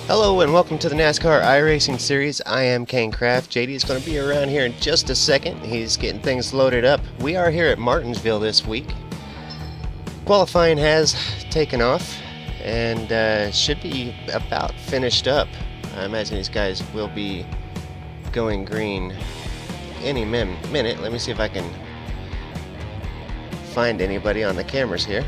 Hello and welcome to the Nascar Iracing series. I am Kane Kraft. JD is going to be around here in just a second. He's getting things loaded up. We are here at Martinsville this week. Qualifying has taken off and should be about finished up. I imagine these guys will be going green any minute. Let me see if I can find anybody on the cameras here.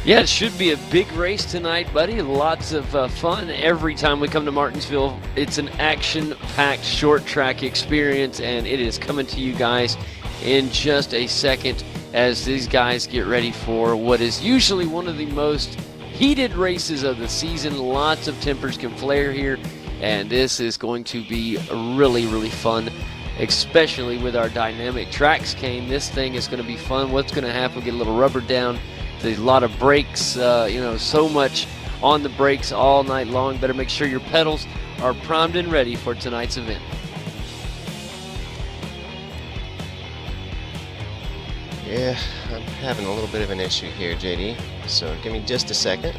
Yeah, it should be a big race tonight, buddy. Lots of fun every time we come to Martinsville. It's an action-packed short track experience, and it is coming to you guys in just a second as these guys get ready for what is usually one of the most heated races of the season. Lots of tempers can flare here, and this is going to be really, really fun, especially with our dynamic tracks, Kane. This thing is going to be fun. What's going to happen? Get a little rubber down. There's a lot of brakes, so much on the brakes all night long. Better make sure your pedals are primed and ready for tonight's event. Yeah, I'm having a little bit of an issue here, JD, so give me just a second.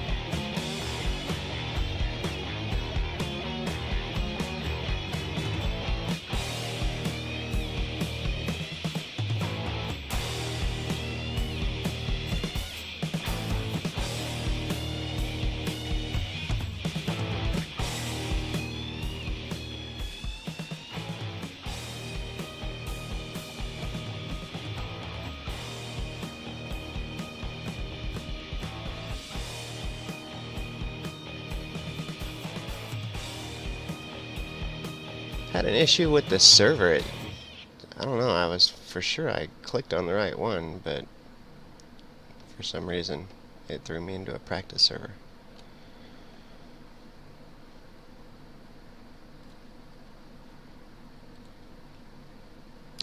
Had an issue with the server. I don't know, I was for sure I clicked on the right one, but for some reason it threw me into a practice server.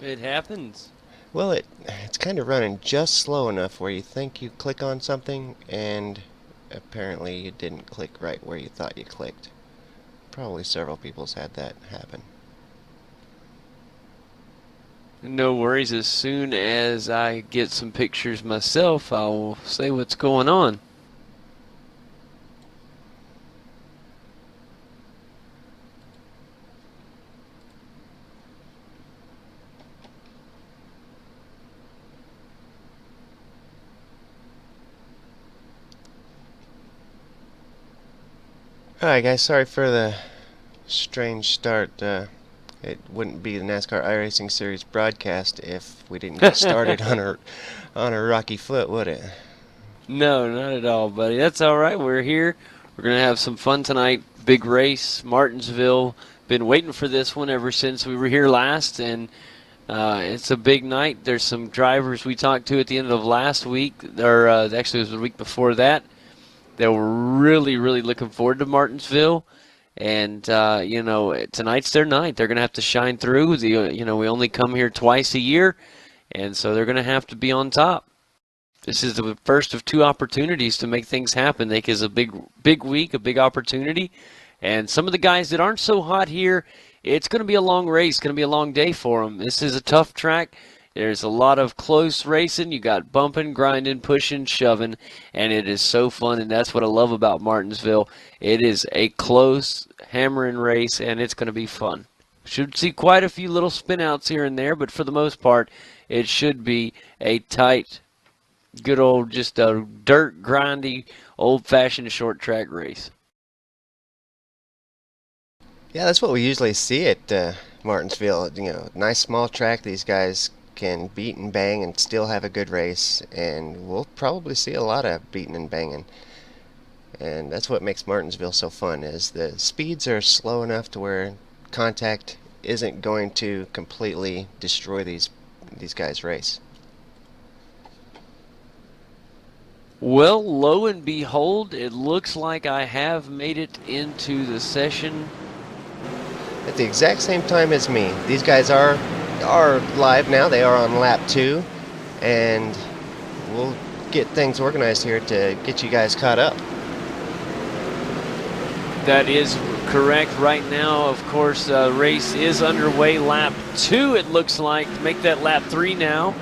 It happens. Well, it's kind of running just slow enough where you think you click on something and apparently you didn't click right where you thought you clicked. Probably several people's had that happen. No worries. As soon as I get some pictures myself, I'll say what's going on. Alright guys, sorry for the strange start. It wouldn't be the NASCAR iRacing Series broadcast if we didn't get started on a rocky foot, would it? No, not at all, buddy. That's all right. We're here. We're going to have some fun tonight. Big race, Martinsville. Been waiting for this one ever since we were here last, and it's a big night. There's some drivers we talked to at the end of last week, or actually it was the week before that. They were really, really looking forward to Martinsville. And, tonight's their night. They're going to have to shine through. We only come here twice a year, and so they're going to have to be on top. This is the first of two opportunities to make things happen. I think it's a big week, a big opportunity. And some of the guys that aren't so hot here, it's going to be a long race, going to be a long day for them. This is a tough track. There's a lot of close racing. You got bumping, grinding, pushing, shoving, and it is so fun, and that's what I love about Martinsville. It is a close, hammering race, and it's going to be fun. Should see quite a few little spin-outs here and there, but for the most part, it should be a tight, good old, just a dirt, grindy, old-fashioned short-track race. Yeah, that's what we usually see at Martinsville. Nice small track. These guys can beat and bang and still have a good race, and we'll probably see a lot of beating and banging. And that's what makes Martinsville so fun, is the speeds are slow enough to where contact isn't going to completely destroy these guys' race. Well, lo and behold, it looks like I have made it into the session At the exact same time as me. These guys are live now. They are on lap 2, and we'll get things organized here to get you guys caught up. That is correct. Right now, of course, race is underway. Lap 2, it looks like. Make that lap 3 now.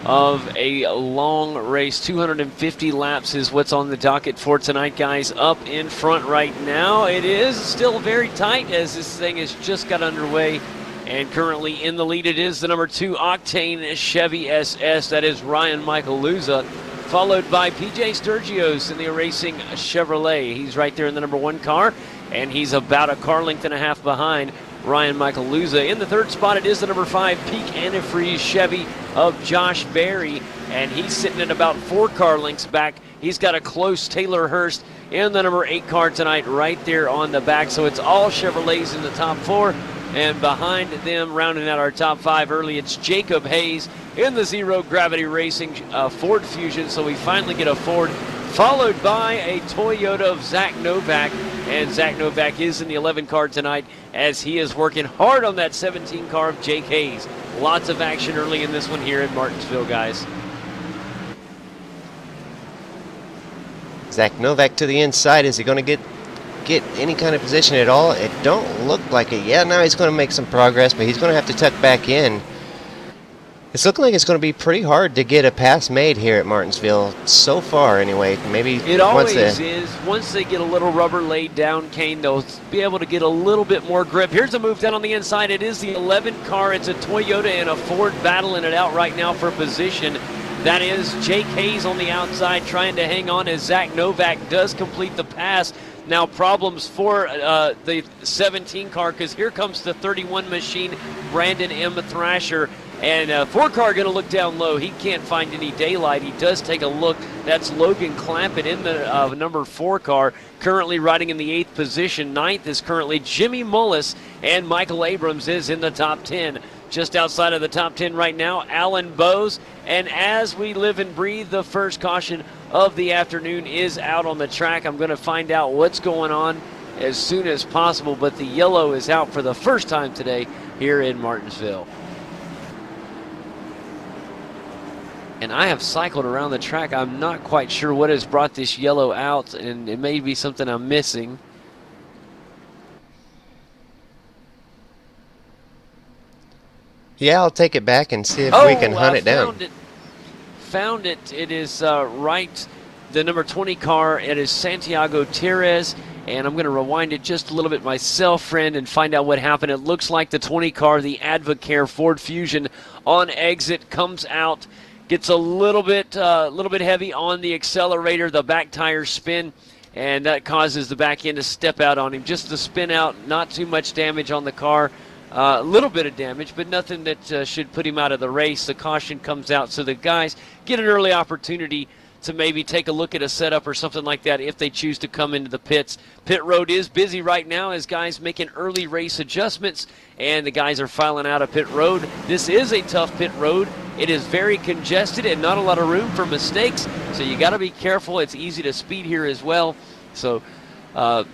of a long race. 250 laps is what's on the docket for tonight, guys. Up in front right now, it is still very tight as this thing has just got underway. And currently in the lead, it is the number 2 Octane Chevy SS. That is Ryan Michael Luza, followed by PJ Sturgios in the Iracing Chevrolet. He's right there in the number 1 car, and he's about a car length and a half behind Ryan Michael Luza. In the 3rd spot, it is the number 5 Peak Antifreeze Chevy of Josh Berry, and he's sitting at about 4 car lengths back. He's got a close Taylor Hurst in the number 8 car tonight right there on the back. So it's all Chevrolets in the top 4. And behind them, rounding out our top 5 early, it's Jacob Hayes in the Zero Gravity Racing Ford Fusion. So we finally get a Ford, followed by a Toyota of Zach Novak. And Zach Novak is in the 11 car tonight as he is working hard on that 17 car of Jake Hayes. Lots of action early in this one here in Martinsville, guys. Zach Novak to the inside. Is he going to get any kind of position at all? It don't look like it. Yeah, now he's going to make some progress, but he's going to have to tuck back in. It's looking like it's going to be pretty hard to get a pass made here at Martinsville so far anyway. Maybe it always is. Once they get a little rubber laid down, Kane, they'll be able to get a little bit more grip. Here's a move down on the inside. It is the 11 car. It's a Toyota and a Ford battling it out right now for position. That is Jake Hayes on the outside trying to hang on as Zach Novak does complete the pass. Now problems for the 17 car because here comes the 31 machine, Brandon M. Thrasher. And 4 car going to look down low. He can't find any daylight. He does take a look. That's Logan Clampett in the number 4 car, currently riding in the 8th position. 9th is currently Jimmy Mullis, and Michael Abrams is in the top 10. Just outside of the top 10 right now, Alan Bowes. And as we live and breathe, the first caution of the afternoon is out on the track. I'm going to find out what's going on as soon as possible, but the yellow is out for the first time today here in Martinsville. And I have cycled around the track. I'm not quite sure what has brought this yellow out, and it may be something I'm missing. Yeah, I'll take it back and see if we can hunt it down. Found it. It is right, the number 20 car. It is Santiago Tires. And I'm going to rewind it just a little bit myself, friend, and find out what happened. It looks like the 20 car, the Advocare Ford Fusion, on exit comes out, gets a little bit heavy on the accelerator. The back tires spin, and that causes the back end to step out on him. Just to spin out, not too much damage on the car. A little bit of damage, but nothing that should put him out of the race. The caution comes out, so the guys get an early opportunity to maybe take a look at a setup or something like that if they choose to come into the pits. Pit road is busy right now as guys making early race adjustments, and the guys are filing out of pit road. This is a tough pit road. It is very congested and not a lot of room for mistakes, so you got to be careful. It's easy to speed here as well. So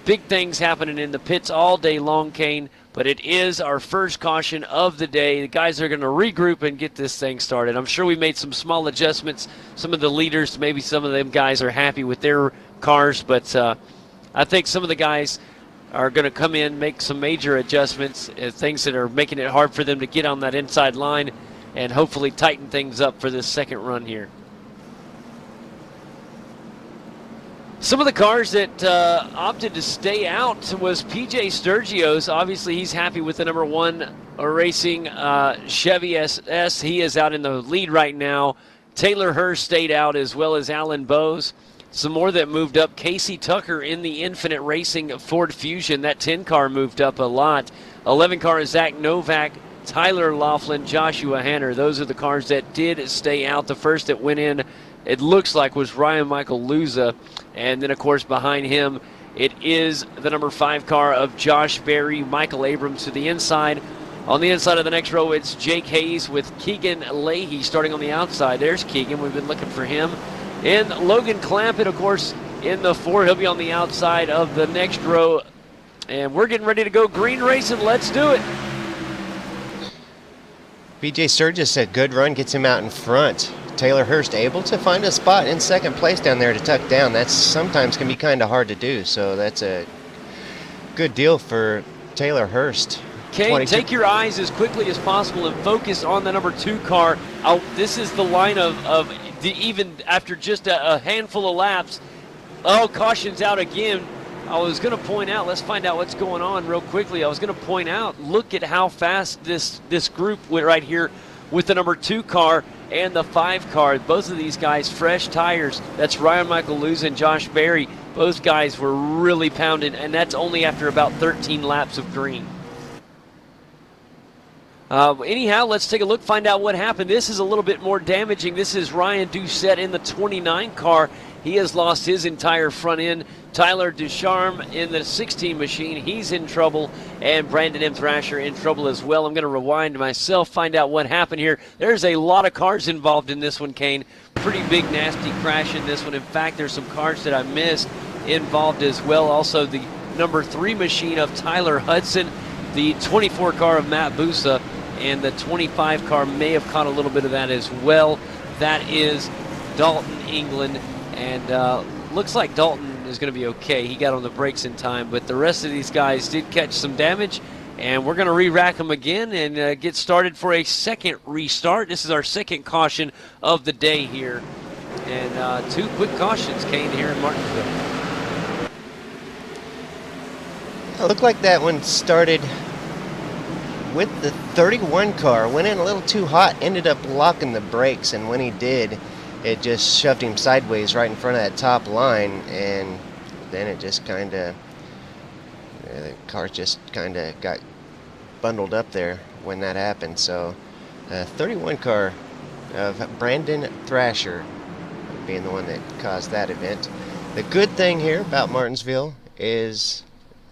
big things happening in the pits all day long, Kane. But it is our first caution of the day. The guys are going to regroup and get this thing started. I'm sure we made some small adjustments. Some of the leaders, maybe some of them guys are happy with their cars. But I think some of the guys are going to come in, make some major adjustments, things that are making it hard for them to get on that inside line and hopefully tighten things up for this second run here. Some of the cars that opted to stay out was PJ Sturgios. Obviously, he's happy with the number 1 Iracing Chevy SS. He is out in the lead right now. Taylor Hurst stayed out, as well as Alan Bowes. Some more that moved up. Casey Tucker in the Infinite Racing Ford Fusion. That 10 car moved up a lot. 11 car is Zach Novak, Tyler Laughlin, Joshua Hanner. Those are the cars that did stay out. The first that went in, it looks like, was Ryan Michael Luza. And then, of course, behind him, it is the number 5 car of Josh Berry, Michael Abrams to the inside. On the inside of the next row, it's Jake Hayes with Keegan Leahy starting on the outside. There's Keegan. We've been looking for him. And Logan Clampett, of course, in the 4. He'll be on the outside of the next row. And we're getting ready to go green racing. Let's do it. BJ Sturgis, a good run, gets him out in front. Taylor Hurst able to find a spot in second place down there to tuck down. That's sometimes can be kind of hard to do, so that's a good deal for Taylor Hurst. Kane, 22. take your eyes as quickly as possible and focus on the number 2 car. This is the line of even after just a handful of laps. Oh, caution's out again. I was going to point out, let's find out what's going on real quickly. I was going to point out, look at how fast this group went right here with the number 2 car and the 5 car. Both of these guys, fresh tires. That's Ryan Michael Luz and Josh Berry. Both guys were really pounded, and that's only after about 13 laps of green. Anyhow, let's take a look, find out what happened. This is a little bit more damaging. This is Ryan Doucette in the 29 car. He has lost his entire front end. Tyler Ducharme in the 16 machine, he's in trouble, and Brandon M. Thrasher in trouble as well. I'm going to rewind myself, find out what happened here. There's a lot of cars involved in this one, Kane. Pretty big, nasty crash in this one. In fact, there's some cars that I missed involved as well. Also, the number 3 machine of Tyler Hudson, the 24 car of Matt Busa, and the 25 car may have caught a little bit of that as well. That is Dalton England, and looks like Dalton is going to be okay. He got on the brakes in time, but the rest of these guys did catch some damage, and we're going to re-rack them again and get started for a second restart. This is our second caution of the day here, and 2 quick cautions, Kane, here in Martinsville. It looked like that one started with the 31 car, went in a little too hot, ended up locking the brakes, and when he did, it just shoved him sideways right in front of that top line, and then it just kind of, the car just kind of got bundled up there when that happened. So 31 car of Brandon Thrasher being the one that caused that event. The good thing here about Martinsville is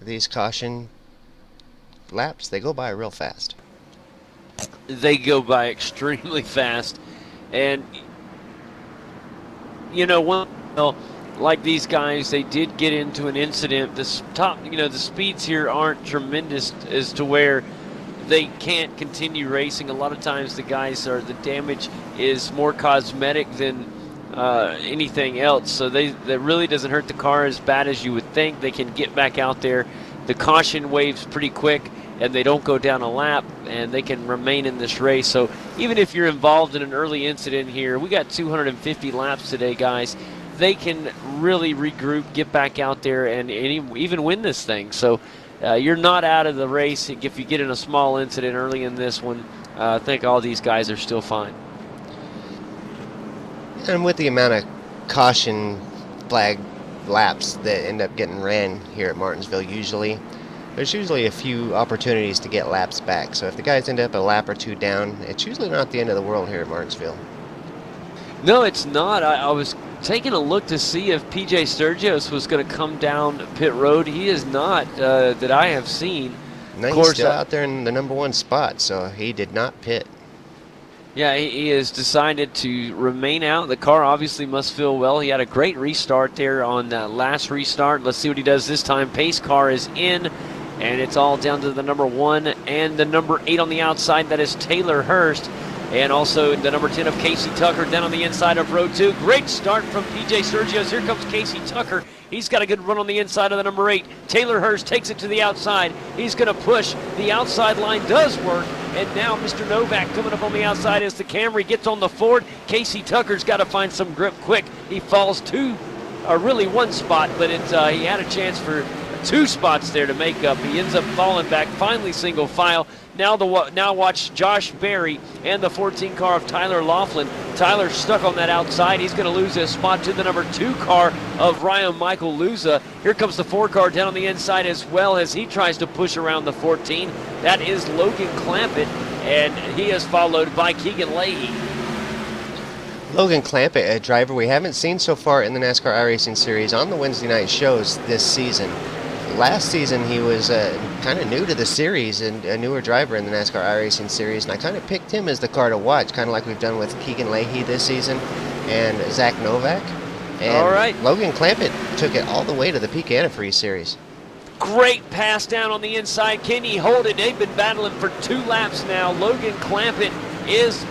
these caution laps, they go by real fast. They go by extremely fast, and you know, like these guys, they did get into an incident. The speeds here aren't tremendous as to where they can't continue racing. A lot of times the damage is more cosmetic than anything else. So that really doesn't hurt the car as bad as you would think. They can get back out there. The caution waves pretty quick, and they don't go down a lap, and they can remain in this race. So even if you're involved in an early incident here, we got 250 laps today, guys. They can really regroup, get back out there, and even win this thing. So you're not out of the race if you get in a small incident early in this one. I think all these guys are still fine. And with the amount of caution flag laps that end up getting ran here at Martinsville, there's usually a few opportunities to get laps back. So if the guys end up a lap or 2 down, it's usually not the end of the world here at Martinsville. No, it's not. I was taking a look to see if PJ Sturgis was going to come down pit road. He is not, that I have seen. No, he's still out there in the number 1 spot, so he did not pit. Yeah, he has decided to remain out. The car obviously must feel well. He had a great restart there on that last restart. Let's see what he does this time. Pace car is in, and it's all down to the number 1 and the number 8 on the outside. That is Taylor Hurst. And also the number 10 of Casey Tucker down on the inside of row 2. Great start from PJ Sergios. Here comes Casey Tucker. He's got a good run on the inside of the number 8. Taylor Hurst takes it to the outside. He's going to push. The outside line does work. And now Mr. Novak coming up on the outside as the Camry gets on the Ford. Casey Tucker's got to find some grip quick. He falls really 1 spot, but he had a chance for 2 spots there to make up. He ends up falling back, finally single file. Now watch Josh Berry and the 14 car of Tyler Laughlin. Tyler's stuck on that outside. He's going to lose his spot to the number 2 car of Ryan Michael Luza. Here comes the 4 car down on the inside as well as he tries to push around the 14. That is Logan Clampett, and he is followed by Keegan Leahy. Logan Clampett, a driver we haven't seen so far in the NASCAR iRacing Series on the Wednesday night shows this season. Last season he was kind of new to the series and a newer driver in the NASCAR iRacing Series, and I kind of picked him as the car to watch, kind of like we've done with Keegan Leahy this season and Zach Novak. And all right. Logan Clampett took it all the way to the Peak Antifreeze Series. Great pass down on the inside. Can he hold it? They've been battling for 2 laps now. Logan Clampett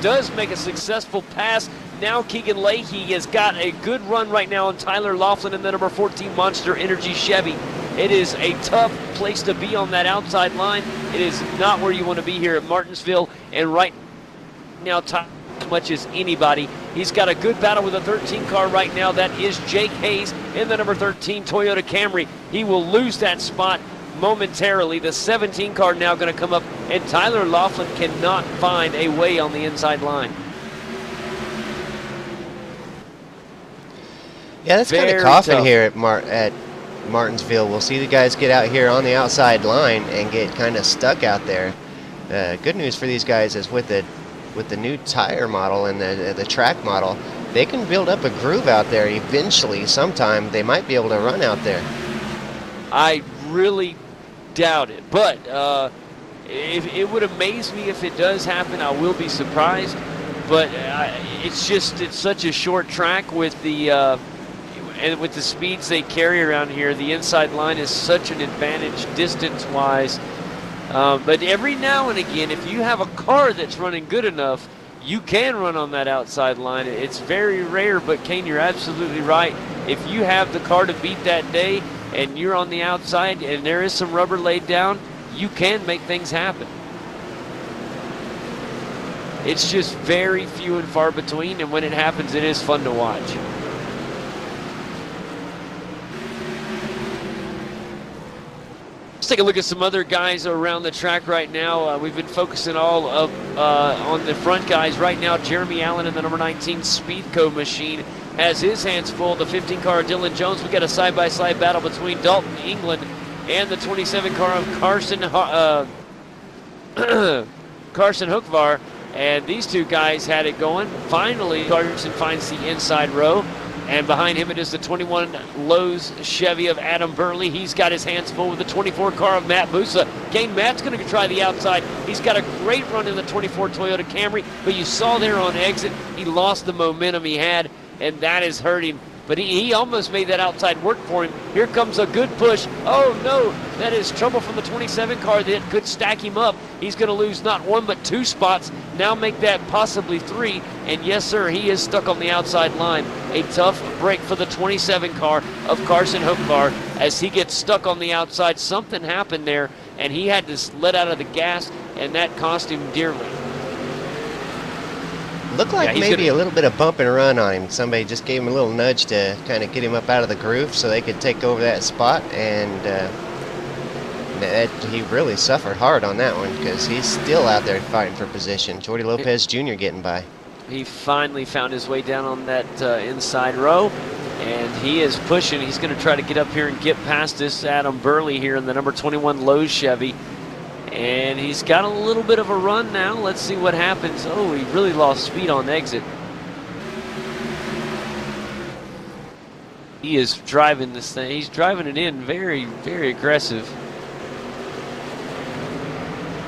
does make a successful pass. Now Keegan Leahy has got a good run right now on Tyler Laughlin in the number 14 Monster Energy Chevy. It is a tough place to be on that outside line. It is not where you want to be here at Martinsville. And right now, as much as anybody, he's got a good battle with a 13 car right now. That is Jake Hayes in the number 13 Toyota Camry. He will lose that spot momentarily. The 17 car now going to come up, and Tyler Laughlin cannot find a way on the inside line. Yeah, that's kind of coughing here at Martinsville. We'll see the guys get out here on the outside line and get kind of stuck out there. Good news for these guys is with the new tire model and the track model, they can build up a groove out there. Eventually, sometime, they might be able to run out there. I really doubt it, but it would amaze me if it does happen. I will be surprised, but it's such a short track with the and with the speeds they carry around here. The inside line is such an advantage distance-wise. But every now and again, if you have a car that's running good enough, you can run on that outside line. It's very rare, but Kane, you're absolutely right. If you have the car to beat that day and you're on the outside and there is some rubber laid down, you can make things happen. It's just very few and far between, and when it happens, it is fun to watch. Let's take a look at some other guys around the track right now. We've been focusing all on the front guys right now. Jeremy Allen in the number 19 Speedco machine has his hands full. The 15 car Dylan Jones. We got a side-by-side battle between Dalton England and the 27 car of Carson Hookvar. And these two guys had it going. Finally, Carson finds the inside row. And behind him, it is the 21 Lowe's Chevy of Adam Burley. He's got his hands full with the 24 car of Matt Busa. Kane, Matt's going to try the outside. He's got a great run in the 24 Toyota Camry, but you saw there on exit, he lost the momentum he had, and that is hurting. But he almost made that outside work for him. Here comes a good push. Oh, no, that is trouble from the 27 car that could stack him up. He's going to lose not one but two spots, now make that possibly three. And yes, sir, he is stuck on the outside line. A tough break for the 27 car of Carson Hookvar as he gets stuck on the outside. Something happened there, and he had to let out of the gas, and that cost him dearly. Looked like maybe a little bit of bump and run on him. Somebody just gave him a little nudge to kind of get him up out of the groove so they could take over that spot, and he really suffered hard on that one because he's still out there fighting for position. Jordy Lopez Jr. getting by. He finally found his way down on that inside row, and he is pushing. He's going to try to get up here and get past this Adam Burley here in the number 21 Lowe's Chevy. And he's got a little bit of a run now. Let's see what happens. Oh, he really lost speed on exit. He is driving this thing. He's driving it in very, very aggressive.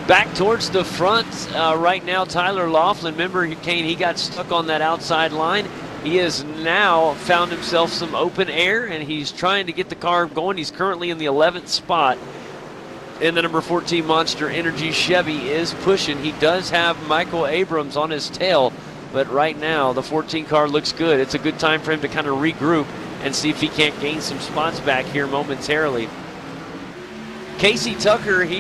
Back towards the front right now, Tyler Laughlin. Remember, Kane, he got stuck on that outside line. He has now found himself some open air, and he's trying to get the car going. He's currently in the 11th spot. And the number 14 Monster Energy Chevy is pushing. He does have Michael Abrams on his tail, but right now the 14 car looks good. It's a good time for him to kind of regroup and see if he can't gain some spots back here momentarily. Casey Tucker, he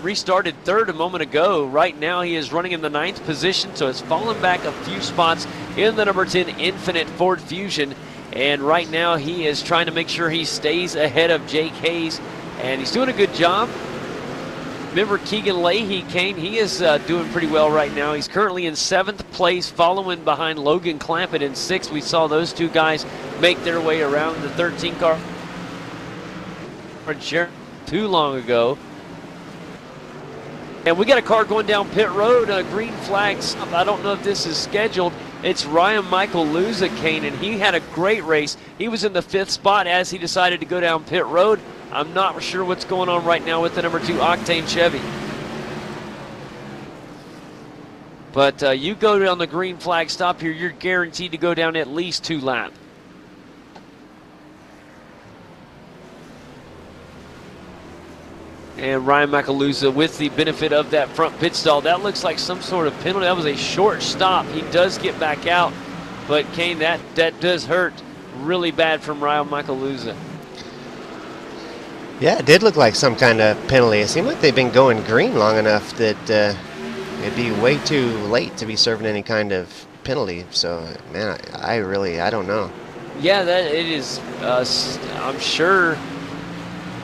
restarted third a moment ago. Right now he is running in the 9th position, so it's fallen back a few spots in the number 10 Infinite Ford Fusion. And right now he is trying to make sure he stays ahead of Jake Hayes, and he's doing a good job. Remember Keegan Leahy, Kane, he is doing pretty well right now. He's currently in 7th place, following behind Logan Clampett in 6th. We saw those two guys make their way around the 13 car too long ago. And we got a car going down pit road, a green flag stop. I don't know if this is scheduled. It's Ryan Michael Luza, Kane, and he had a great race. He was in the 5th spot as he decided to go down pit road. I'm not sure what's going on right now with the number 2 Octane Chevy. But you go down the green flag stop here, you're guaranteed to go down at least 2 laps. And Ryan Macalusa with the benefit of that front pit stall. That looks like some sort of penalty. That was a short stop. He does get back out. But, Kane, that does hurt really bad from Ryan Macalusa. Yeah, it did look like some kind of penalty. It seemed like they've been going green long enough that it'd be way too late to be serving any kind of penalty. So, man, I don't know. Yeah, that it is. I'm sure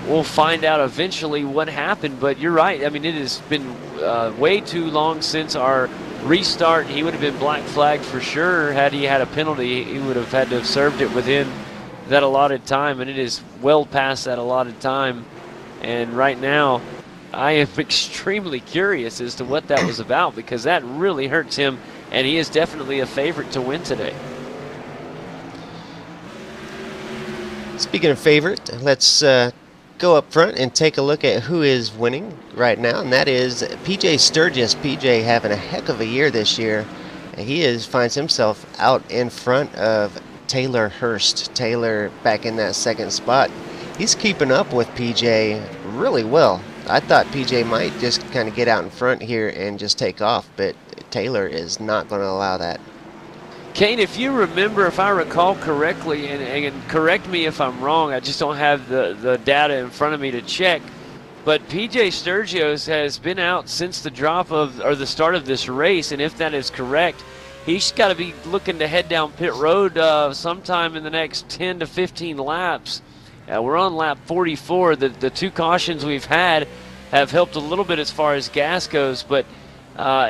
we'll find out eventually what happened. But you're right. I mean, it has been way too long since our restart. He would have been black flagged for sure had he had a penalty. He would have had to have served it within that allotted time, and it is well past that allotted time. And right now, I am extremely curious as to what that was about, because that really hurts him, and he is definitely a favorite to win today. Speaking of favorite, let's go up front and take a look at who is winning right now, and that is PJ Sturgis. PJ having a heck of a year this year. He finds himself out in front of Taylor Hurst. Taylor back in that second spot. He's keeping up with PJ really well. I thought PJ might just kind of get out in front here and just take off, but Taylor is not going to allow that. Kane, if you remember, if I recall correctly, and correct me if I'm wrong, I just don't have the data in front of me to check, but PJ Sturgios has been out since the the start of this race, and if that is correct, he's got to be looking to head down pit road sometime in the next 10 to 15 laps. We're on lap 44. The two cautions we've had have helped a little bit as far as gas goes, but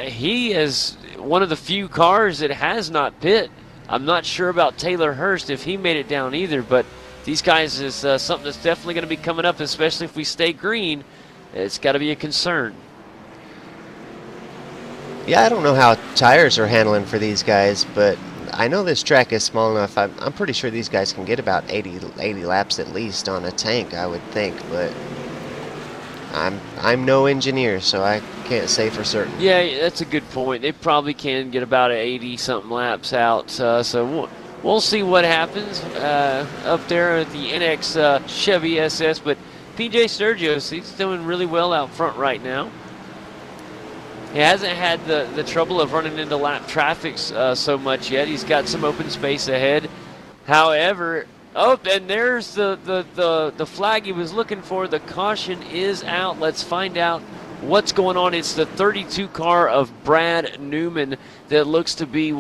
he is one of the few cars that has not pit. I'm not sure about Taylor Hurst if he made it down either, but these guys is something that's definitely going to be coming up, especially if we stay green. It's got to be a concern. Yeah, I don't know how tires are handling for these guys, but I know this track is small enough. I'm pretty sure these guys can get about 80 laps at least on a tank, I would think, but I'm no engineer, so I can't say for certain. Yeah, that's a good point. They probably can get about 80-something laps out, so we'll see what happens up there at the NX Chevy SS, but PJ Sturgios, he's doing really well out front right now. He hasn't had the trouble of running into lap traffic so much yet. He's got some open space ahead. However, and there's the flag he was looking for. The caution is out. Let's find out what's going on. It's the 32 car of Brad Newman that looks to be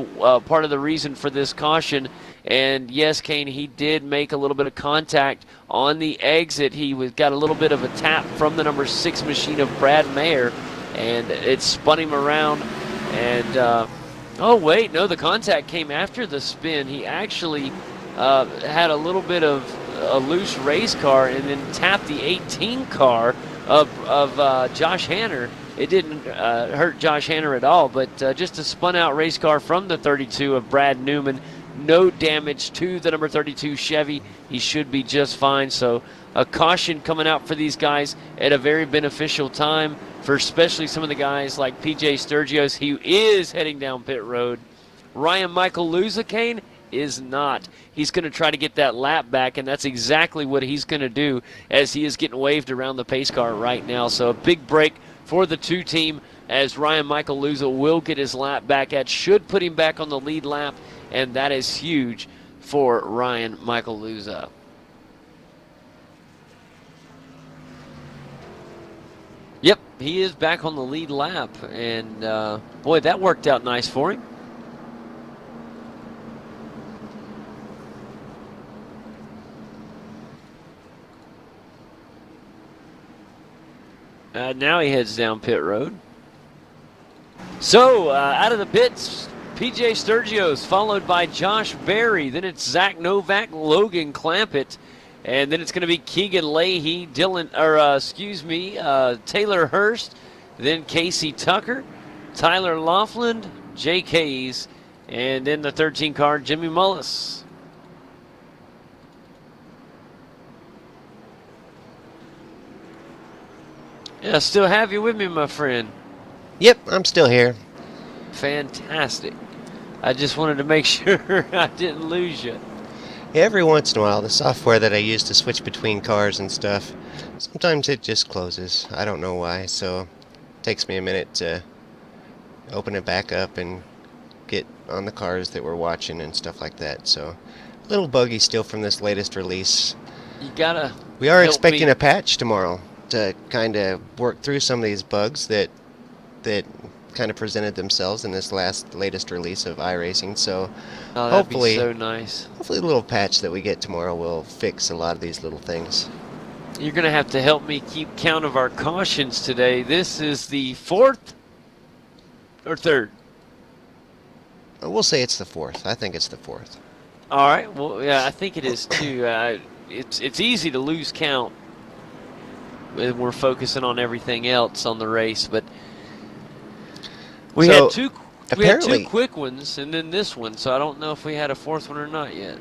part of the reason for this caution. And yes, Kane, he did make a little bit of contact on the exit. He got a little bit of a tap from the number 6 machine of Brad Mayer, and it spun him around. And oh wait, no, the contact came after the spin. He actually had a little bit of a loose race car and then tapped the 18 car of Josh Hanner. It didn't hurt Josh Hanner at all, but just a spun out race car from the 32 of Brad Newman. No damage to the number 32 Chevy. He should be just fine. So a caution coming out for these guys at a very beneficial time for especially some of the guys like PJ Sturgios. He is heading down pit road. Ryan Michael Luzakane is not. He's going to try to get that lap back, and that's exactly what he's going to do as he is getting waved around the pace car right now. So a big break for the two team as Ryan Michael Luza will get his lap back. That should put him back on the lead lap, and that is huge for Ryan Michael Luza. Yep, he is back on the lead lap, and boy, that worked out nice for him. Now he heads down pit road. So, out of the pits, PJ Sturgios, followed by Josh Berry. Then it's Zach Novak, Logan Clampett. And then it's going to be Keegan Leahy, Taylor Hurst. Then Casey Tucker, Tyler Laughlin, Jake Hayes. And then the 13 car, Jimmy Mullis. Yeah, still have you with me, my friend. Yep, I'm still here. Fantastic. I just wanted to make sure I didn't lose you. Every once in a while, the software that I use to switch between cars and stuff, sometimes it just closes. I don't know why, so it takes me a minute to open it back up and get on the cars that we're watching and stuff like that. So, a little buggy still from this latest release. You gotta We are help expecting me. a patch tomorrow to kind of work through some of these bugs that kind of presented themselves in this latest release of iRacing. So Oh, that'd be hopefully, so nice. hopefully the little patch that we get tomorrow will fix a lot of these little things. You're going to have to help me keep count of our cautions today. This is the fourth or third? We'll say it's the fourth. I think it's the fourth. All right. Well, yeah, I think it is too. It's easy to lose count when we're focusing on everything else on the race, but we So had two. We had two apparently, quick ones, and then this one. So I don't know if we had a fourth one or not yet.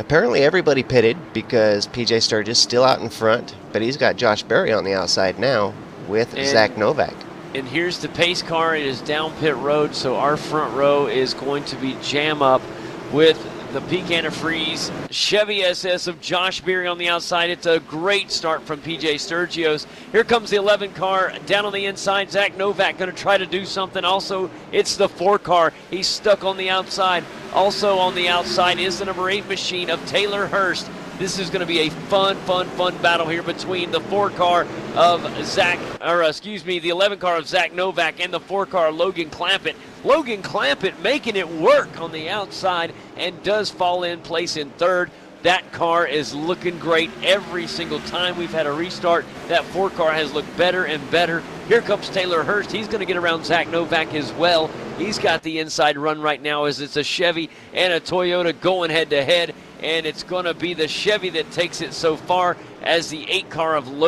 apparently everybody pitted because PJ Sturgis still out in front, but he's got Josh Berry on the outside now with And Zach Novak. And here's the pace car. It is down pit road, so our front row is going to be jam up with the Peak Antifreeze Chevy SS of Josh Berry on the outside. It's a great start from PJ Sturgios. Here comes the 11 car down on the inside. Zach Novak going to try to do something. Also, it's the 4 car. He's stuck on the outside. Also on the outside is the number 8 machine of Taylor Hurst. This is going to be a fun battle here between the 4 car of the 11 car of Zach Novak and the 4 car of Logan Clampett. Logan Clampett making it work on the outside and does fall in place in third. That car is looking great every single time we've had a restart. That 4 car has looked better and better. Here comes Taylor Hurst. He's going to get around Zach Novak as well. He's got the inside run right now as it's a Chevy and a Toyota going head to head. And it's going to be the Chevy that takes it so far as the 8 car of the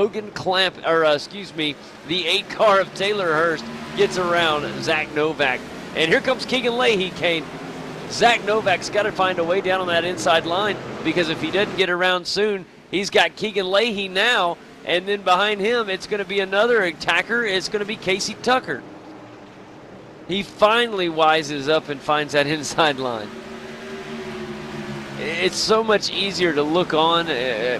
8 car of Taylor Hurst gets around Zach Novak. And here comes Keegan Leahy, Kane. Zach Novak's got to find a way down on that inside line because if he doesn't get around soon, he's got Keegan Leahy now. And then behind him, it's going to be another attacker. It's going to be Casey Tucker. He finally wises up and finds that inside line. It's so much easier to look on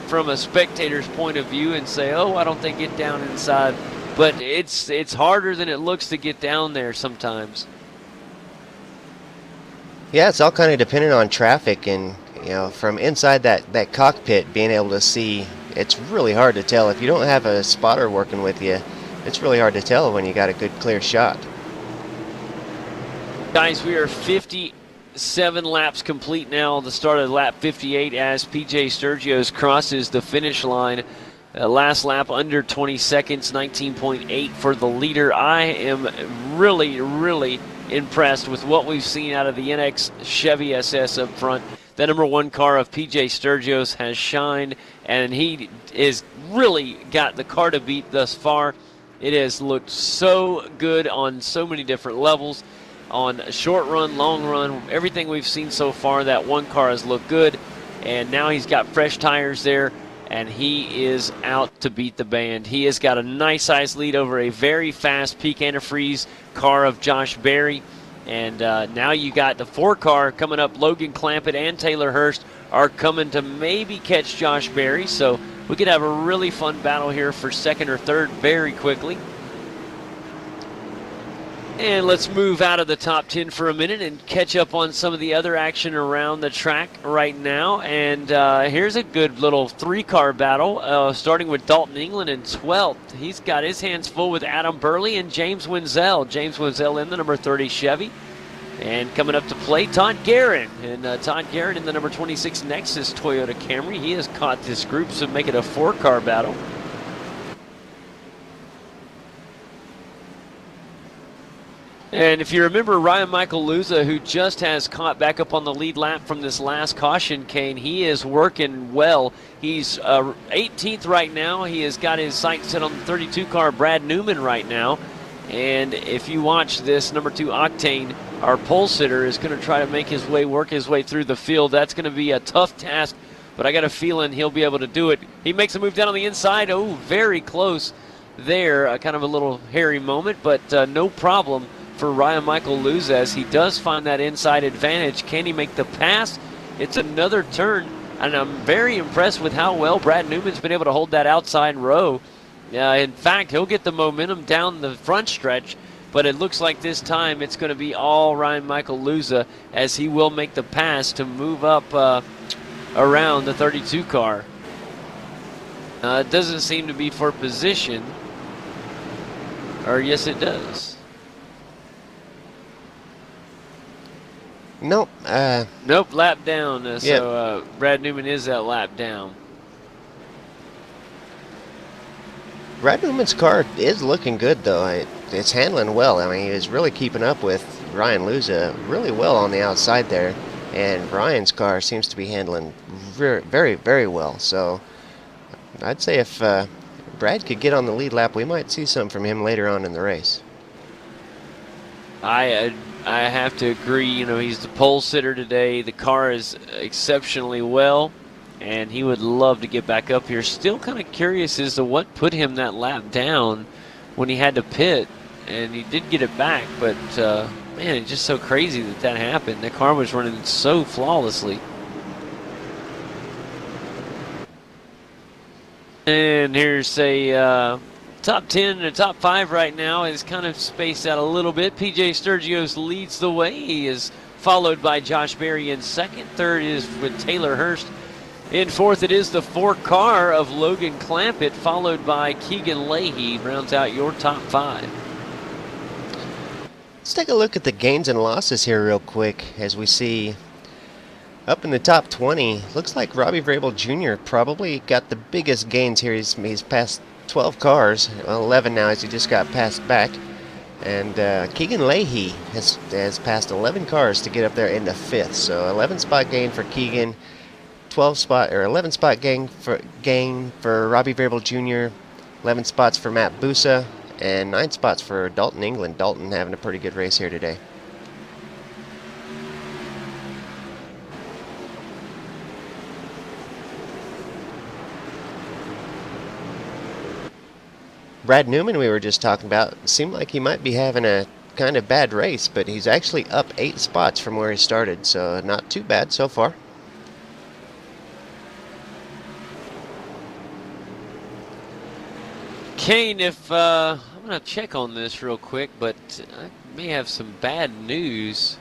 from a spectator's point of view and say, oh, why don't they get down inside? But it's harder than it looks to get down there sometimes. Yeah, it's all kind of dependent on traffic, and from inside that cockpit, being able to see, it's really hard to tell. If you don't have a spotter working with you, it's really hard to tell when you got a good clear shot. Guys, we are 57 laps complete now. The start of lap 58 as PJ Sturgios crosses the finish line. Last lap under 20 seconds, 19.8 for the leader. I am really impressed with what we've seen out of the NX Chevy SS up front. The number 1 car of PJ Sturgios has shined, and he is really got the car to beat thus far. It has looked so good on so many different levels. On short run, long run, everything we've seen so far, that 1 car has looked good. And now he's got fresh tires there, and he is out to beat the band. He has got a nice size lead over a very fast Peak Antifreeze car of Josh Berry. And now you got the 4 car coming up. Logan Clampett and Taylor Hurst are coming to maybe catch Josh Berry. So we could have a really fun battle here for second or third very quickly. And let's move out of the top 10 for a minute and catch up on some of the other action around the track right now. And here's a good little 3-car battle, starting with Dalton England in 12th. He's got his hands full with Adam Burley and James Wenzel. James Wenzel in the number 30 Chevy. And coming up to play, Todd Guerin. And Todd Guerin in the number 26 Nexus Toyota Camry. He has caught this group, so make it a 4-car battle. And if you remember Ryan Michael Luza, who just has caught back up on the lead lap from this last caution, Kane, he is working well. He's 18th right now. He has got his sights set on the 32 car Brad Newman right now. And if you watch this, number 2 Octane, our pole sitter, is going to try to work his way through the field. That's going to be a tough task, but I got a feeling he'll be able to do it. He makes a move down on the inside. Oh, very close there. Kind of a little hairy moment, but no problem for Ryan Michael Luz as he does find that inside advantage. Can he make the pass? It's another turn, and I'm very impressed with how well Brad Newman's been able to hold that outside row. In fact, he'll get the momentum down the front stretch, but it looks like this time it's going to be all Ryan Michael Luza as he will make the pass to move up around the 32 car. It doesn't seem to be for position. Or yes, it does. Nope. Nope, lap down. Yep. So Brad Newman is that lap down. Brad Newman's car is looking good, though. It's handling well. I mean, he was really keeping up with Ryan Luza really well on the outside there. And Ryan's car seems to be handling very, very, very well. So I'd say if Brad could get on the lead lap, we might see something from him later on in the race. I have to agree. You know, he's the pole sitter today. The car is exceptionally well, and he would love to get back up here. Still kind of curious as to what put him that lap down when he had to pit, and he did get it back. But man, it's just so crazy that happened. The car was running so flawlessly. And here's a top 10 and top 5 right now is kind of spaced out a little bit. PJ Sturgios leads the way. He is followed by Josh Berry in second. Third is with Taylor Hurst. In fourth, it is the 4 car of Logan Clampett, followed by Keegan Leahy. Rounds out your top 5. Let's take a look at the gains and losses here real quick as we see up in the top 20. Looks like Robbie Vrabel Jr. probably got the biggest gains here. He's passed 12 cars, well, 11 now as he just got passed back. And Keegan Leahy has passed 11 cars to get up there in the 5th. So 11 spot gain for Keegan, 11 spot gain for Robbie Vrabel Jr., 11 spots for Matt Busa, and 9 spots for Dalton England. Dalton having a pretty good race here today. Brad Newman, we were just talking about, seemed like he might be having a kind of bad race, but he's actually up 8 spots from where he started, so not too bad so far. Kane, if I'm going to check on this real quick, but I may have some bad news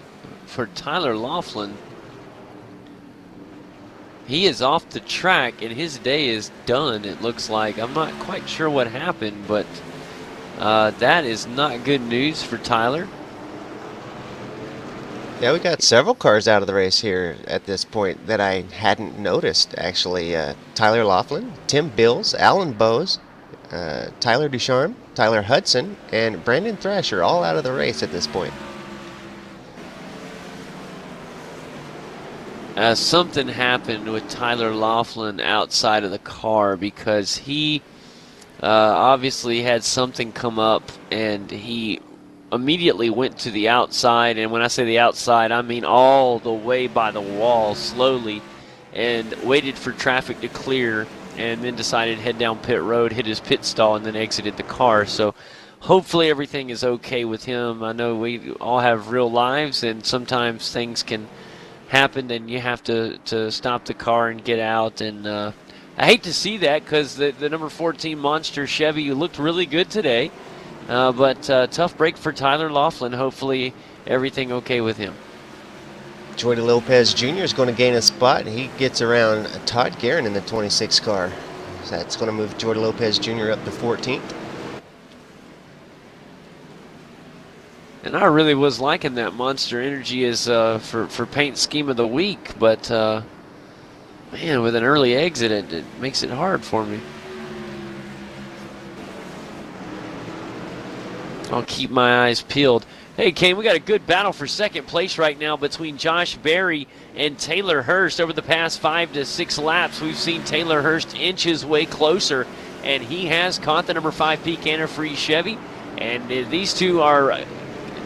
for Tyler Laughlin. He is off the track, and his day is done, it looks like. I'm not quite sure what happened, but that is not good news for Tyler. Yeah, we got several cars out of the race here at this point that I hadn't noticed, actually. Tyler Laughlin, Tim Bills, Alan Bowes, Tyler Ducharme, Tyler Hudson, and Brandon Thrasher all out of the race at this point. Something happened with Tyler Laughlin outside of the car because he obviously had something come up and he immediately went to the outside. And when I say the outside, I mean all the way by the wall slowly and waited for traffic to clear and then decided to head down pit road, hit his pit stall, and then exited the car. So hopefully everything is okay with him. I know we all have real lives and sometimes things can happened and you have to stop the car and get out, and I hate to see that because the number 14 Monster Chevy looked really good today, but tough break for Tyler Laughlin. Hopefully everything okay with him. Jordy Lopez Jr. is going to gain a spot. He gets around Todd Guerin in the 26 car. So that's going to move Jordy Lopez Jr. up to 14th. And I really was liking that Monster Energy as for paint scheme of the week, but man, with an early exit, it makes it hard for me. I'll keep my eyes peeled. Hey, Kane, we got a good battle for second place right now between Josh Berry and Taylor Hurst. Over the past 5 to 6 laps, we've seen Taylor Hurst inch his way closer, and he has caught the number 5 Peak Antifreeze Chevy. And these two are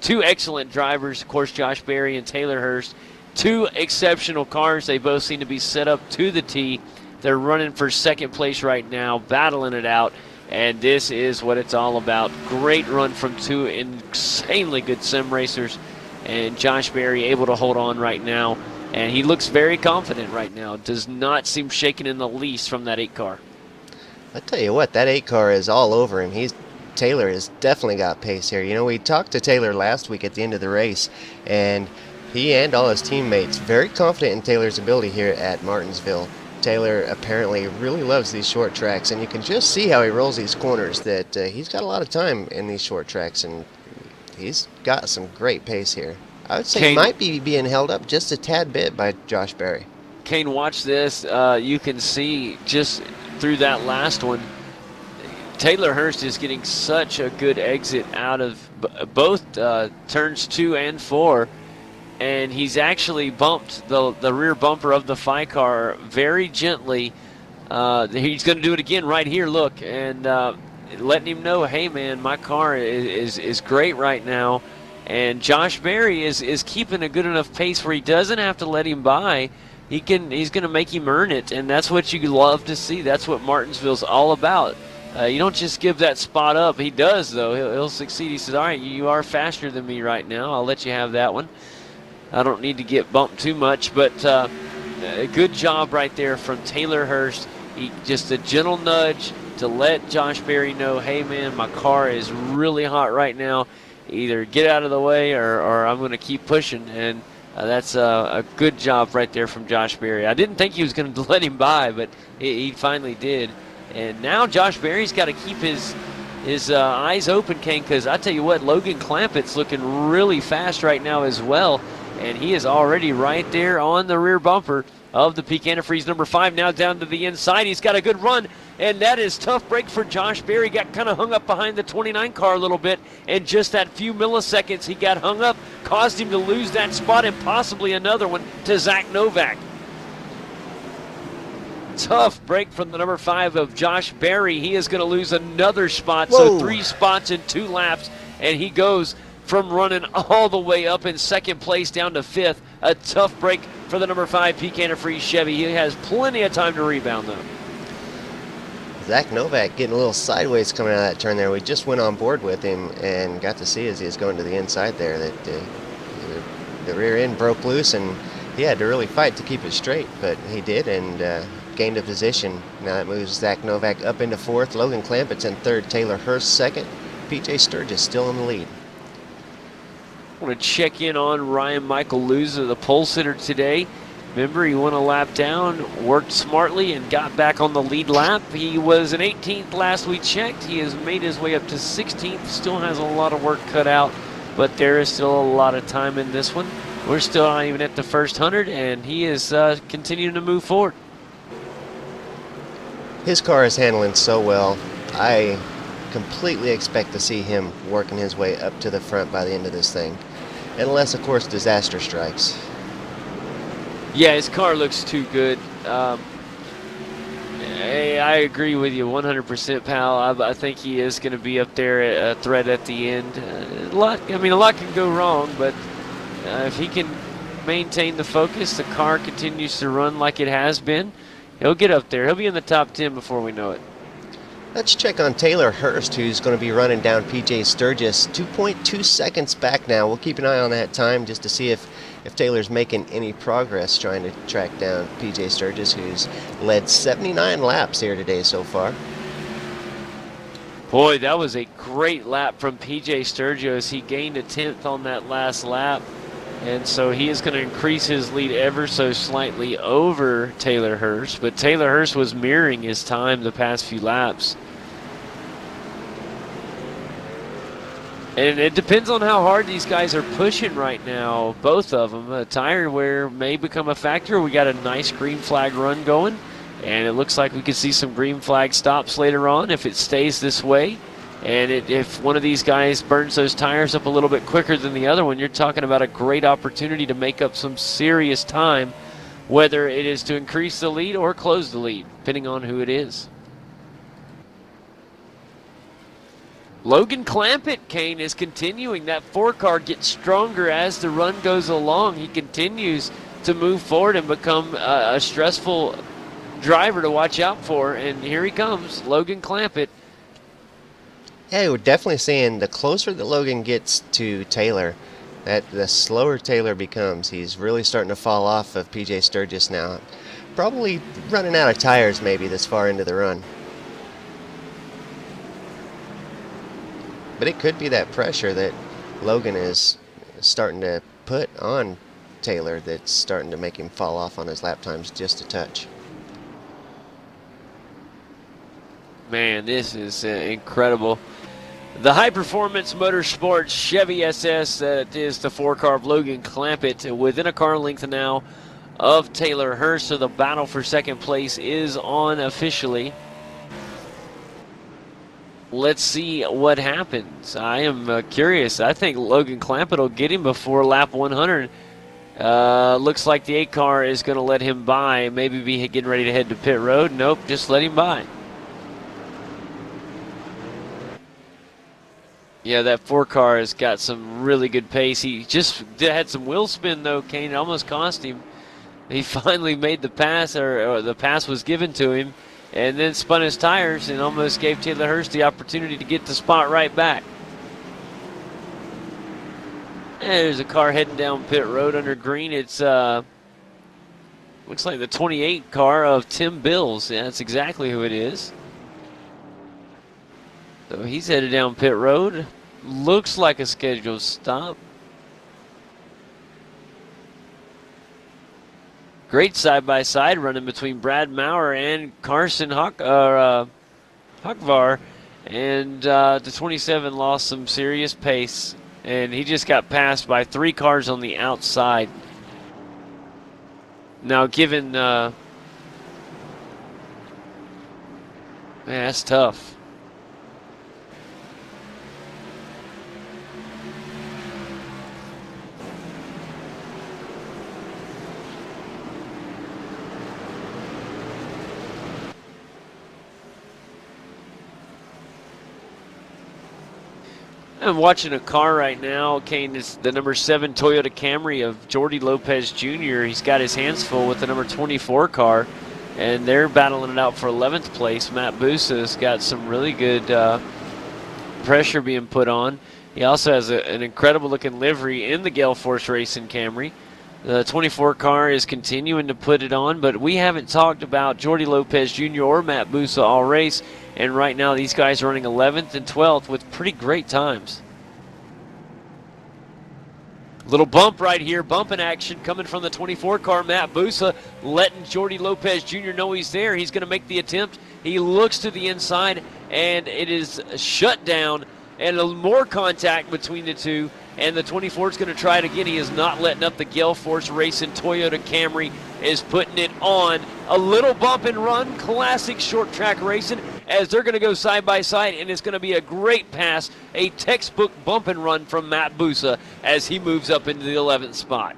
two excellent drivers, of course, Josh Berry and Taylor Hurst. Two exceptional cars. They both seem to be set up to the T. They're running for second place right now, battling it out, and this is what it's all about. Great run from two insanely good sim racers, and Josh Berry able to hold on right now, and he looks very confident right now. Does not seem shaken in the least from that 8 car. I tell you what, that 8 car is all over him. Taylor has definitely got pace here. You know, we talked to Taylor last week at the end of the race, and he and all his teammates very confident in Taylor's ability here at Martinsville Taylor apparently really loves these short tracks, and you can just see how he rolls these corners, that he's got a lot of time in these short tracks, and he's got some great pace here. I would say he Kane, might be being held up just a tad bit by Josh Berry. Kane, watch this. You can see just through that last one, Taylor Hurst is getting such a good exit out of both turns 2 and 4, and he's actually bumped the rear bumper of the Phi car very gently. He's going to do it again right here, look, and letting him know, hey man, my car is great right now. And Josh Berry is keeping a good enough pace where he doesn't have to let him by. He's going to make him earn it, and that's what you love to see. That's what Martinsville's all about. You don't just give that spot up. He does, though. He'll succeed. He says, all right, you are faster than me right now. I'll let you have that one. I don't need to get bumped too much, but a good job right there from Taylor Hurst. Just a gentle nudge to let Josh Berry know, hey, man, my car is really hot right now. Either get out of the way or I'm going to keep pushing. And that's a good job right there from Josh Berry. I didn't think he was going to let him by, but he finally did. And now Josh Berry's got to keep his eyes open, Kane, because I tell you what, Logan Clampett's looking really fast right now as well. And he is already right there on the rear bumper of the Peak Antifreeze number 5, now down to the inside. He's got a good run, and that is tough break for Josh Berry. Got kind of hung up behind the 29 car a little bit, and just that few milliseconds he got hung up caused him to lose that spot and possibly another one to Zach Novak. Tough break from the number 5 of Josh Berry. He is going to lose another spot. Whoa. So 3 spots in 2 laps, and he goes from running all the way up in second place down to 5th. A tough break for the number 5 Peak Antifreeze Chevy. He has plenty of time to rebound, though. Zach Novak getting a little sideways coming out of that turn there. We just went on board with him and got to see as he was going to the inside there that the rear end broke loose, and he had to really fight to keep it straight, but he did, and gained a position. Now that moves Zach Novak up into 4th. Logan Clampett's in 3rd. Taylor Hurst 2nd. PJ Sturgis still in the lead. I want to check in on Ryan Michael Luza, the pole sitter today. Remember, he went a lap down, worked smartly, and got back on the lead lap. He was an 18th last we checked. He has made his way up to 16th. Still has a lot of work cut out, but there is still a lot of time in this one. We're still not even at the first 100, and he is continuing to move forward. His car is handling so well. I completely expect to see him working his way up to the front by the end of this thing. Unless, of course, disaster strikes. Yeah, his car looks too good. I agree with you 100%, pal. I think he is going to be up there, a threat at the end. A lot can go wrong, but if he can maintain the focus, the car continues to run like it has been, he'll get up there. He'll be in the top 10 before we know it. Let's check on Taylor Hurst, who's going to be running down PJ Sturgis. 2.2 seconds back now. We'll keep an eye on that time just to see if Taylor's making any progress trying to track down PJ Sturgis, who's led 79 laps here today so far. Boy, that was a great lap from PJ Sturgis. He gained a 10th on that last lap, and so he is going to increase his lead ever so slightly over Taylor Hurst. But Taylor Hurst was mirroring his time the past few laps. And it depends on how hard these guys are pushing right now, both of them. Tire wear may become a factor. We got a nice green flag run going, and it looks like we could see some green flag stops later on if it stays this way. And if one of these guys burns those tires up a little bit quicker than the other one, you're talking about a great opportunity to make up some serious time, whether it is to increase the lead or close the lead, depending on who it is. Logan Clampett, Kane, is continuing. That 4 car gets stronger as the run goes along. He continues to move forward and become a stressful driver to watch out for. And here he comes, Logan Clampett. Yeah, we're definitely seeing the closer that Logan gets to Taylor, that the slower Taylor becomes. He's really starting to fall off of PJ Sturgis now. Probably running out of tires maybe this far into the run. But it could be that pressure that Logan is starting to put on Taylor that's starting to make him fall off on his lap times just a touch. Man, this is incredible. The High Performance Motorsports Chevy SS, that is the 4-car of Logan Clampett, within a car length now of Taylor Hurst. So the battle for second place is on officially. Let's see what happens. I am curious. I think Logan Clampett will get him before lap 100. Looks like the 8-car is going to let him by. Maybe be getting ready to head to pit road. Nope, just let him by. Yeah, that 4-car has got some really good pace. He just had some wheel spin, though, Kane. It almost cost him. He finally made the pass, or the pass was given to him, and then spun his tires and almost gave Taylor Hurst the opportunity to get the spot right back. And there's a car heading down pit road under green. It's looks like the 28 car of Tim Bills. Yeah, that's exactly who it is. So he's headed down pit road. Looks like a scheduled stop. Great side-by-side running between Brad Maurer and Carson Hockvar. And the 27 lost some serious pace. And he just got passed by 3 cars on the outside. Now, given... man, that's tough. I'm watching a car right now, Kane. It's the number 7 Toyota Camry of Jordy Lopez Jr. He's got his hands full with the number 24 car, and they're battling it out for 11th place. Matt Busa's got some really good pressure being put on. He also has an incredible-looking livery in the Gale Force Racing Camry. The 24 car is continuing to put it on, but we haven't talked about Jordy Lopez Jr. or Matt Busa all race. And right now, these guys are running 11th and 12th with pretty great times. Little bump right here, bumping action coming from the 24 car. Matt Busa letting Jordy Lopez Jr. know he's there. He's going to make the attempt. He looks to the inside, and it is shut down, and more contact between the two. And the 24 is going to try it again. He is not letting up. The Gale Force Racing Toyota Camry is putting it on. A little bump and run, classic short track racing, as they're going to go side by side, and it's going to be a great pass, a textbook bump and run from Matt Busa as he moves up into the 11th spot.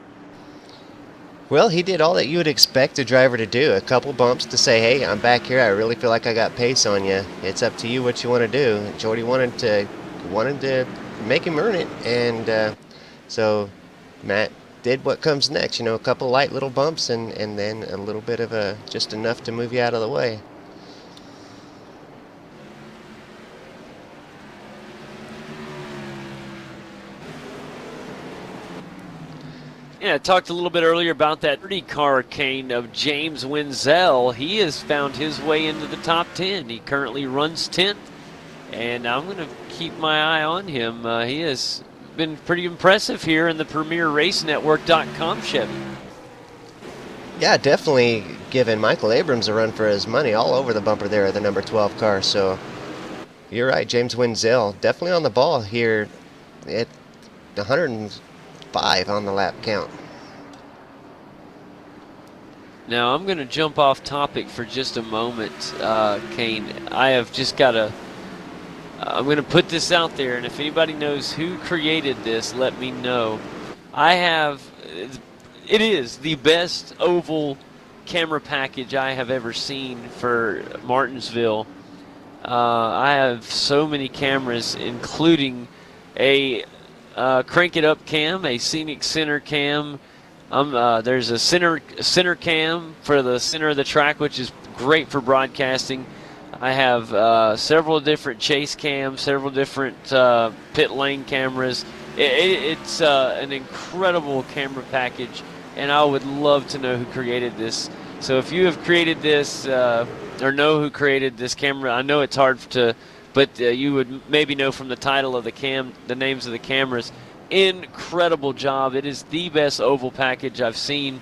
Well, he did all that you would expect a driver to do. A couple bumps to say, hey, I'm back here. I really feel like I got pace on you. It's up to you what you want to do. Jordy wanted to make him earn it, and so Matt did what comes next. A couple light little bumps, and then a little bit of just enough to move you out of the way. Yeah, I talked a little bit earlier about that 30 car, Kane, of James Wenzel. He has found his way into the top 10. He currently runs 10th, and I'm going to keep my eye on him. He has been pretty impressive here in the PremierRaceNetwork.com Chevy. Yeah, definitely giving Michael Abrams a run for his money all over the bumper there at the number 12 car. So you're right, James Wenzel definitely on the ball here at 105 on the lap count. Now I'm going to jump off topic for just a moment, Kane. I have just got to... I'm going to put this out there, and if anybody knows who created this, let me know. It is the best oval camera package I have ever seen for Martinsville. I have so many cameras, including a crank it up cam, a scenic center cam. There's a center cam for the center of the track, which is great for broadcasting. I have several different chase cams, several different pit lane cameras. It's an incredible camera package, and I would love to know who created this. So if you have created this or know who created this camera, I know it's hard to, but you would maybe know from the title of the names of the cameras. Incredible job. It is the best oval package I've seen.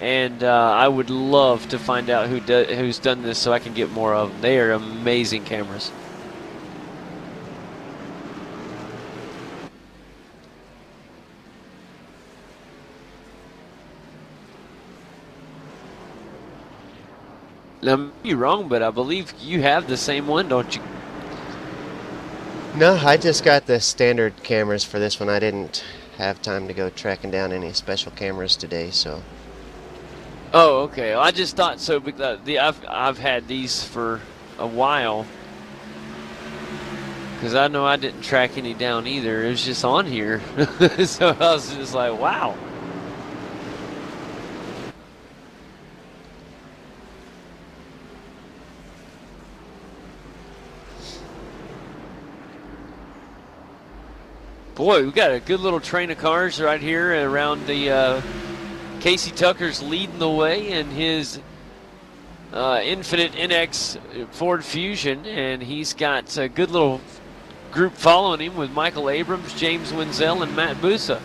and I would love to find out who's done this so I can get more of them. They are amazing cameras. Now, I may be wrong, but I believe you have the same one, don't you? No, I just got the standard cameras for this one. I didn't have time to go tracking down any special cameras today, so. Oh, okay. I just thought so because I've had these for a while. Because I know I didn't track any down either. It was just on here. So I was just like, wow. Boy, we got a good little train of cars right here around the Casey Tucker's leading the way in his Infinite NX Ford Fusion, and he's got a good little group following him with Michael Abrams, James Wenzel, and Matt Busa.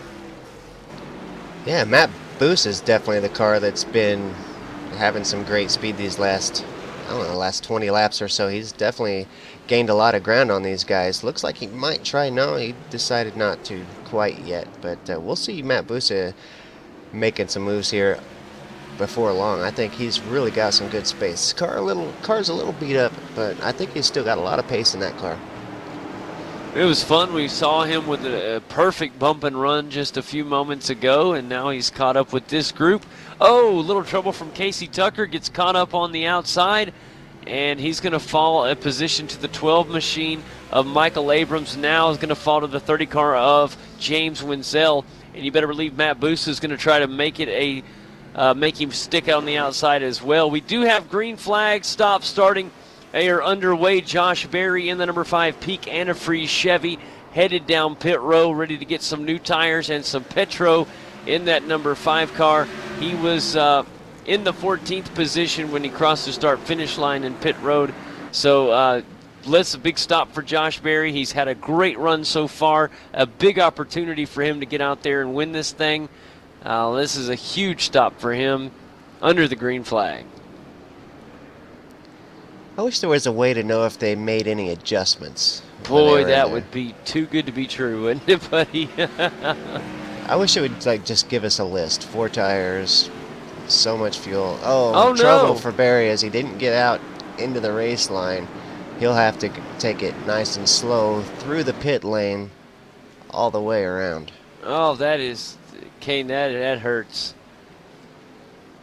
Yeah, Matt Busa is definitely the car that's been having some great speed these last 20 laps or so. He's definitely gained a lot of ground on these guys. Looks like he might try. No, he decided not to quite yet, but we'll see Matt Busa making some moves here before long. I think he's really got some good space. Car's a little beat up, but I think he's still got a lot of pace in that car. It was fun. We saw him with a perfect bump and run just a few moments ago, and now he's caught up with this group. Oh, little trouble from Casey Tucker. Gets caught up on the outside, and he's going to fall a position to the 12 machine of Michael Abrams. Now is going to fall to the 30 car of James Wenzel, and you better believe Matt Busa is going to try to make it make him stick on the outside as well. We do have green flags, stop starting. They are underway. Josh Berry in the number 5 Peak Antifreeze Chevy headed down pit row, ready to get some new tires and some Petro in that number 5 car. He was in the 14th position when he crossed the start-finish line in pit road. So that's a big stop for Josh Berry. He's had a great run so far. A big opportunity for him to get out there and win this thing. This is a huge stop for him under the green flag. I wish there was a way to know if they made any adjustments. Boy, that would be too good to be true, wouldn't it, buddy? I wish it would just give us a list. 4 tires, so much fuel. Oh trouble no. for Barry as he didn't get out into the race line. He'll have to take it nice and slow through the pit lane all the way around. Oh, that is, Kane, that hurts.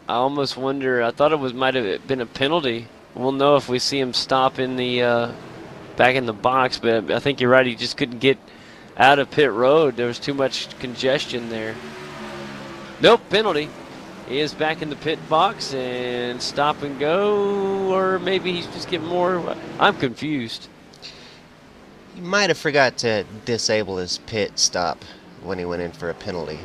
I almost wonder, I thought it might have been a penalty. We'll know if we see him stop in the back in the box, but I think you're right. He just couldn't get out of pit road. There was too much congestion there. Nope, penalty. He is back in the pit box and stop and go, or maybe he's just getting more. I'm confused. He might have forgot to disable his pit stop when he went in for a penalty.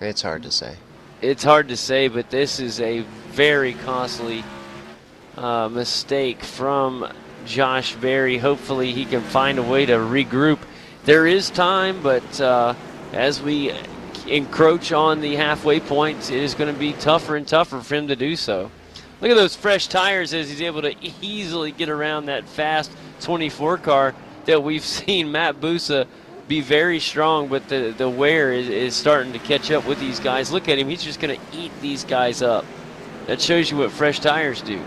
It's hard to say. It's hard to say, but this is a very costly mistake from Josh Berry. Hopefully he can find a way to regroup. There is time, but as we encroach on the halfway point, it is going to be tougher and tougher for him to do so. Look at those fresh tires as he's able to easily get around that fast 24 car that we've seen Matt Busa be very strong, but the wear is starting to catch up with these guys. Look at him. He's just going to eat these guys up. That shows you what fresh tires do.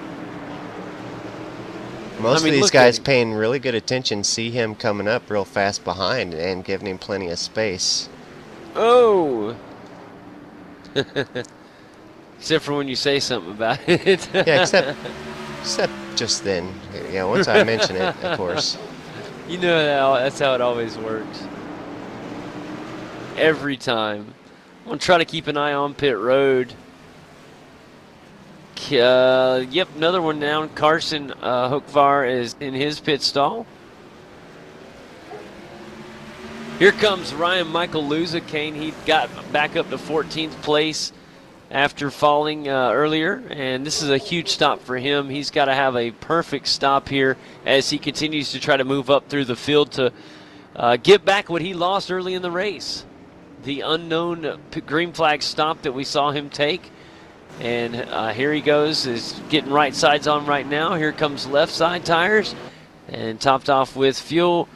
Most of these guys paying really good attention see him coming up real fast behind and giving him plenty of space. Oh! Except for when you say something about it. Yeah, except just then. Yeah, once I mention it, of course. You know that's how it always works. Every time. I'm going to try to keep an eye on pit road. Yep, another one down. Carson Hookvar is in his pit stall. Here comes Ryan Michael Luza. Kane, he got back up to 14th place after falling earlier, and this is a huge stop for him. He's got to have a perfect stop here as he continues to try to move up through the field to get back what he lost early in the race. the unknown green flag stop that we saw him take. And here he goes, is getting right sides on right now. Here comes left side tires, and topped off with fuel.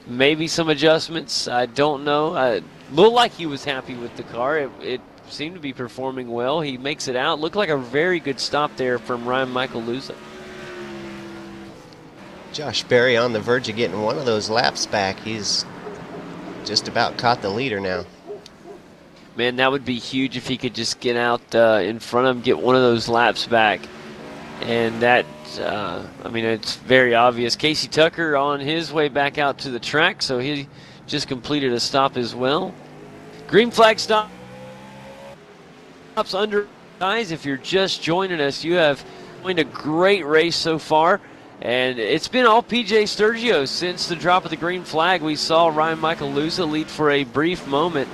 Maybe some adjustments, I don't know. Looked like he was happy with the car. It seemed to be performing well. He makes it out. Looked like a very good stop there from Ryan Michael Luza. Josh Berry on the verge of getting one of those laps back. He's just about caught the leader now. Man, that would be huge if he could just get out in front of him, get one of those laps back. And that, I mean, it's very obvious. Casey Tucker on his way back out to the track, so he just completed a stop as well. Green flag stops under guys. If you're just joining us, you have joined a great race so far. And it's been all P.J. Sturgio since the drop of the green flag. We saw Ryan Michael Luza lead for a brief moment,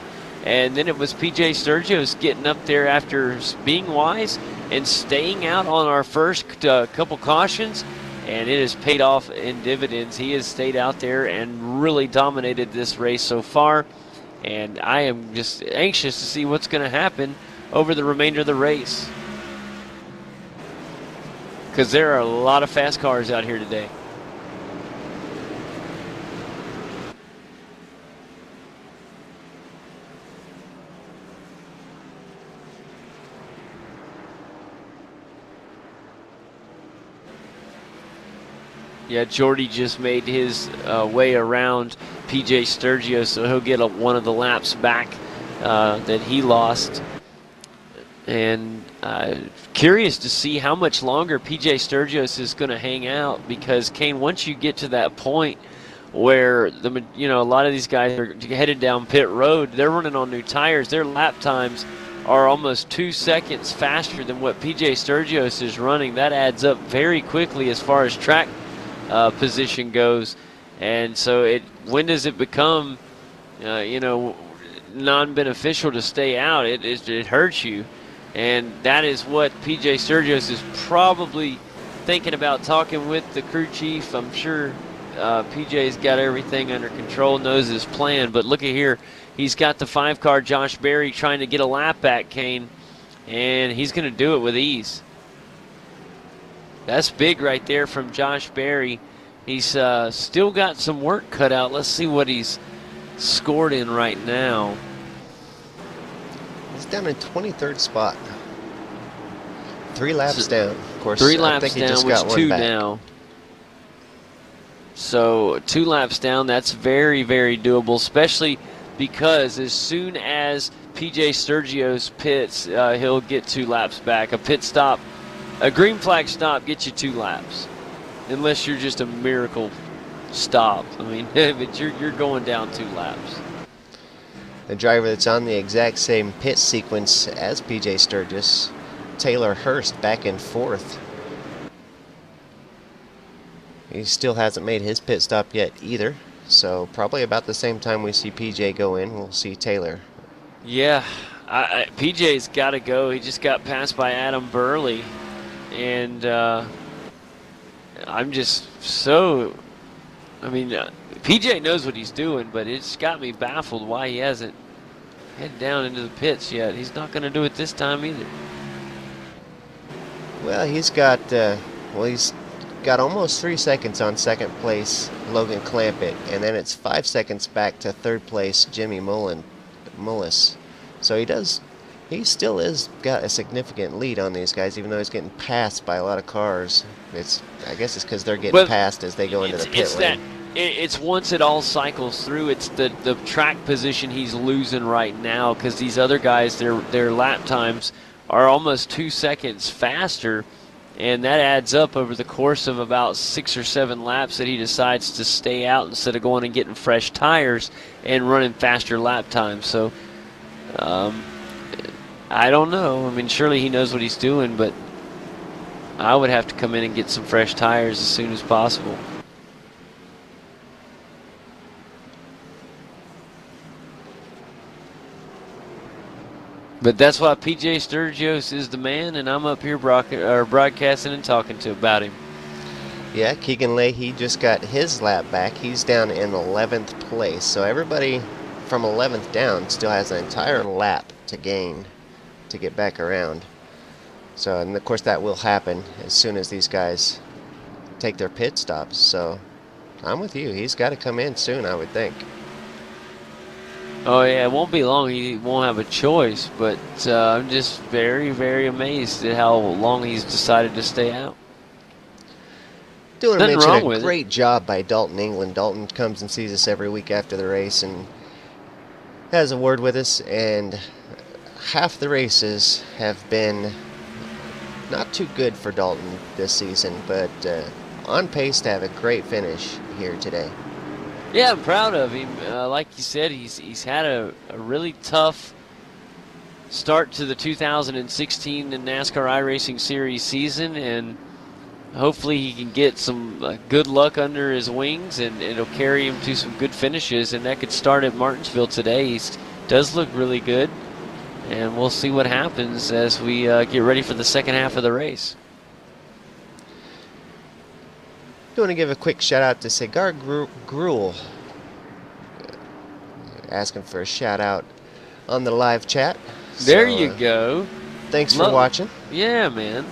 and then it was P.J. Sturgio's getting up there after being wise and staying out on our first couple cautions, and it has paid off in dividends. He has stayed out there and really dominated this race so far, and I am just anxious to see what's going to happen over the remainder of the race, because there are a lot of fast cars out here today. Yeah, Jordy just made his way around P.J. Sturgio, so he'll get one of the laps back that he lost. And curious to see how much longer P.J. Sturgis is going to hang out, because, Kane, once you get to that point where a lot of these guys are headed down pit road, they're running on new tires. Their lap times are almost 2 seconds faster than what P.J. Sturgis is running. That adds up very quickly as far as track position goes. And so when does it become, non-beneficial to stay out? It hurts you. And that is what P.J. Sturgis is probably thinking about, talking with the crew chief. I'm sure P.J.'s got everything under control, knows his plan. But look at here. He's got the 5-car Josh Berry trying to get a lap back, Kane. And he's going to do it with ease. That's big right there from Josh Berry. He's still got some work cut out. Let's see what he's scored in right now. He's down in 23rd spot. 3 laps down. Of course, 3 laps I think he down, just which got 2 one back. now. So 2 laps down, that's very, very doable, especially because as soon as P.J. Sturgio's pits, he'll get 2 laps back. A pit stop, a green flag stop gets you 2 laps, unless you're just a miracle stop. I mean, but you're going down 2 laps. The driver that's on the exact same pit sequence as P.J. Sturgis, Taylor Hurst, back in 4th. He still hasn't made his pit stop yet either, so probably about the same time we see P.J. go in, we'll see Taylor. Yeah, P.J.'s got to go. He just got passed by Adam Burley, and I'm just so... I mean, PJ knows what he's doing, but it's got me baffled why he hasn't headed down into the pits yet. He's not going to do it this time either. Well, he's got almost 3 seconds on second place, Logan Clampett, and then it's 5 seconds back to third place, Jimmy Mullis. So he still is got a significant lead on these guys, even though he's getting passed by a lot of cars. I guess it's because they're getting passed as they go into the pit lane. It's once it all cycles through, it's the track position he's losing right now, because these other guys, their lap times are almost 2 seconds faster, and that adds up over the course of about 6 or 7 laps that he decides to stay out instead of going and getting fresh tires and running faster lap times. So I don't know. I mean, surely he knows what he's doing, but I would have to come in and get some fresh tires as soon as possible. But that's why P.J. Sturgis is the man, and I'm up here broadcasting and talking about him. Yeah, Keegan Leahy just got his lap back. He's down in 11th place. So everybody from 11th down, still has an entire lap to gain to get back around. So, and of course that will happen as soon as these guys take their pit stops. So I'm with you. He's got to come in soon, I would think. Oh, yeah, it won't be long. He won't have a choice, but I'm just very, very amazed at how long he's decided to stay out. Do want to Nothing mention wrong a with great job by Dalton England. Dalton comes and sees us every week after the race and has a word with us, and half the races have been not too good for Dalton this season, but on pace to have a great finish here today. Yeah, I'm proud of him. Like you said, he's had a really tough start to the 2016 NASCAR iRacing Series season, and hopefully he can get some good luck under his wings, and it'll carry him to some good finishes, and that could start at Martinsville today. He does look really good, and we'll see what happens as we get ready for the second half of the race. I want to give a quick shout out to Cigar Gruel, asking for a shout out on the live chat. There you go. Thanks for watching. Yeah, man.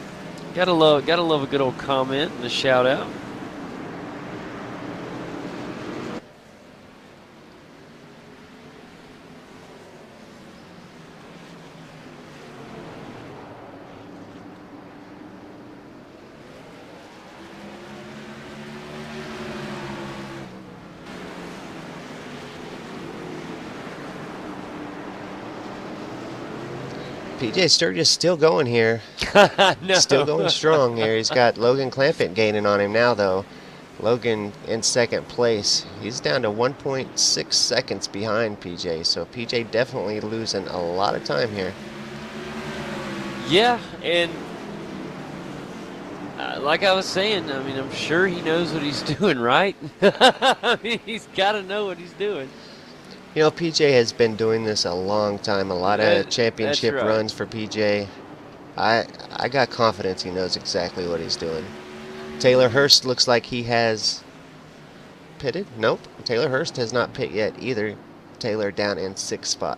Gotta love a good old comment and a shout out. PJ Sturgis still going here. No. Still going strong here. He's got Logan Clampett gaining on him now, though. Logan in second place. He's down to 1.6 seconds behind PJ, so PJ definitely losing a lot of time here. Yeah, and like I was saying, I mean, I'm sure he knows what he's doing, right? I mean, he's got to know what he's doing. You know, PJ has been doing this a long time. A lot of championship right. runs for PJ. I got confidence he knows exactly what he's doing. Taylor Hurst looks like he has pitted. Nope. Taylor Hurst has not pit yet either. Taylor down in 6th spot.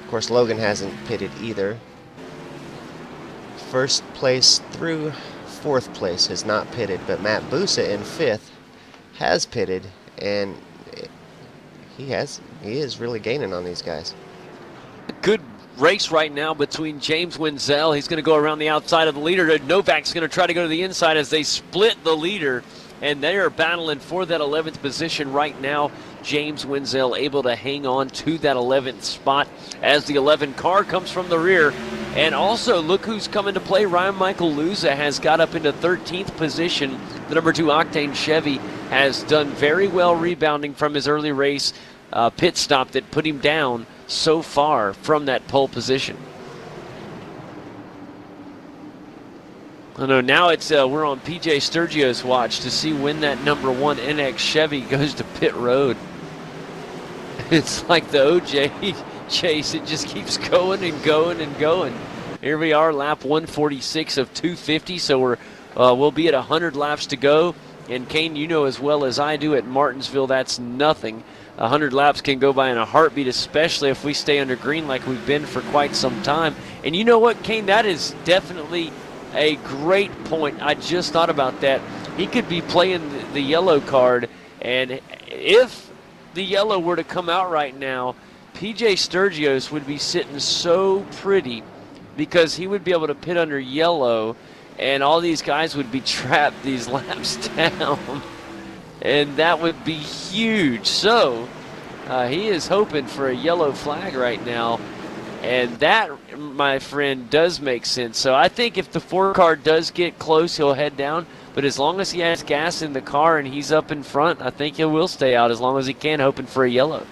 Of course, Logan hasn't pitted either. First place through 4th place has not pitted, but Matt Busa in 5th has pitted, and he is really gaining on these guys. Good race right now between James Wenzel. He's going to go around the outside of the leader. Novak's going to try to go to the inside as they split the leader, and they are battling for that 11th position right now. James Wenzel able to hang on to that 11th spot as the 11 car comes from the rear. And also, look who's coming to play. Ryan Michael Luza has got up into 13th position. The number 2 Octane Chevy has done very well rebounding from his early race pit stop that put him down so far from that pole position. I know now it's we're on PJ Sturgio's watch to see when that number 1 NX Chevy goes to pit road. It's like the OJ chase. It just keeps going and going and going. Here we are, lap 146 of 250. So we'll be at 100 laps to go. And Kane, you know as well as I do, at Martinsville, that's nothing. 100 laps can go by in a heartbeat, especially if we stay under green like we've been for quite some time. And you know what, Kane? That is definitely a great point. I just thought about that. He could be playing the yellow card, and if the yellow were to come out right now, PJ Sturgios would be sitting so pretty because he would be able to pit under yellow, and all these guys would be trapped these laps down. And that would be huge. So he is hoping for a yellow flag right now. And that, my friend, does make sense. So I think if the 4 car does get close, he'll head down. But as long as he has gas in the car and he's up in front, I think he will stay out as long as he can, hoping for a yellow.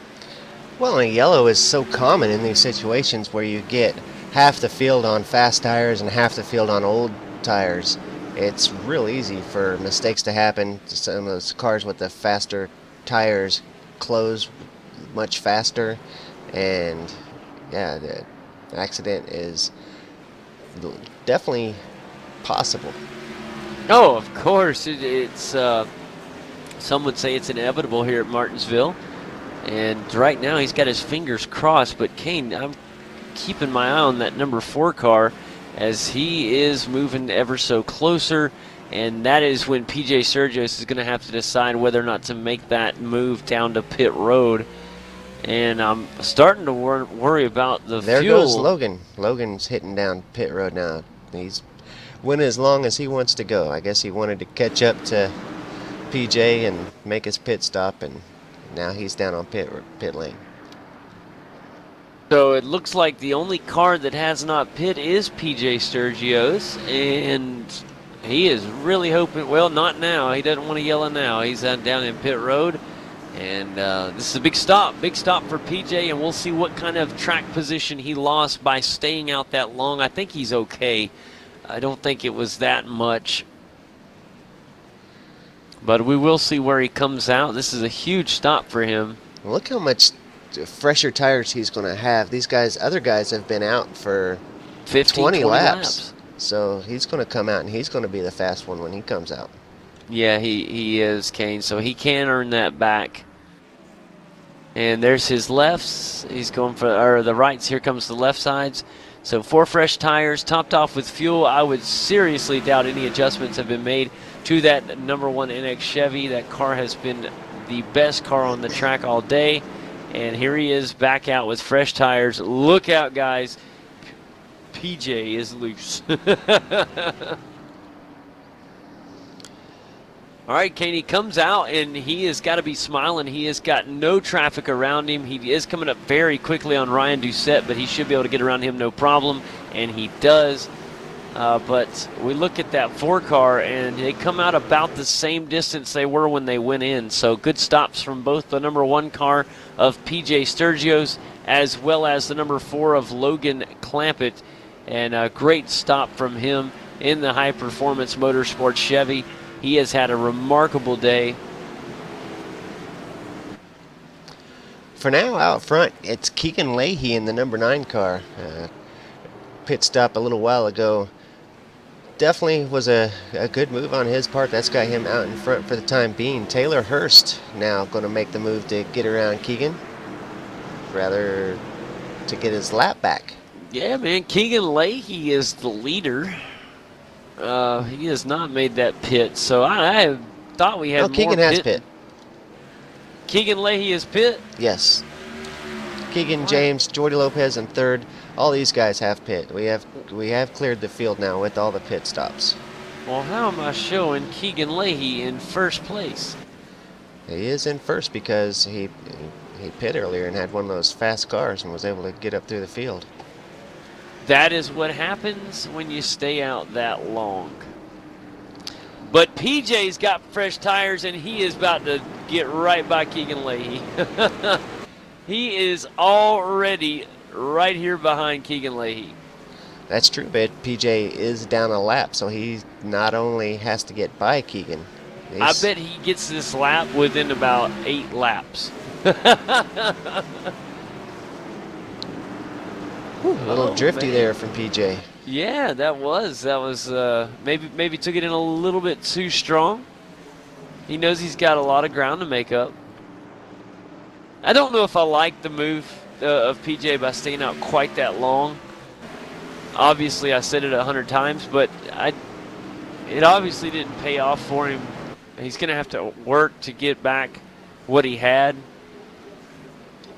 Well, and a yellow is so common in these situations where you get half the field on fast tires and half the field on old tires. It's real easy for mistakes to happen. Some of those cars with the faster tires close much faster, and yeah, the accident is definitely possible. Oh, of course. It's Some would say it's inevitable here at Martinsville. And right now he's got his fingers crossed. But Kane, I'm keeping my eye on that number 4 car as he is moving ever so closer. And that is when PJ Sturgis is going to have to decide whether or not to make that move down to pit road. And I'm starting to worry about the There fuel. goes Logan. Logan's hitting down pit road now. He's went as long as he wants to go. I guess he wanted to catch up to PJ and make his pit stop, and now he's down on pit lane. So it looks like the only car that has not pit is PJ Sturgio's, and he is really hoping, well, not now. He doesn't want to yell it now. He's down in pit road. And this is a big stop for PJ, and we'll see what kind of track position he lost by staying out that long. I think he's okay. I don't think it was that much. But we will see where he comes out. This is a huge stop for him. Look how much fresher tires he's going to have. These guys, other guys have been out for 20 laps. So he's going to come out, and he's going to be the fast one when he comes out. Yeah, he is, Kane. So he can earn that back. And there's his lefts. He's going for the rights. Here comes the left sides. So 4 fresh tires, topped off with fuel. I would seriously doubt any adjustments have been made to that number 1 NX Chevy. That car has been the best car on the track all day. And here he is back out with fresh tires. Look out, guys. PJ is loose. All right, Kane, he comes out, and he has got to be smiling. He has got no traffic around him. He is coming up very quickly on Ryan Doucette, but he should be able to get around him no problem, and he does. But we look at that 4 car, and they come out about the same distance they were when they went in. So good stops from both the number 1 car of PJ Sturgio's as well as the number 4 of Logan Clampett. And a great stop from him in the High Performance Motorsports Chevy. He has had a remarkable day. For now, out front, it's Keegan Leahy in the number 9 car. Pit stop a little while ago. Definitely was a good move on his part. That's got him out in front for the time being. Taylor Hurst now going to make the move to get around Keegan. Rather to get his lap back. Yeah, man. Keegan Leahy is the leader. He has not made that pit, so I thought we had more Keegan has pit. Keegan Leahy is pit? Yes. Keegan, James, Jordy Lopez in 3rd. All these guys have pit. We have cleared the field now with all the pit stops. Well, how am I showing Keegan Leahy in 1st place? He is in 1st because he pit earlier and had one of those fast cars and was able to get up through the field. That is what happens when you stay out that long. But PJ's got fresh tires, and he is about to get right by Keegan Leahy. He is already right here behind Keegan Leahy. That's true, but PJ is down a lap, so he not only has to get by Keegan. I bet he gets this lap within about 8 laps. A little drifty there from PJ. Yeah, that was maybe took it in a little bit too strong. He knows he's got a lot of ground to make up. I don't know if I like the move of PJ by staying out quite that long. Obviously, I said it 100 times, but it obviously didn't pay off for him. He's going to have to work to get back what he had.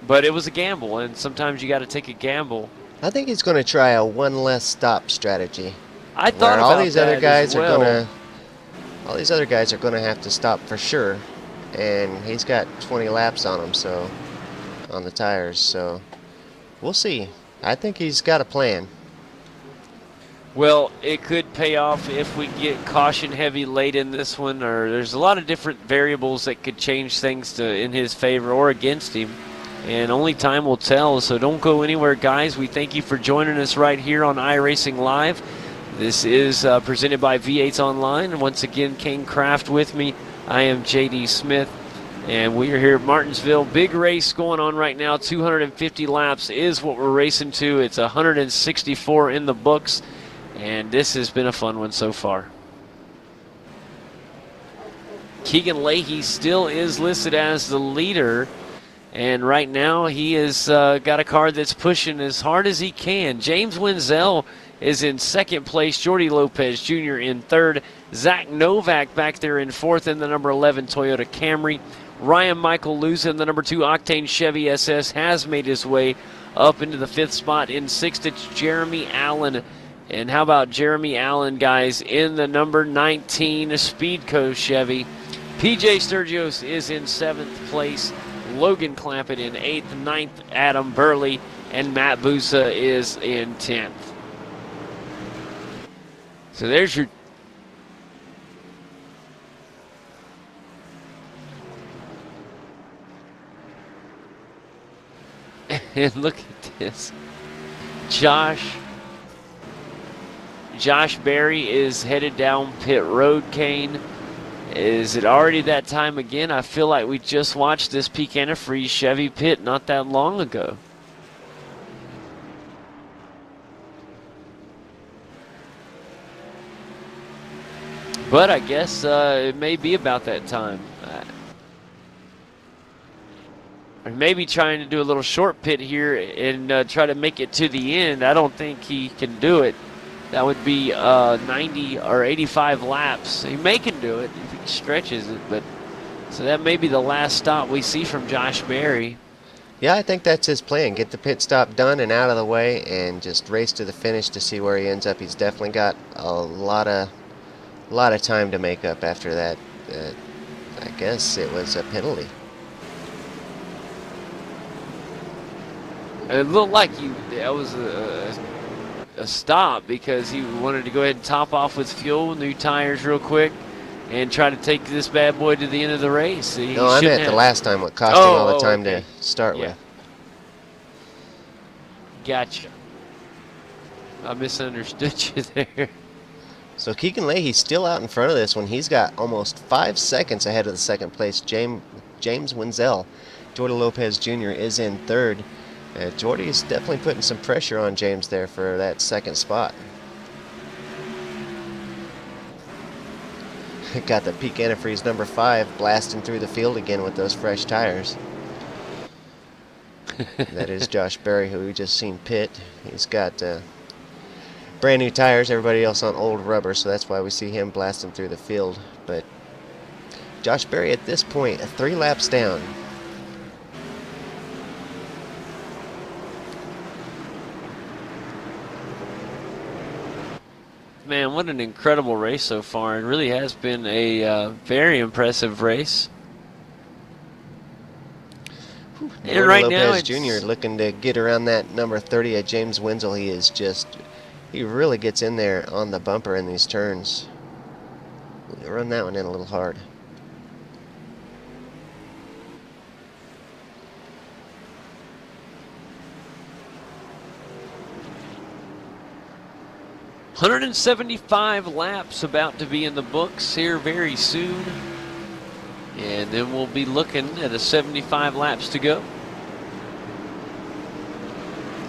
But it was a gamble, and sometimes you got to take a gamble. I think he's going to try a one less stop strategy. I thought about all these other guys well. all these other guys are going to have to stop for sure, and he's got 20 laps on him, so on the tires. So we'll see. I think he's got a plan. Well, it could pay off if we get caution heavy late in this one, or there's a lot of different variables that could change things in his favor or against him. And only time will tell, so don't go anywhere, guys. We thank you for joining us right here on iRacing Live. This is presented by V8s Online. And once again, Kane Kraft with me. I am JD Smith, and we are here at Martinsville. Big race going on right now. 250 laps is what we're racing to. It's 164 in the books, and this has been a fun one so far. Keegan Leahy still is listed as the leader. And right now he has got a car that's pushing as hard as he can. James Wenzel is in second place. Jordy Lopez Jr. in third. Zach Novak back there in fourth in the number 11 Toyota Camry. Ryan Michael Lewis in the number 2 Octane Chevy SS has made his way up into the fifth spot. In sixth, it's Jeremy Allen. And how about Jeremy Allen, guys, in the number 19 Speedco Chevy. PJ Sturgios is in seventh place. Logan Clampett in 8th, 9th, Adam Burley, and Matt Busa is in 10th. So there's your... And look at this. Josh Berry is headed down pit road, Kane. Is it already that time again? I feel like we just watched this Peak Antifreeze Chevy pit not that long ago. But I guess it may be about that time. Or maybe trying to do a little short pit here and try to make it to the end. I don't think he can do it. That would be 90 or 85 laps. He may can do it if he stretches it, but so that may be the last stop we see from Josh Berry. Yeah, I think that's his plan. Get the pit stop done and out of the way and just race to the finish to see where he ends up. He's definitely got a lot of time to make up after that. I guess it was a penalty. It looked like that was a stop because he wanted to go ahead and top off with fuel, new tires real quick, and try to take this bad boy to the end of the race. No, I meant the last time, what cost him all the time to start with. Gotcha. I misunderstood you there. So Keegan Leahy's still out in front of this one. He's got almost 5 seconds ahead of the second place. James Wenzel. Jordy Lopez Jr. is in third. Jordy is definitely putting some pressure on James there for that second spot. Got the Peak Antifreeze number 5 blasting through the field again with those fresh tires. That is Josh Berry, who we just seen pit. He's got brand new tires, everybody else on old rubber, so that's why we see him blasting through the field. But Josh Berry at this point, 3 laps down. Man, what an incredible race so far. It really has been a very impressive race. And right Lopez now, Jr. looking to get around that number 30 at James Wenzel. He really gets in there on the bumper in these turns. Run that one in a little hard. $175 laps about to be in the books here very soon. And then we'll be looking at 75 laps to go.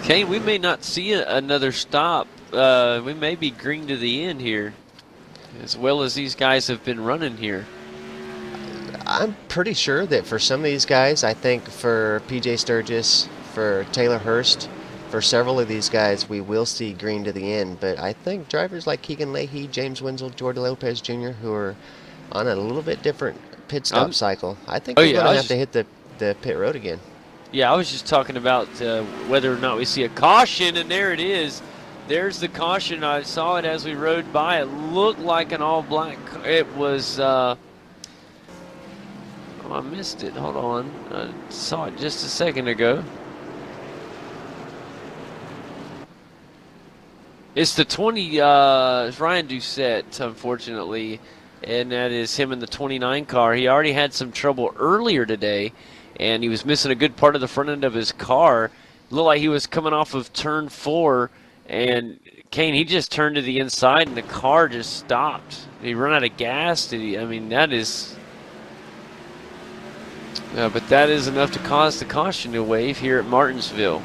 Okay, we may not see another stop. We may be green to the end here, as well as these guys have been running here. I'm pretty sure that for some of these guys, I think for PJ Sturgis, for Taylor Hurst, for several of these guys, we will see green to the end. But I think drivers like Keegan Leahy, James Wenzel, Jordy Lopez Jr., who are on a little bit different pit stop cycle, I think we're going to have to hit the pit road again. Yeah, I was just talking about whether or not we see a caution, and there it is. There's the caution. I saw it as we rode by. It looked like an all-black. It was. Oh, I missed it. Hold on. I saw it just a second ago. It's the 20. Ryan Doucette, unfortunately, and that is him in the 29 car. He already had some trouble earlier today, and he was missing a good part of the front end of his car. It looked like he was coming off of turn 4, and Kane, he just turned to the inside, and the car just stopped. Did he run out of gas? I mean, that is... but that is enough to cause the caution to wave here at Martinsville.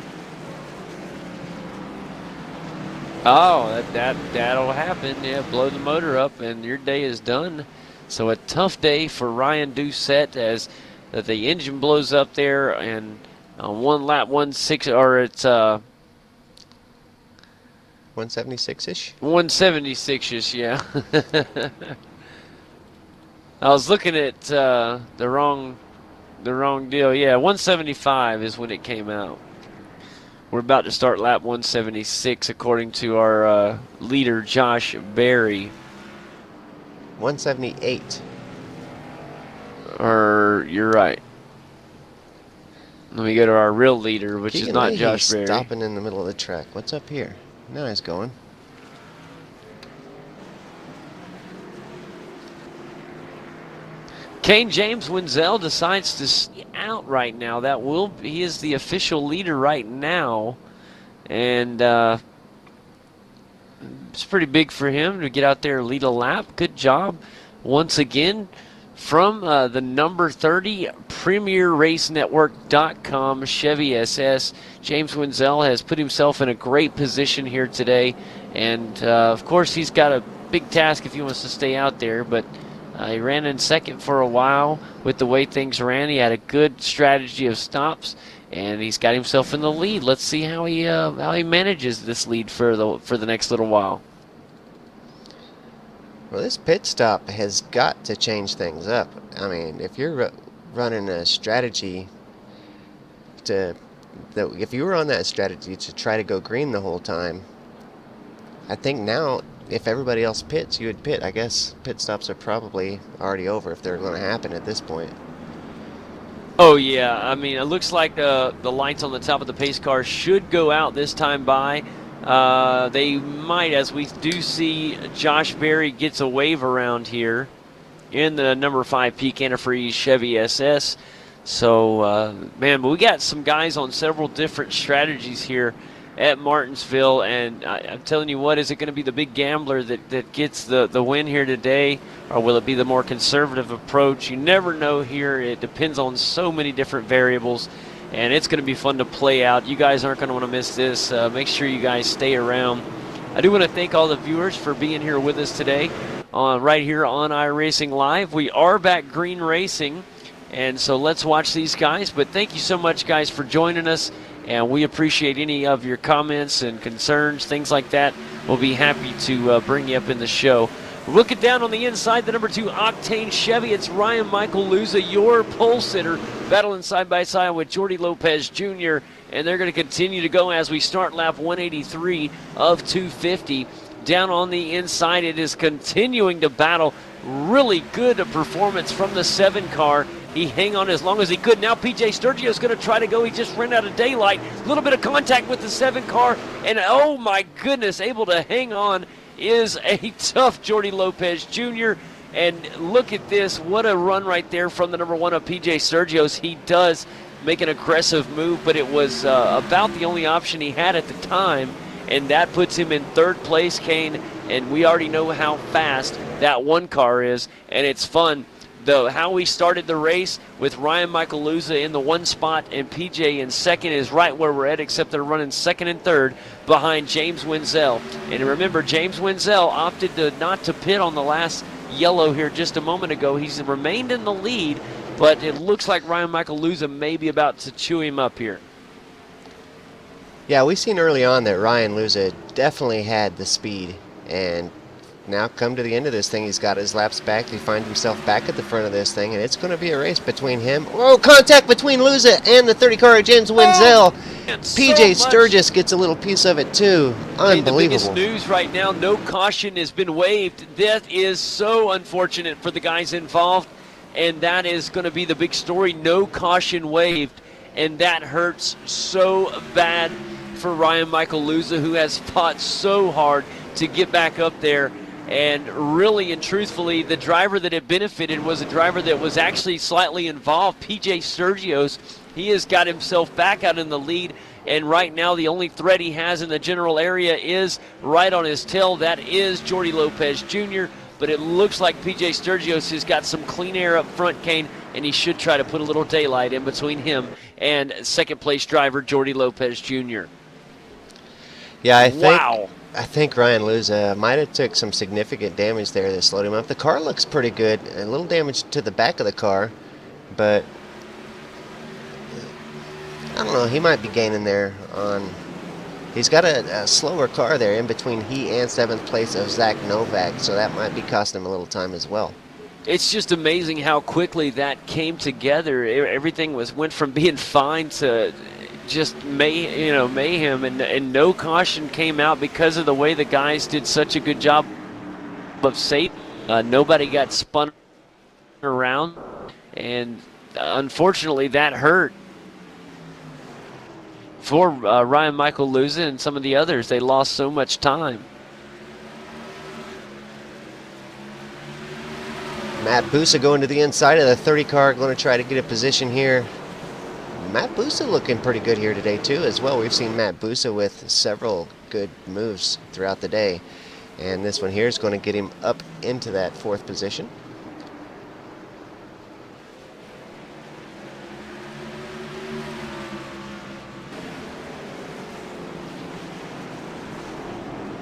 Oh, that'll happen. Yeah, blow the motor up, and your day is done. So a tough day for Ryan Doucette as the engine blows up there, and on one lap, 176-ish. 176ish, yeah. I was looking at the wrong deal. Yeah, 175 is when it came out. We're about to start lap 176 according to our leader, Josh Berry. 178. Or you're right. Let me go to our real leader, which Keegan is not Leahy's Josh Berry. stopping in the middle of the track. What's up here? Now he's going. Kane James Wenzel decides to stay out right now. He is the official leader right now, and it's pretty big for him to get out there and lead a lap. Good job once again from the number 30 PremierRaceNetwork.com Chevy SS. James Wenzel has put himself in a great position here today, and of course he's got a big task if he wants to stay out there, but he ran in second for a while with the way things ran. He had a good strategy of stops, and he's got himself in the lead. Let's see how he manages this lead for the next little while. Well, this pit stop has got to change things up. I mean, if you're running a strategy if you were on that strategy to try to go green the whole time, I think now, if everybody else pits, you would pit. I guess pit stops are probably already over if they're going to happen at this point. Oh, yeah. I mean, it looks like the lights on the top of the pace car should go out this time by. They might, as we do see Josh Berry gets a wave around here in the number 5 Peak Antifreeze Chevy SS. So, man, but we got some guys on several different strategies here at Martinsville, and I'm telling you what, is it going to be the big gambler that gets the win here today, or will it be the more conservative approach? You never know here. It depends on so many different variables, and it's going to be fun to play out. You guys aren't going to want to miss this. Make sure you guys stay around. I do want to thank all the viewers for being here with us today right here on iRacing Live. We are back green racing, and so let's watch these guys. But thank you so much, guys, for joining us. And we appreciate any of your comments and concerns, things like that. We'll be happy to bring you up in the show. Looking down on the inside, the number 2 Octane Chevy, it's Ryan Michael Luza, your pole sitter, battling side by side with Jordy Lopez Jr. And they're going to continue to go as we start lap 183 of 250. Down on the inside, it is continuing to battle. Really good performance from the 7 car. He hung on as long as he could. Now PJ Sturgio is going to try to go. He just ran out of daylight. A little bit of contact with the 7 car. And oh my goodness, able to hang on is a tough Jordy Lopez Jr. And look at this. What a run right there from the number 1 of PJ Sturgio's. He does make an aggressive move, but it was about the only option he had at the time. And that puts him in 3rd place, Kane. And we already know how fast that 1 car is. And it's fun. How we started the race with Ryan Michael Luza in the 1 spot and PJ in 2nd is right where we're at, except they're running 2nd and 3rd behind James Wenzel. And remember, James Wenzel opted not to pit on the last yellow here just a moment ago. He's remained in the lead, but it looks like Ryan Michael Luza may be about to chew him up here. Yeah, we seen early on that Ryan Luza definitely had the speed, and now come to the end of this thing, he's got his laps back. He finds himself back at the front of this thing, and it's going to be a race between him. Whoa, contact between Luza and the 30 car of James Wenzel. PJ Sturgis gets a little piece of it too. Unbelievable. The biggest news right now, no caution has been waived. That is so unfortunate for the guys involved, and that is going to be the big story. No caution waived, and that hurts so bad for Ryan Michael Luza, who has fought so hard to get back up there. And really and truthfully, the driver that it benefited was a driver that was actually slightly involved, PJ Sturgios. He has got himself back out in the lead, and right now the only threat he has in the general area is right on his tail. That is Jordy Lopez Jr., but it looks like PJ Sturgios has got some clean air up front, Kane, and he should try to put a little daylight in between him and second-place driver Jordy Lopez Jr. Yeah, I think. Wow. I think Ryan Luza might have took some significant damage there that slowed him up. The car looks pretty good. A little damage to the back of the car, but I don't know. He might be gaining there on. He's got a slower car there in between he and 7th place of Zach Novak, so that might be costing him a little time as well. It's just amazing how quickly that came together. Everything went from being fine to just mayhem, and no caution came out because of the way the guys did such a good job of safe. Nobody got spun around, and unfortunately that hurt for Ryan Michael Luza and some of the others. They lost so much time. Matt Busa going to the inside of the 30 car, going to try to get a position here. Matt Busa looking pretty good here today too as well. We've seen Matt Busa with several good moves throughout the day, and this one here is going to get him up into that 4th position.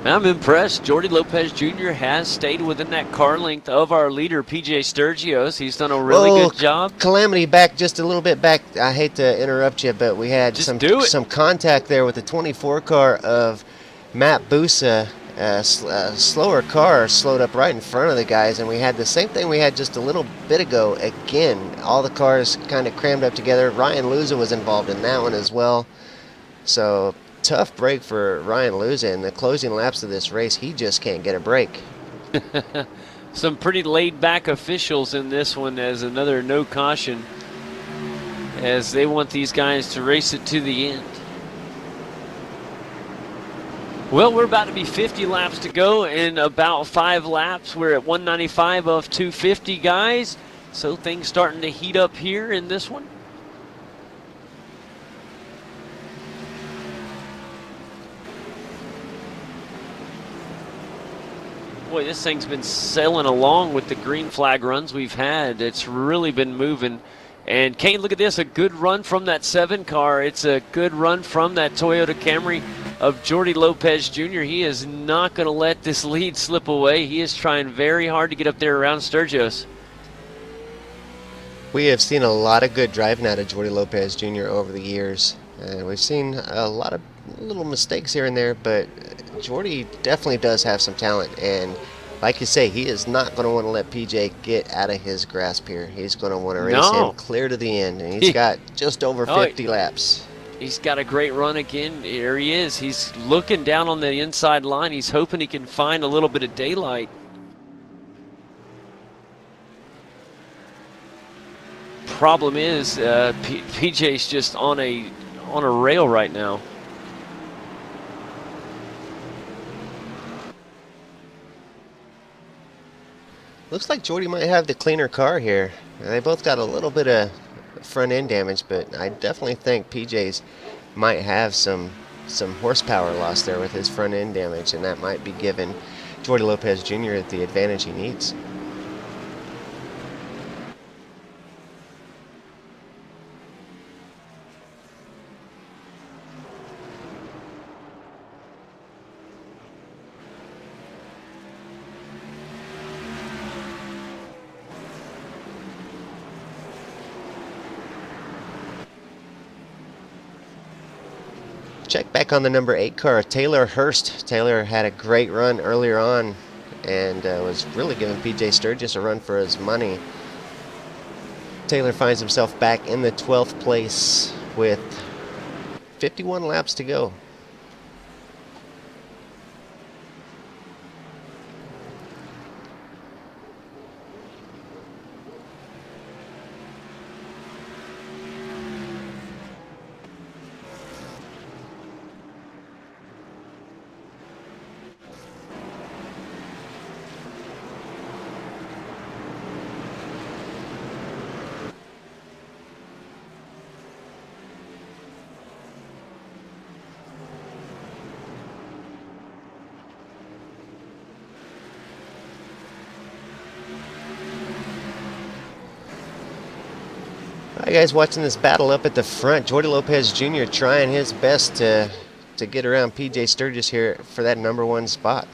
I'm impressed. Jordy Lopez Jr. has stayed within that car length of our leader, PJ Sturgios. He's done a really good job. Calamity, back just a little bit back. I hate to interrupt you, but we had some contact there with the 24 car of Matt Busa. A slower car slowed up right in front of the guys, and we had the same thing we had just a little bit ago. Again, all the cars kind of crammed up together. Ryan Luza was involved in that one as well. So tough break for Ryan Luza. In the closing laps of this race, he just can't get a break. Some pretty laid-back officials in this one, as another no caution, as they want these guys to race it to the end. Well, we're about to be 50 laps to go. In about 5 laps, we're at 195 of 250, guys. So things starting to heat up here in this one. Boy, this thing's been sailing along with the green flag runs we've had. It's really been moving. And Kane, look at this, a good run from that 7 car. It's a good run from that Toyota Camry of Jordy Lopez Jr. He is not going to let this lead slip away. He is trying very hard to get up there around Sturgis. We have seen a lot of good driving out of Jordy Lopez Jr. over the years. And we've seen a lot of little mistakes here and there, but Jordy definitely does have some talent. And like you say, he is not going to want to let PJ get out of his grasp here. He's going to want to race him clear to the end. And he's got just over 50 laps. He's got a great run again. Here he is. He's looking down on the inside line. He's hoping he can find a little bit of daylight. Problem is, PJ's just on a rail right now. Looks like Jordy might have the cleaner car here. They both got a little bit of front end damage, but I definitely think PJ's might have some horsepower loss there with his front end damage, and that might be giving Jordy Lopez Jr. the advantage he needs. Check back on the number 8 car, Taylor Hurst. Taylor had a great run earlier on and was really giving PJ Sturgis a run for his money. Taylor finds himself back in the 12th place with 51 laps to go. All right, guys, watching this battle up at the front. Jordy Lopez Jr. trying his best to to get around PJ Sturgis here for that #1 spot.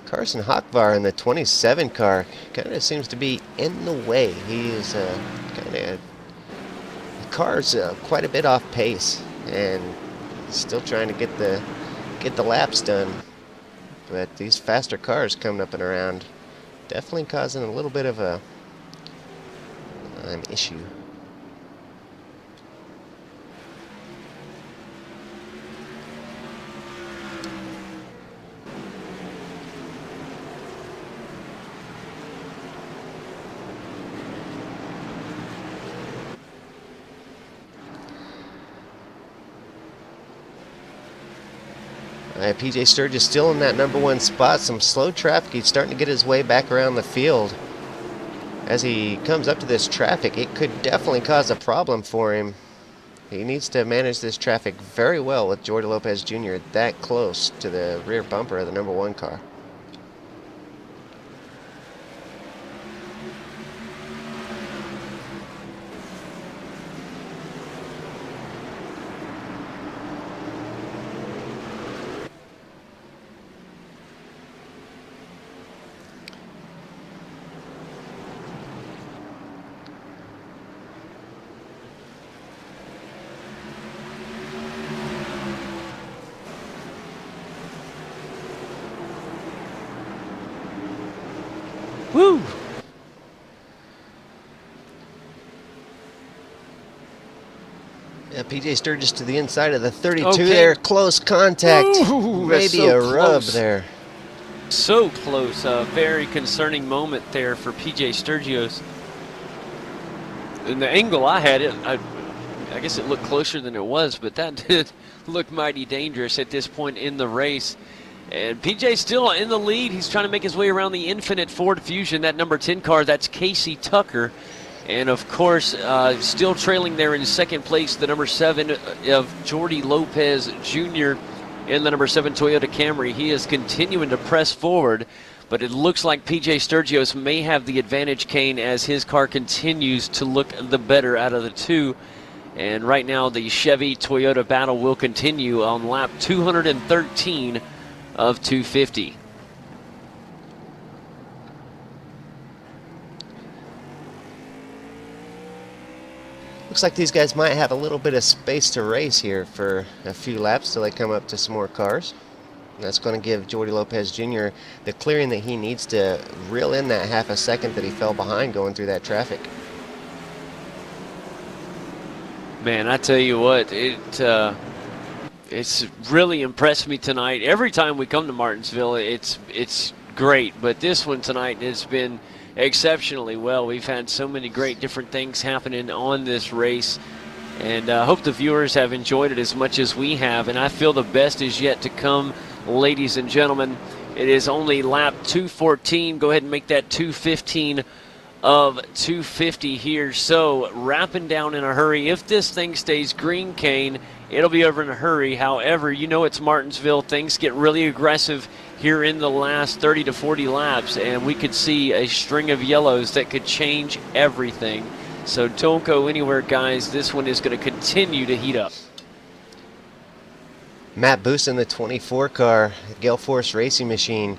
Carson Hochvar in the 27 car kind of seems to be in the way. He is kind of, the car's quite a bit off pace, and still trying to get the laps done. But these faster cars coming up and around definitely causing a little bit of an issue. PJ Sturgis still in that #1 spot. Some slow traffic. He's starting to get his way back around the field. As he comes up to this traffic, it could definitely cause a problem for him. He needs to manage this traffic very well with Jordi Lopez Jr. that close to the rear bumper of the #1 car. Woo! Yeah, PJ Sturgis to the inside of the 32 Okay. there. Close contact. Ooh, that's Maybe so a rub close. there. So close. A very concerning moment there for PJ Sturgis. In the angle I had it, I guess it looked closer than it was, but that did look mighty dangerous at this point in the race. And PJ still in the lead. He's trying to make his way around the Infinite Ford Fusion, that #10 car. That's Casey Tucker. And, of course, still trailing there in second place, the #7 of Jordi Lopez Jr. in the #7 Toyota Camry. He is continuing to press forward, but it looks like PJ Sturgis may have the advantage, Kane, as his car continues to look the better out of the two. And right now the Chevy-Toyota battle will continue on lap 213 of 250. Looks like these guys might have a little bit of space to race here for a few laps till they come up to some more cars. That's going to give Jordi Lopez Jr. the clearing that he needs to reel in that half a second that he fell behind going through that traffic. Man, I tell you what, it's really impressed me tonight. Every time we come to Martinsville, it's great, but this one tonight has been exceptionally well. We've had so many great different things happening on this race, and I hope the viewers have enjoyed it as much as we have, and I feel the best is yet to come, ladies and gentlemen. It is only lap 214. Go ahead and make that 215 of 250 here. So wrapping down in a hurry. If this thing stays green, Kane, it'll be over in a hurry. However, you know it's Martinsville. Things get really aggressive here in the last 30 to 40 laps, and we could see a string of yellows that could change everything. So don't go anywhere, guys. This one is going to continue to heat up. Matt Boost in the 24 car, Gale Force Racing Machine,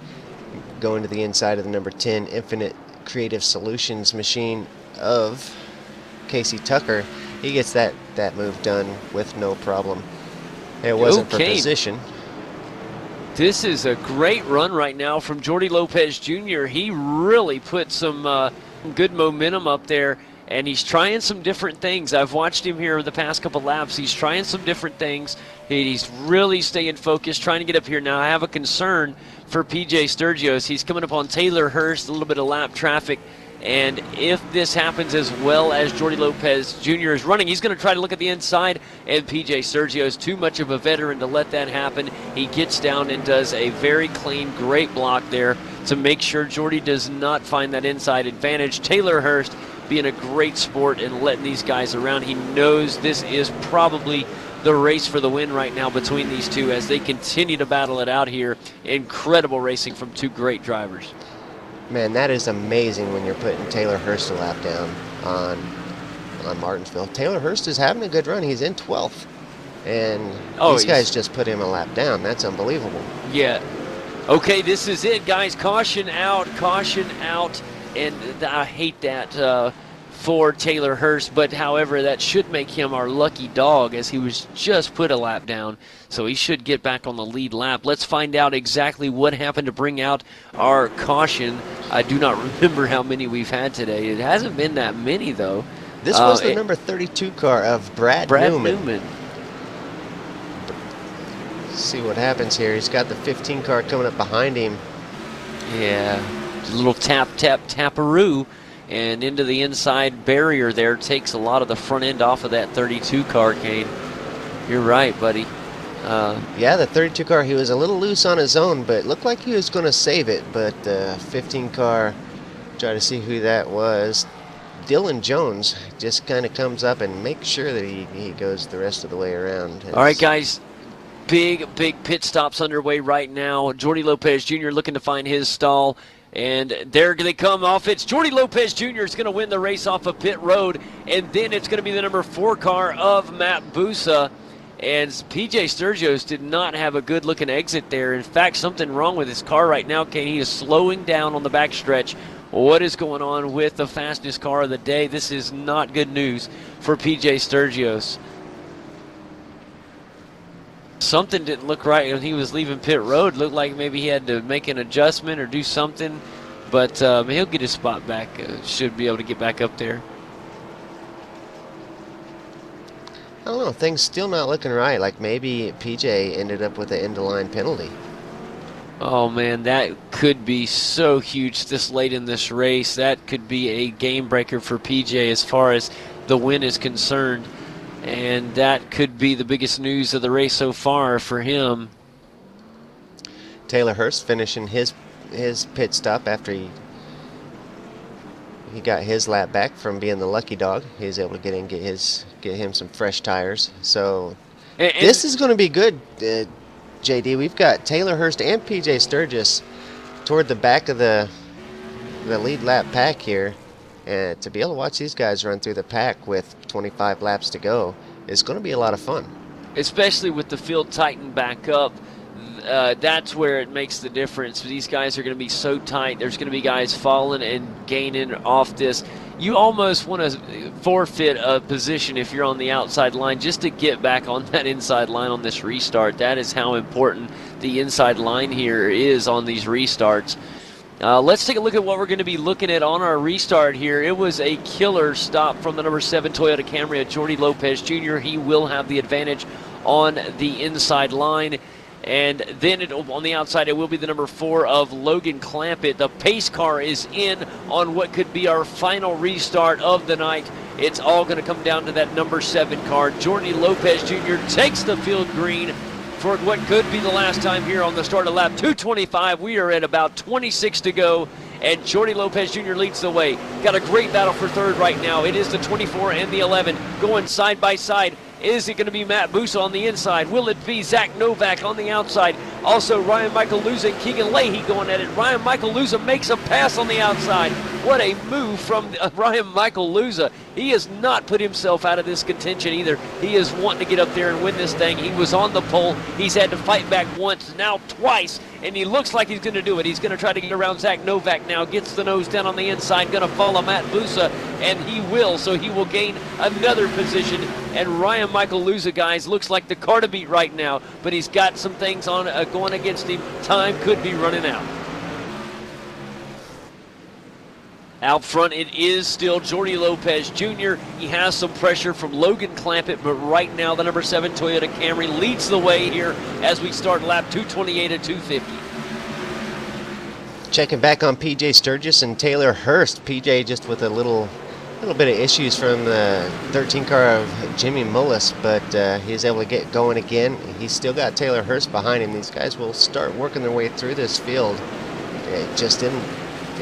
going to the inside of the #10 Infinite Creative Solutions machine of Casey Tucker. He gets that move done with no problem. It wasn't for position. This is a great run right now from Jordi Lopez Jr. He really put some good momentum up there, and he's trying some different things. I've watched him here the past couple laps. He's trying some different things. He's really staying focused, trying to get up here. Now, I have a concern for PJ Sturgis. He's coming up on Taylor Hurst, a little bit of lap traffic, And if this happens as well as Jordi Lopez Jr. is running, he's going to try to look at the inside, and PJ Sergio is too much of a veteran to let that happen. He gets down and does a very clean, great block there to make sure Jordi does not find that inside advantage. Taylor Hurst being a great sport and letting these guys around. He knows this is probably the race for the win right now between these two as they continue to battle it out here. Incredible racing from two great drivers. Man, that is amazing when you're putting Taylor Hurst a lap down on Martinsville. Taylor Hurst is having a good run. He's in 12th. And these guys just put him a lap down. That's unbelievable. Yeah. Okay, this is it, guys. Caution out, caution out. And I hate that for Taylor Hurst, but however, that should make him our lucky dog as he was just put a lap down. So he should get back on the lead lap. Let's find out exactly what happened to bring out our caution. I do not remember how many we've had today. It hasn't been that many, though. This was the number 32 car of Brad Newman. Let's see what happens here. He's got the 15 car coming up behind him. Yeah, a little taparoo. And into the inside barrier there, takes a lot of the front end off of that 32 car, Kane. You're right, buddy. Yeah, the 32 car, he was a little loose on his own, but looked like he was going to save it. But the 15 car, try to see who that was. Dylan Jones just kind of comes up and makes sure that he goes the rest of the way around. All right, guys. Big pit stops underway right now. Jordi Lopez Jr. looking to find his stall. And there they come off. It's Jordi Lopez Jr. is going to win the race off of pit road. And then it's going to be the number 4 car of Matt Busa. And PJ Sturgis did not have a good-looking exit there. In fact, something wrong with his car right now, Kane. He is slowing down on the backstretch. What is going on with the fastest car of the day? This is not good news for PJ Sturgis. Something didn't look right when he was leaving pit road. Looked like maybe he had to make an adjustment or do something. But he'll get his spot back. Should be able to get back up there. I don't know. Things still not looking right. Like maybe PJ ended up with an end-of-line penalty. Oh, man, that could be so huge this late in this race. That could be a game breaker for PJ as far as the win is concerned. And that could be the biggest news of the race so far for him. Taylor Hurst finishing his pit stop after he got his lap back from being the lucky dog. He was able to get in, get him some fresh tires. So this is going to be good, JD. We've got Taylor Hurst and PJ Sturgis toward the back of the lead lap pack here. And to be able to watch these guys run through the pack with 25 laps to go is going to be a lot of fun. Especially with the field tightened back up, that's where it makes the difference. These guys are going to be so tight. There's going to be guys falling and gaining off this. You almost want to forfeit a position if you're on the outside line just to get back on that inside line on this restart. That is how important the inside line here is on these restarts. Let's take a look at what we're going to be looking at on our restart here. It was a killer stop from the number 7 Toyota Camry at Jordi Lopez Jr. He will have the advantage on the inside line. And then on the outside, it will be the number 4 of Logan Clampett. The pace car is in on what could be our final restart of the night. It's all going to come down to that number 7 car. Jordi Lopez Jr. takes the field green for what could be the last time here on the start of lap 225. We are at about 26 to go, and Jordi Lopez Jr. leads the way. Got a great battle for third right now. It is the 24 and the 11 going side by side. Is it going to be Matt Busa on the inside? Will it be Zach Novak on the outside? Also, Ryan Michael Luza and Keegan Leahy going at it. Ryan Michael Luza makes a pass on the outside. What a move from Ryan Michael Luza. He has not put himself out of this contention either. He is wanting to get up there and win this thing. He was on the pole. He's had to fight back once, now twice, and he looks like he's going to do it. He's going to try to get around Zach Novak now. Gets the nose down on the inside. Going to follow Matt Busa, and he will. So he will gain another position. And Ryan Michael Luza, guys, looks like the car to beat right now, but he's got some things on going against him. Time could be running out. Out front, it is still Jordi Lopez Jr. He has some pressure from Logan Clampett, but right now the number 7 Toyota Camry leads the way here as we start lap 228 at 250. Checking back on PJ Sturgis and Taylor Hurst. PJ just with a little bit of issues from the 13 car of Jimmy Mullis, but he's able to get going again. He's still got Taylor Hurst behind him. These guys will start working their way through this field just in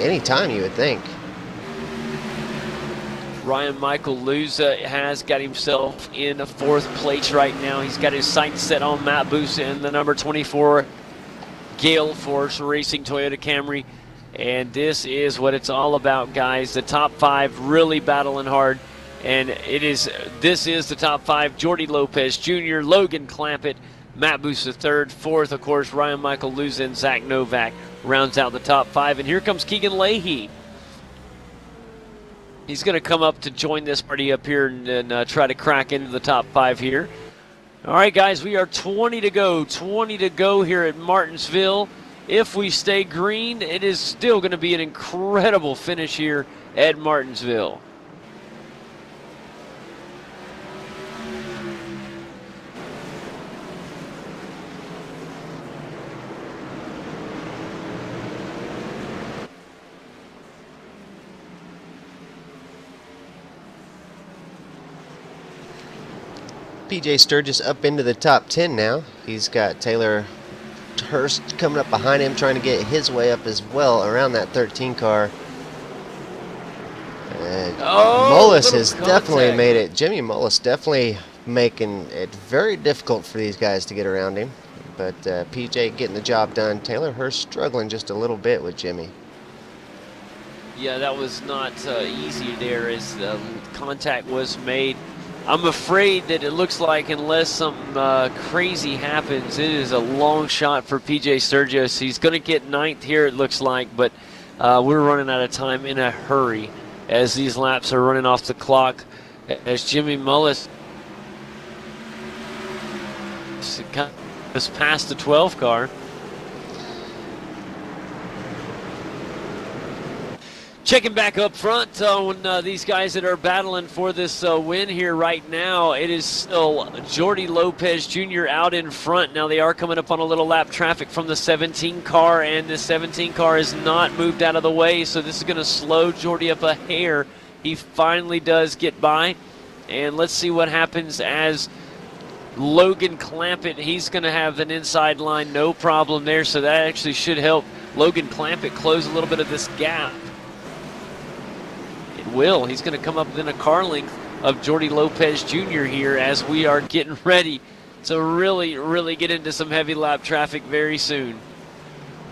any time, you would think. Ryan Michael Luza has got himself in a 4th place right now. He's got his sights set on Matt Busa and the number 24 Gale Force Racing Toyota Camry. And this is what it's all about, guys. The top 5 really battling hard. And this is the top 5. Jordy Lopez Jr., Logan Clampett, Matt Busa 3rd, 4th, of course, Ryan Michael Luza and Zach Novak rounds out the top 5. And here comes Keegan Leahy. He's going to come up to join this party up here and try to crack into the top 5 here. All right, guys, we are 20 to go. 20 to go here at Martinsville. If we stay green, it is still going to be an incredible finish here at Martinsville. PJ Sturgis up into the top 10 now. He's got Taylor Hurst coming up behind him, trying to get his way up as well around that 13 car. Mullis has definitely made it. Jimmy Mullis definitely making it very difficult for these guys to get around him. But PJ getting the job done. Taylor Hurst struggling just a little bit with Jimmy. Yeah, that was not easy there as contact was made. I'm afraid that it looks like unless something crazy happens, it is a long shot for PJ Sturgis. He's going to get 9th here, it looks like, but we're running out of time in a hurry as these laps are running off the clock. As Jimmy Mullis has passed the 12 car. Checking back up front on these guys that are battling for this win here right now. It is still Jordy Lopez Jr. out in front. Now they are coming up on a little lap traffic from the 17 car, and the 17 car has not moved out of the way, so this is going to slow Jordy up a hair. He finally does get by, and let's see what happens as Logan Clampett. He's going to have an inside line, no problem there, so that actually should help Logan Clampett close a little bit of this gap. Will. He's going to come up within a car length of Jordy Lopez Jr. here as we are getting ready to really get into some heavy lap traffic very soon.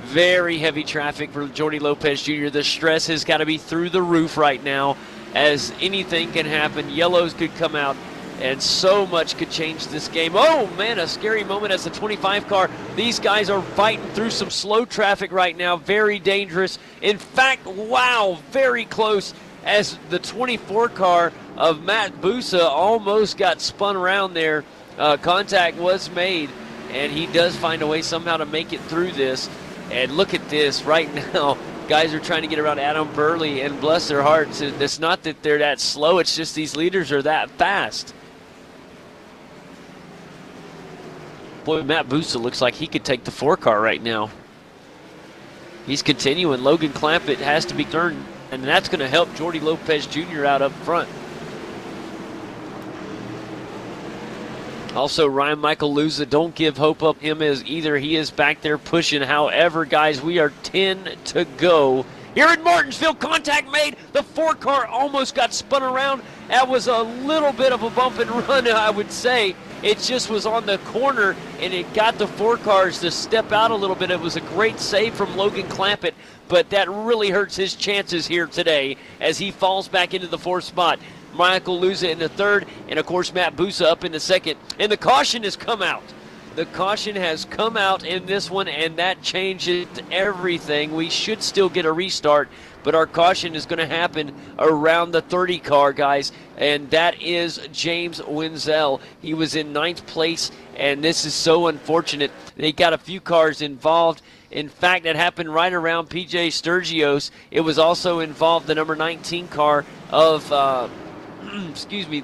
Very heavy traffic for Jordy Lopez Jr. The stress has got to be through the roof right now as anything can happen. Yellows could come out and so much could change this game. Oh man, a scary moment as the 25 car. These guys are fighting through some slow traffic right now. Very dangerous. In fact, wow, very close as the 24 car of Matt Busa almost got spun around there. Contact was made, and he does find a way somehow to make it through this. And look at this right now. Guys are trying to get around Adam Burley, and bless their hearts, it's not that they're that slow, it's just these leaders are that fast. Boy, Matt Busa looks like he could take the 4 car right now. He's continuing. Logan Clampett has to be turned, and that's going to help Jordy Lopez Jr. out up front. Also, Ryan Michael Luza, don't give hope up him as either. He is back there pushing. However, guys, we are 10 to go. Here in Martinsville, contact made. The 4 car almost got spun around. That was a little bit of a bump and run, I would say. It just was on the corner, and it got the 4 cars to step out a little bit. It was a great save from Logan Clampett, but that really hurts his chances here today as he falls back into the 4th spot. Michael Luza in the 3rd, and of course Matt Busa up in the 2nd. And the caution has come out. The caution has come out in this one, and that changes everything. We should still get a restart, but our caution is going to happen around the 30 car, guys, and that is James Wenzel. He was in 9th place, and this is so unfortunate. They got a few cars involved. In fact, that happened right around PJ Sturgios. It was also involved the number 19 car of, the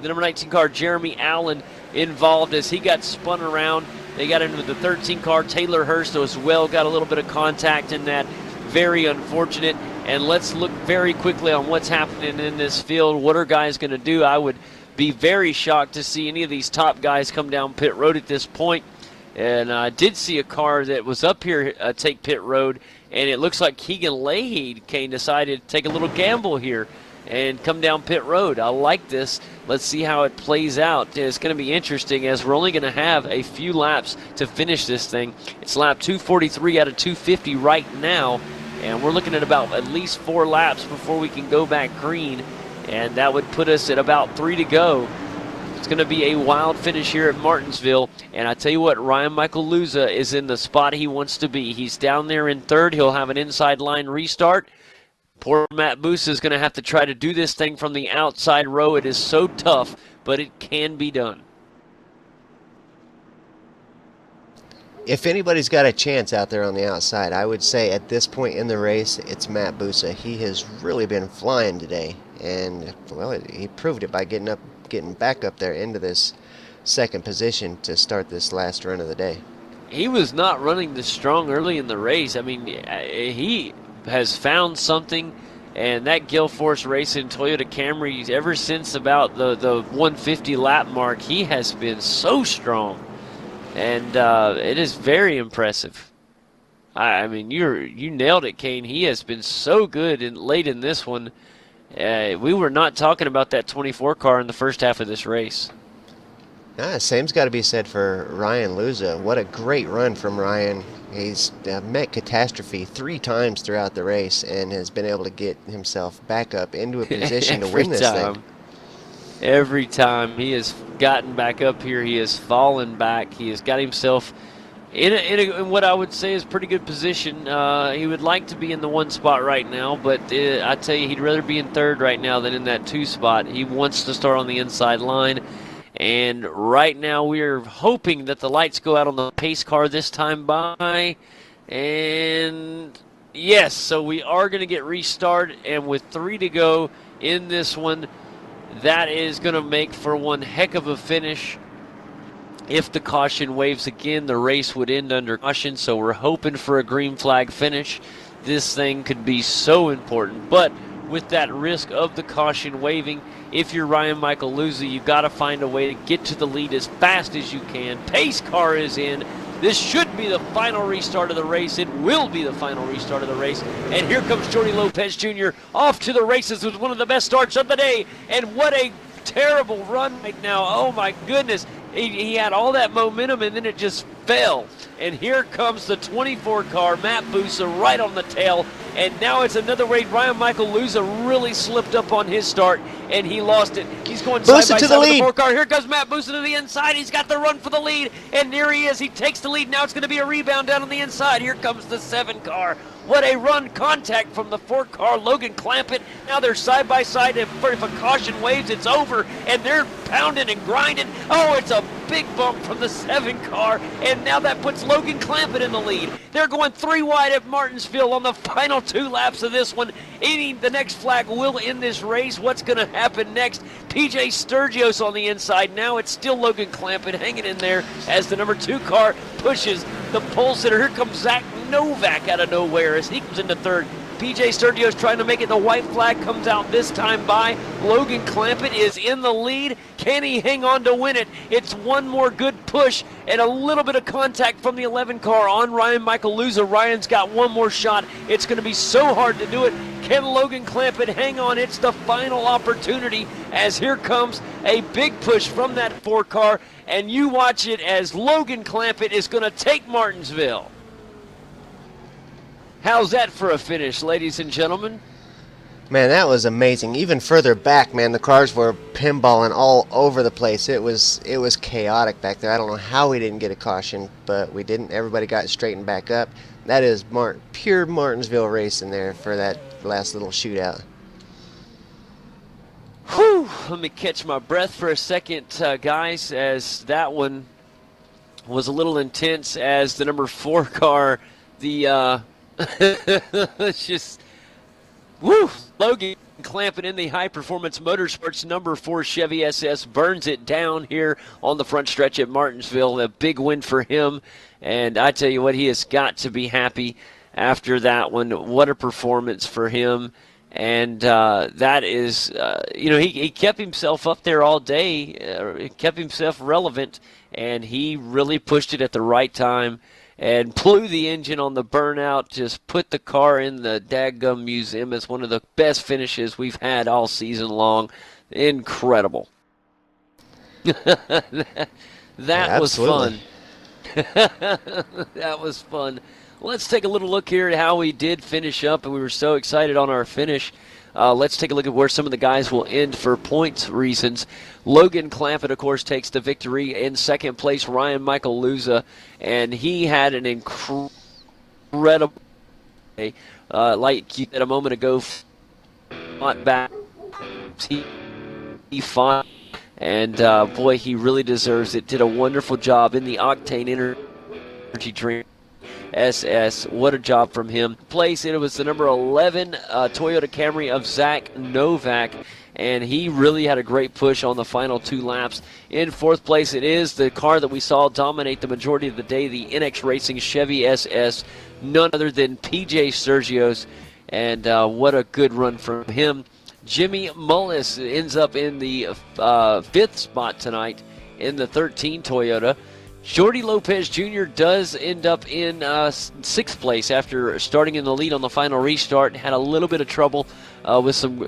number 19 car, Jeremy Allen, involved as he got spun around. They got into the 13 car. Taylor Hurst as well got a little bit of contact in that. very unfortunate. And let's look very quickly on what's happening in this field. What are guys going to do? I would be very shocked to see any of these top guys come down pit road at this point. And I did see a car that was up here take pit road, and it looks like Keegan Leahy decided to take a little gamble here and come down pit road. I like this. Let's see how it plays out. It's going to be interesting as we're only going to have a few laps to finish this thing. It's lap 243 out of 250 right now, and we're looking at about at least 4 laps before we can go back green, and that would put us at about 3 to go. It's going to be a wild finish here at Martinsville, and I tell you what, Ryan Michael Luza is in the spot he wants to be. He's down there in third. He'll have an inside line restart. Poor Matt Busa is going to have to try to do this thing from the outside row. It is so tough, but it can be done. If anybody's got a chance out there on the outside, I would say at this point in the race, it's Matt Busa. He has really been flying today, and well, he proved it by getting back up there into this second position to start this last run of the day. He was not running this strong early in the race. I mean, he has found something, and that Gilforce Racing Toyota Camry, ever since about the 150 lap mark, he has been so strong, and it is very impressive. I mean, you nailed it, Kane. He has been so good late in this one. We were not talking about that 24 car in the first half of this race. Same's got to be said for Ryan Luza. What a great run from Ryan. He's met catastrophe 3 times throughout the race and has been able to get himself back up into a position to win this thing. Every time he has gotten back up here, he has fallen back. He has got himself in what I would say is pretty good position. He would like to be in the 1 spot right now, but I tell you, he'd rather be in 3rd right now than in that 2 spot. He wants to start on the inside line. And right now we're hoping that the lights go out on the pace car this time by. And yes, so we are going to get restarted. And with 3 to go in this one, that is going to make for one heck of a finish. If the caution waves again, the race would end under caution. So we're hoping for a green flag finish. This thing could be so important. But with that risk of the caution waving, if you're Ryan Michael Luza, you've got to find a way to get to the lead as fast as you can. Pace car is in. This should be the final restart of the race. It will be the final restart of the race. And here comes Jordy Lopez Jr. off to the races with one of the best starts of the day. And what a terrible run right now. Oh, my goodness. He had all that momentum, and then it just fell. And here comes the 24 car, Matt Busa, right on the tail. And now it's another way. Ryan Michael Luza really slipped up on his start, and he lost it. He's going side by side with the 4 car. Here comes Matt Busa to the inside. He's got the run for the lead, and there he is. He takes the lead. Now it's going to be a rebound down on the inside. Here comes the 7 car. What a run. Contact from the 4 car, Logan Clampett. Now they're side by side. If a caution waves, it's over, and they're pounding and grinding. Oh, it's a big bump from the 7 car, and now that puts Logan Clampett in the lead. They're going 3 wide at Martinsville on the final 2 laps of this one. The next flag will end this race. What's going to happen next? PJ Sturgios on the inside. Now it's still Logan Clampett hanging in there as the number 2 car pushes the pole sitter. Here comes Zach Novak out of nowhere as he comes into 3rd. PJ Sturgios trying to make it. The white flag comes out this time by. Logan Clampett is in the lead. Can he hang on to win it? It's one more good push and a little bit of contact from the 11 car on Ryan Michael Luza. Ryan's got one more shot. It's going to be so hard to do it. Can Logan Clampett hang on? It's the final opportunity as here comes a big push from that 4 car, and you watch it as Logan Clampett is going to take Martinsville. How's that for a finish, ladies and gentlemen? Man, that was amazing. Even further back, man, the cars were pinballing all over the place. It was chaotic back there. I don't know how we didn't get a caution, but we didn't. Everybody got straightened back up. That is pure Martinsville racing there for that last little shootout. Whew, let me catch my breath for a second, guys, as that one was a little intense as the number 4 car, it's just, woo! Logan Clampett in the High Performance Motorsports number 4 Chevy SS burns it down here on the front stretch at Martinsville. A big win for him, and I tell you what, he has got to be happy. after that one. What a performance for him. And that is, he kept himself up there all day. He kept himself relevant, and he really pushed it at the right time and blew the engine on the burnout, just put the car in the dadgum museum. It's one of the best finishes we've had all season long. Incredible. that was fun. That was fun. Let's take a little look here at how we did finish up, and we were so excited on our finish. Let's take a look at where some of the guys will end for points reasons. Logan Clampett, of course, takes the victory. In second place, Ryan Michael Luza, and he had an incredible day. Like you said a moment ago, fought back. He fought, and boy, he really deserves it. Did a wonderful job in the Octane Energy Drink SS. What a job from him. Place, it was the number 11 Toyota Camry of Zach Novak, and he really had a great push on the final 2 laps. In fourth place, it is the car that we saw dominate the majority of the day, the NX Racing Chevy SS, none other than PJ Sergio's, and what a good run from him. Jimmy Mullis ends up in the 5th spot tonight in the 13 Toyota. Jordy Lopez Jr. does end up in 6th place after starting in the lead on the final restart. Had a little bit of trouble with some,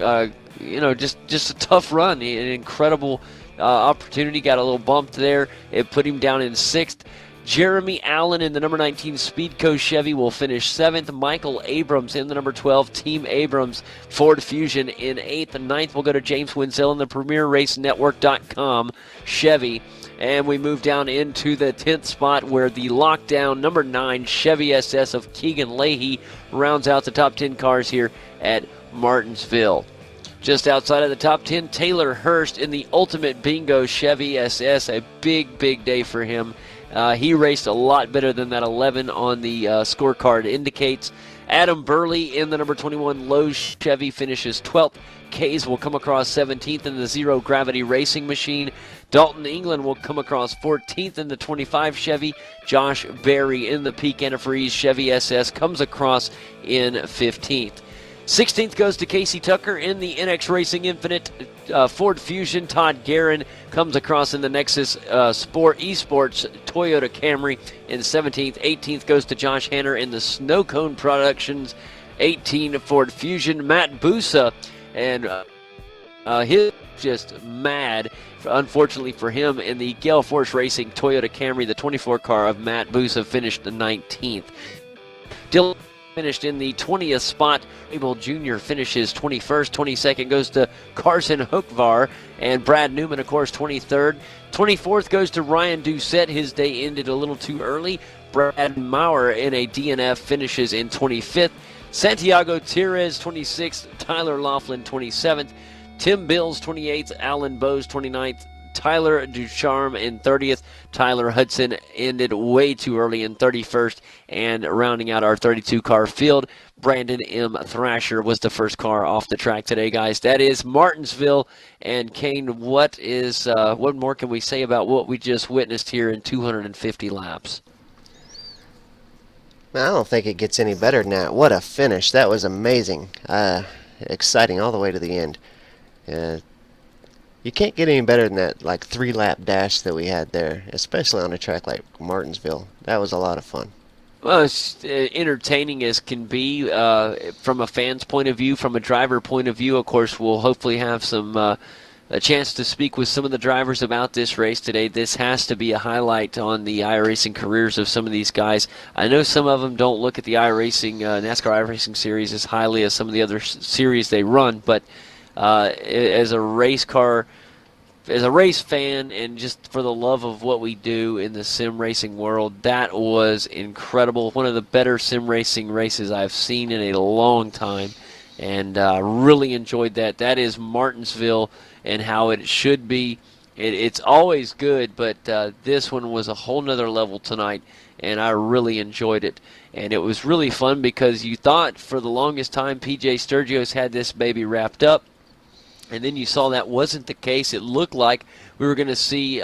just a tough run. An incredible opportunity. Got a little bumped there. It put him down in 6th. Jeremy Allen in the number 19 Speedco Chevy will finish 7th. Michael Abrams in the number 12 Team Abrams Ford Fusion in 8th. And 9th will go to James Wenzel in the PremierRaceNetwork.com Chevy. And we move down into the 10th spot where the lockdown number 9 Chevy SS of Keegan Leahy rounds out the top 10 cars here at Martinsville. Just outside of the top 10, Taylor Hurst in the Ultimate Bingo Chevy SS. A big, big day for him. He raced a lot better than that 11 on the scorecard indicates. Adam Burley in the number 21 Lowe's Chevy finishes 12th. Kays will come across 17th in the Zero Gravity Racing Machine. Dalton England will come across 14th in the 25 Chevy. Josh Berry in the Peak Antifreeze Chevy SS comes across in 15th. 16th goes to Casey Tucker in the NX Racing Infinite Ford Fusion. Todd Guerin comes across in the Nexus Esports Toyota Camry in 17th. 18th goes to Josh Hanner in the Snow Cone Productions 18 Ford Fusion. Matt Busa, and his just mad, unfortunately for him, in the Gale Force Racing Toyota Camry. The 24 car of Matt Busa finished the 19th. Dylan finished in the 20th spot. Abel Jr. finishes 21st. 22nd goes to Carson Hookvar. And Brad Newman, of course, 23rd. 24th goes to Ryan Doucette. His day ended a little too early. Brad Maurer in a DNF finishes in 25th. Santiago Tires, 26th. Tyler Laughlin, 27th. Tim Bills, 28th. Alan Bowes, 29th. Tyler Ducharme in 30th. Tyler Hudson ended way too early in 31st. And rounding out our 32-car field, Brandon M. Thrasher was the first car off the track today, guys. That is Martinsville. And Kane, what more can we say about what we just witnessed here in 250 laps? I don't think it gets any better than that. What a finish. That was amazing. Exciting all the way to the end. You can't get any better than that 3-lap dash that we had there, especially on a track like Martinsville. That was a lot of fun. Well, it's entertaining as can be from a fan's point of view, from a driver point of view. Of course, we'll hopefully have a chance to speak with some of the drivers about this race today. This has to be a highlight on the iRacing careers of some of these guys. I know some of them don't look at the iRacing, NASCAR iRacing series as highly as some of the other series they run, but as a race fan, and just for the love of what we do in the sim racing world, that was incredible. One of the better sim racing races I've seen in a long time, and really enjoyed that. That is Martinsville and how it should be. It's always good, but this one was a whole nother level tonight, and I really enjoyed it. And it was really fun because you thought for the longest time PJ Sturgis had this baby wrapped up, and then you saw that wasn't the case. It looked like we were going to see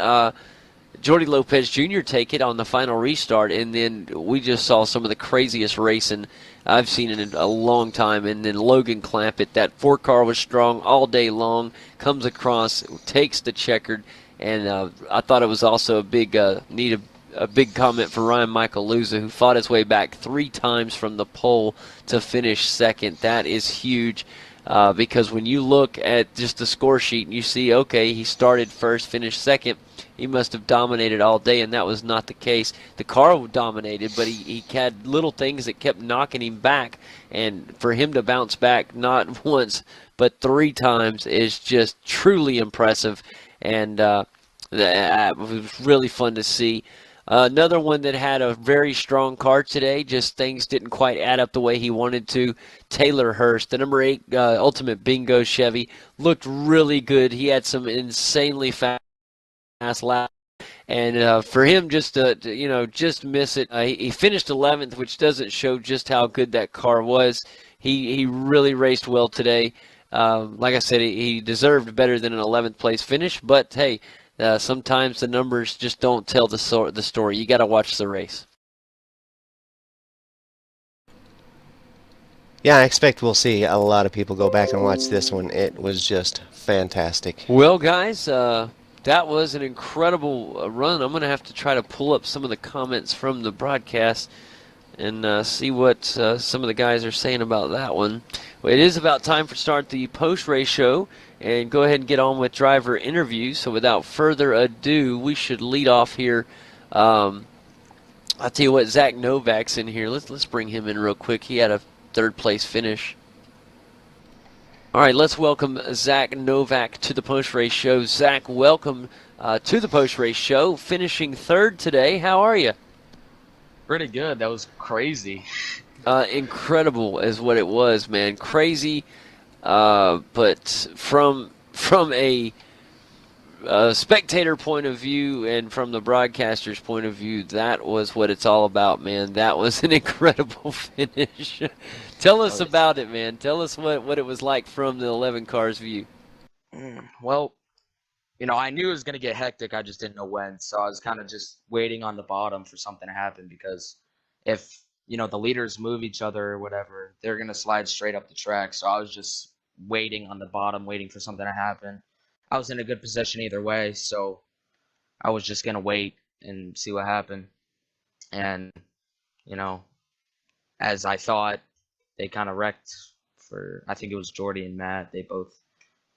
Jordy Lopez Jr. take it on the final restart, and then we just saw some of the craziest racing I've seen in a long time. And then Logan Clampett, that four car was strong all day long, comes across, takes the checkered, and I thought it was also a big a big comment for Ryan Michael Luza, who fought his way back 3 times from the pole to finish second. That is huge. Because when you look at just the score sheet and you see, okay, he started first, finished second, he must have dominated all day, and that was not the case. The car dominated, but he had little things that kept knocking him back, and for him to bounce back not once but 3 times is just truly impressive, and it was really fun to see. Another one that had a very strong car today, just things didn't quite add up the way he wanted to. Taylor Hurst, the number 8 Ultimate Bingo Chevy, looked really good. He had some insanely fast laps. And for him just to just miss it, he finished 11th, which doesn't show just how good that car was. He really raced well today. Like I said, he deserved better than an 11th place finish. But hey, sometimes the numbers just don't tell the story. You got to watch the race. Yeah, I expect we'll see a lot of people go back and watch this one. It was just fantastic. Well, guys, that was an incredible run. I'm going to have to try to pull up some of the comments from the broadcast and see what some of the guys are saying about that one. Well, it is about time for start the post-race show and go ahead and get on with driver interviews. So without further ado, we should lead off here. I'll tell you what, Zach Novak's in here. Let's bring him in real quick. He had a third place finish. All right, let's welcome Zach Novak to the post-race show. Zach, welcome to the post-race show. Finishing third today. How are you? Pretty good. That was crazy. Incredible is what it was, man. Crazy, but from a spectator point of view and from the broadcaster's point of view, that was what it's all about, man. That was an incredible finish. Tell us Oh, about it, man. Tell us what it was like from the 11 cars view. well, I knew it was gonna get hectic. I just didn't know when. So I was kind of just waiting on the bottom for something to happen because if the leaders move each other or whatever, they're gonna slide straight up the track. So I was just waiting on the bottom, waiting for something to happen. I was in a good position either way, so I was just gonna wait and see what happened. And you know, as I thought, they kind of wrecked for I think it was Jordy and Matt. They both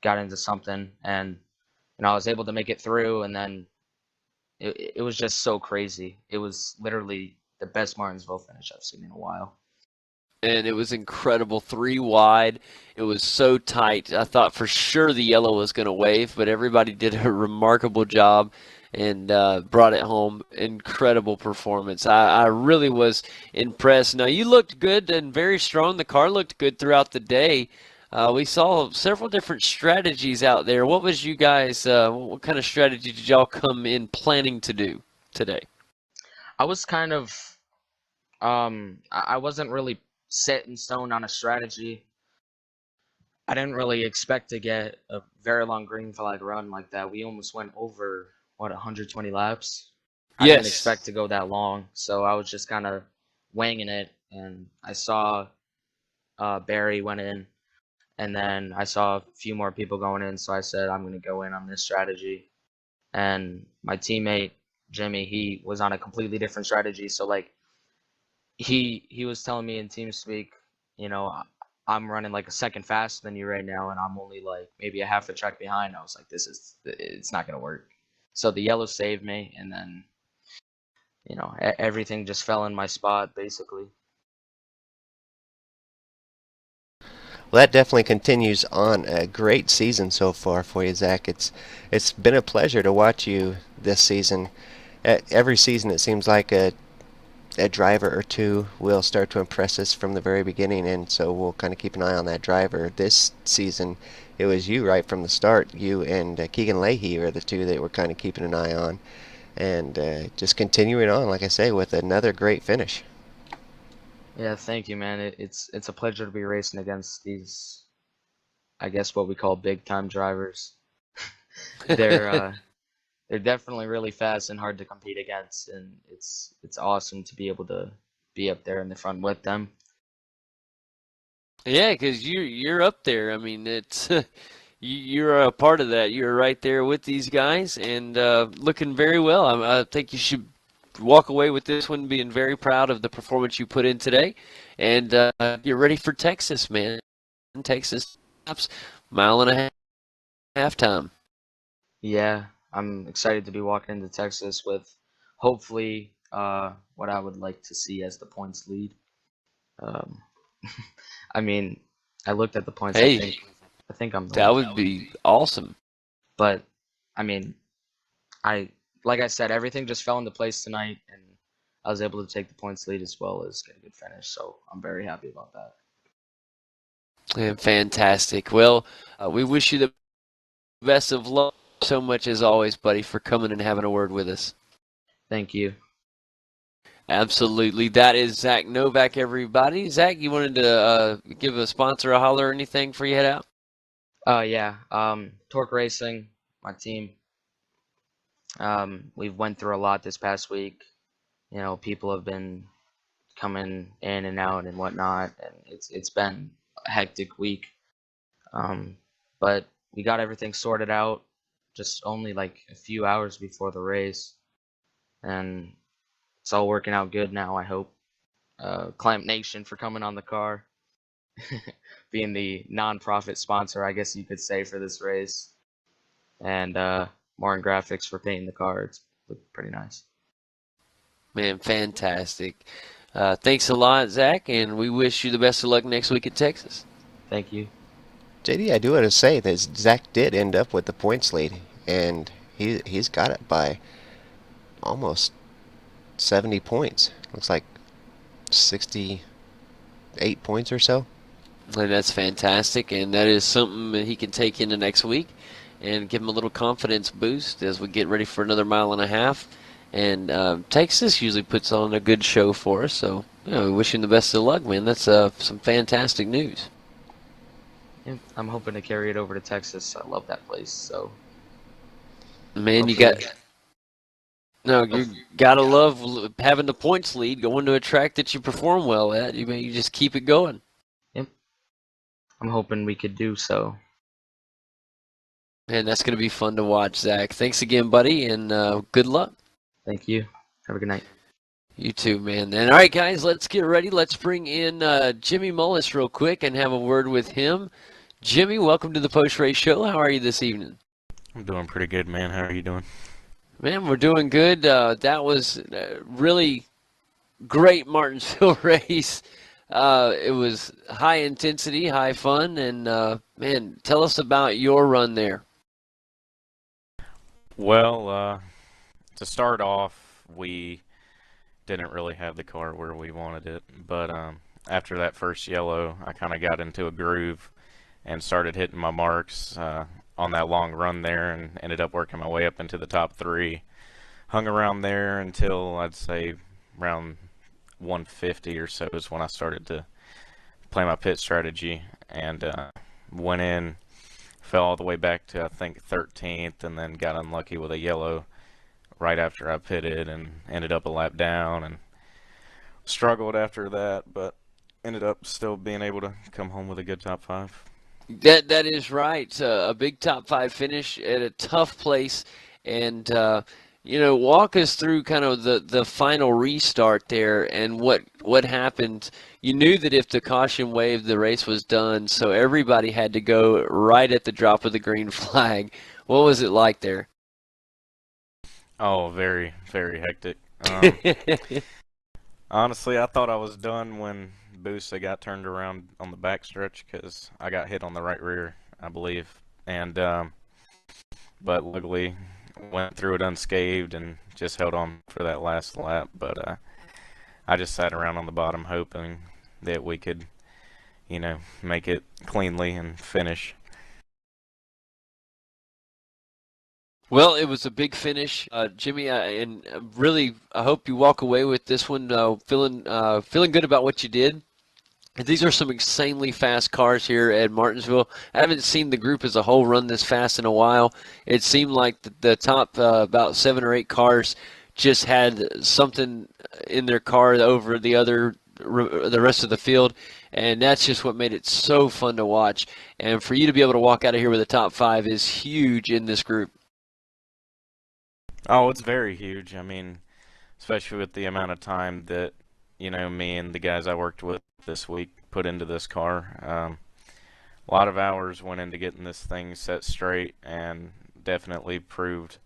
got into something, and I was able to make it through. And then it was just so crazy. It was literally the best Martinsville finish I've seen in a while. And it was incredible. 3 wide. It was so tight. I thought for sure the yellow was going to wave, but everybody did a remarkable job and brought it home. Incredible performance. I really was impressed. Now, you looked good and very strong. The car looked good throughout the day. We saw several different strategies out there. What was you guys, what kind of strategy did y'all come in planning to do today? I was kind of I wasn't really set in stone on a strategy. I didn't really expect to get a very long green flag run like that. We almost went over, what, 120 laps? I didn't Yes. expect to go that long, so I was just kind of winging it. And I saw Barry went in, and then I saw a few more people going in, so I said, I'm going to go in on this strategy. And my teammate, Jimmy, he was on a completely different strategy. So, like, he was telling me in TeamSpeak, you know, I'm running like a second faster than you right now, and I'm only like maybe a half a track behind. I was like, it's not gonna work. So the yellow saved me, and then everything just fell in my spot basically. Well, that definitely continues on a great season so far for you, Zach. It's been a pleasure to watch you this season. Every season, it seems like a driver or two will start to impress us from the very beginning, and so we'll kind of keep an eye on that driver. This season, it was you right from the start. You and Keegan Leahy are the two that we're kind of keeping an eye on, and just continuing on, like I say, with another great finish. Yeah, thank you, man. It's a pleasure to be racing against these, I guess what we call big time drivers. They're they're definitely really fast and hard to compete against, and it's awesome to be able to be up there in the front with them. Yeah, because you're up there. I mean, it's you're a part of that. You're right there with these guys and looking very well. I think you should walk away with this one being very proud of the performance you put in today, and you're ready for Texas, man. Texas, mile and a half time. Yeah, I'm excited to be walking into Texas with hopefully what I would like to see as the points lead. Um, I mean, I looked at the points. Hey, I think I'm the that lead, would be awesome. but I mean, I like I said, everything just fell into place tonight, and I was able to take the points lead as well as get a good finish. So I'm very happy about that. Yeah, fantastic. Well, we wish you the best of luck so much as always, buddy, for coming and having a word with us. Thank you. Absolutely. That is Zach Novak, everybody. Zach, you wanted to give a sponsor a holler or anything before you head out? Yeah. Torque Racing, my team. We've went through a lot this past week. You know, people have been coming in and out and whatnot, and it's been a hectic week. Um, but we got everything sorted out just only like a few hours before the race, and it's all working out good now, I hope. Clamp Nation for coming on the car, being the non-profit sponsor, I guess you could say, for this race, and Martin Graphics for painting the car. It's looked pretty nice. Man, fantastic. Thanks a lot, Zach, and we wish you the best of luck next week at Texas. Thank you. JD, I do want to say that Zach did end up with the points lead, and he's got it by almost 70 points. Looks like 68 points or so. And that's fantastic, and that is something that he can take into next week and give him a little confidence boost as we get ready for another mile and a half. And Texas usually puts on a good show for us, so we wish him the best of luck, man. That's some fantastic news. Yeah, I'm hoping to carry it over to Texas. I love that place. So, Man, you hopefully, gotta love having the points lead, going to a track that you perform well at. You just keep it going. yep, I'm hoping we could do so. Man, that's gonna be fun to watch, Zach. Thanks again, buddy, and good luck. Thank you. Have a good night. You too, man. And all right, guys, let's get ready. Let's bring in Jimmy Mullis real quick and have a word with him. Jimmy, welcome to the Post Race Show. How are you this evening? I'm doing pretty good, man. How are you doing? Man, we're doing good. That was really great Martinsville race. It was high intensity, high fun, and man, tell us about your run there. Well, to start off, we didn't really have the car where we wanted it, but after that first yellow, I kind of got into a groove and started hitting my marks on that long run there, and ended up working my way up into the top three. Hung around there until I'd say around 150 or so is when I started to play my pit strategy, and went in, fell all the way back to I think 13th, and then got unlucky with a yellow right after I pitted and ended up a lap down, and struggled after that, but ended up still being able to come home with a good top five. That is right. A big top five finish at a tough place, and walk us through kind of the final restart there and what happened. You knew that if the caution waved, the race was done, so everybody had to go right at the drop of the green flag. What was it like there? Oh, very, very hectic. Honestly, I thought I was done when Busa got turned around on the backstretch because I got hit on the right rear, I believe. And but luckily went through it unscathed and just held on for that last lap. But I just sat around on the bottom hoping that we could, make it cleanly and finish. Well, it was a big finish, Jimmy, and really, I hope you walk away with this one feeling good about what you did. These are some insanely fast cars here at Martinsville. I haven't seen the group as a whole run this fast in a while. It seemed like the top about 7 or 8 cars just had something in their car over the rest of the field, and that's just what made it so fun to watch. And for you to be able to walk out of here with a top 5 is huge in this group. Oh, it's very huge. I mean, especially with the amount of time that, me and the guys I worked with this week put into this car. A lot of hours went into getting this thing set straight and definitely proved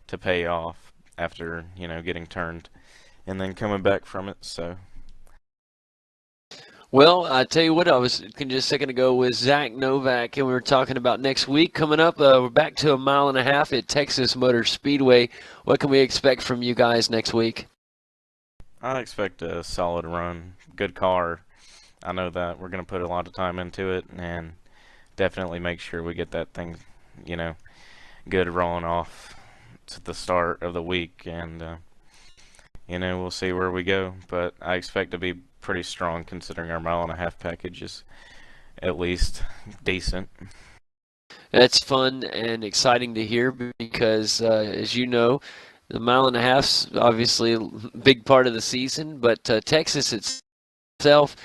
to pay off after, getting turned and then coming back from it. So, Well, I tell you what, I was just a second ago with Zach Novak, and we were talking about next week coming up. We're back to 1.5 miles at Texas Motor Speedway. What can we expect from you guys next week? I expect a solid run. Good car. I know that we're going to put a lot of time into it and definitely make sure we get that thing, good rolling off to the start of the week. And, we'll see where we go. But I expect to be pretty strong considering our 1.5 mile package is at least decent. That's fun and exciting to hear because, as you know, the 1.5 miles obviously a big part of the season, but Texas itself,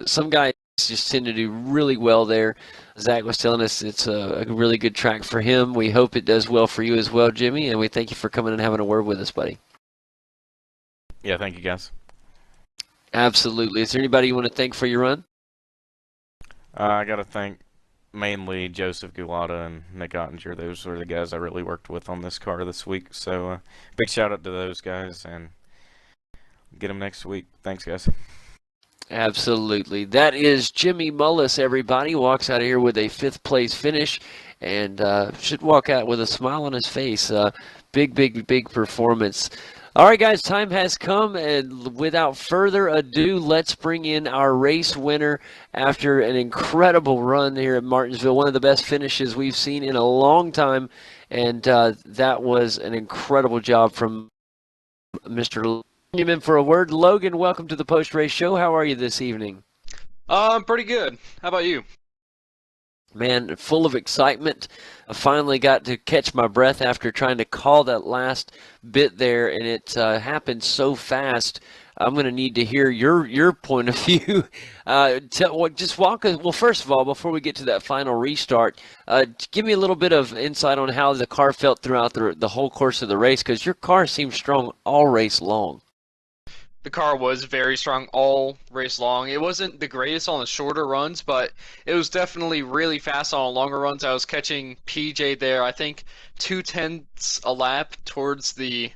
some guys just tend to do really well there. Zach was telling us it's a really good track for him. We hope it does well for you as well, Jimmy, and we thank you for coming and having a word with us, buddy. Yeah, thank you, guys. Absolutely. Is there anybody you want to thank for your run? I got to thank mainly Joseph Gulata and Nick Ottinger. Those were the guys I really worked with on this car this week. So big shout out to those guys and get them next week. Thanks, guys. Absolutely. That is Jimmy Mullis, everybody. Walks out of here with a 5th place finish and should walk out with a smile on his face. Big performance. All right, guys, time has come, and without further ado, let's bring in our race winner after an incredible run here at Martinsville, one of the best finishes we've seen in a long time, and that was an incredible job from Mr. Came in for a word. Logan, welcome to the post-race show. How are you this evening? Pretty good. How about you? Man, full of excitement. I finally got to catch my breath after trying to call that last bit there, and it happened so fast. I'm going to need to hear your point of view. Just walk us. Well, first of all, before we get to that final restart, give me a little bit of insight on how the car felt throughout the whole course of the race, because your car seemed strong all race long. The car was very strong all race long. It wasn't the greatest on the shorter runs, but it was definitely really fast on longer runs. I was catching PJ there, I think 2/10 a lap towards the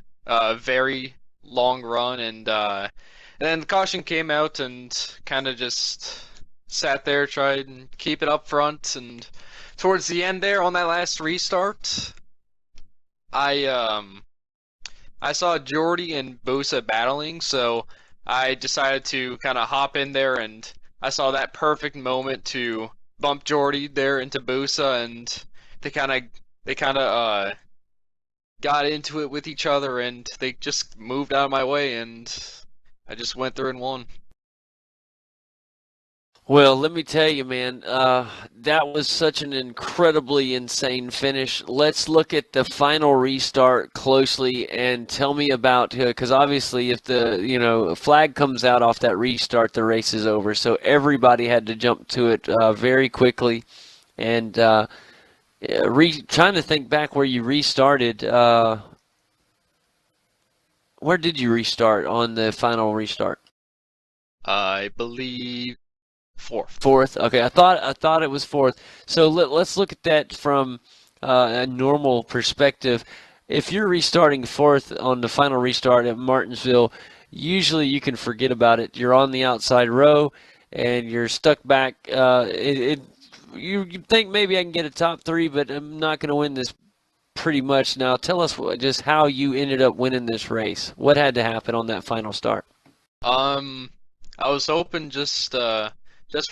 very long run, and then the caution came out and kind of just sat there, tried and keep it up front, and towards the end there on that last restart, I saw Jordy and Bosa battling, so I decided to kind of hop in there, and I saw that perfect moment to bump Jordy there into Bosa, and they kind of got into it with each other, and they just moved out of my way, and I just went through and won. Well, let me tell you, man, that was such an incredibly insane finish. Let's look at the final restart closely and tell me about, because obviously if the flag comes out off that restart, the race is over. So everybody had to jump to it very quickly. And trying to think back where you restarted, where did you restart on the final restart? I believe fourth. Fourth. Okay, I thought it was fourth. So let's look at that from a normal perspective. If you're restarting fourth on the final restart at Martinsville, usually you can forget about it. You're on the outside row, and you're stuck back. You think maybe I can get a top 3, but I'm not going to win this pretty much. Now, tell us just how you ended up winning this race. What had to happen on that final start? I was hoping just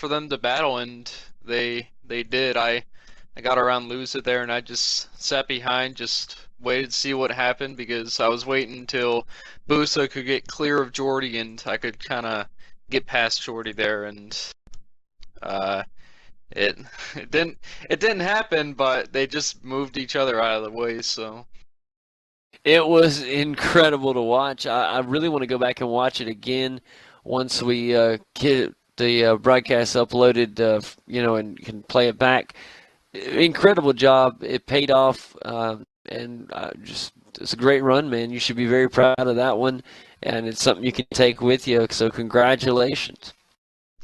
for them to battle, and they did. I got around lose it there, and I just sat behind, just waited to see what happened, because I was waiting until Busa could get clear of Jordy, and I could kind of get past Shorty there, and uh, it it didn't happen, but they just moved each other out of the way. So It was incredible to watch. I really want to go back and watch it again once we get the broadcast uploaded, and can play it back. Incredible job. It paid off, and just it's a great run, man. You should be very proud of that one, and it's something you can take with you. So congratulations.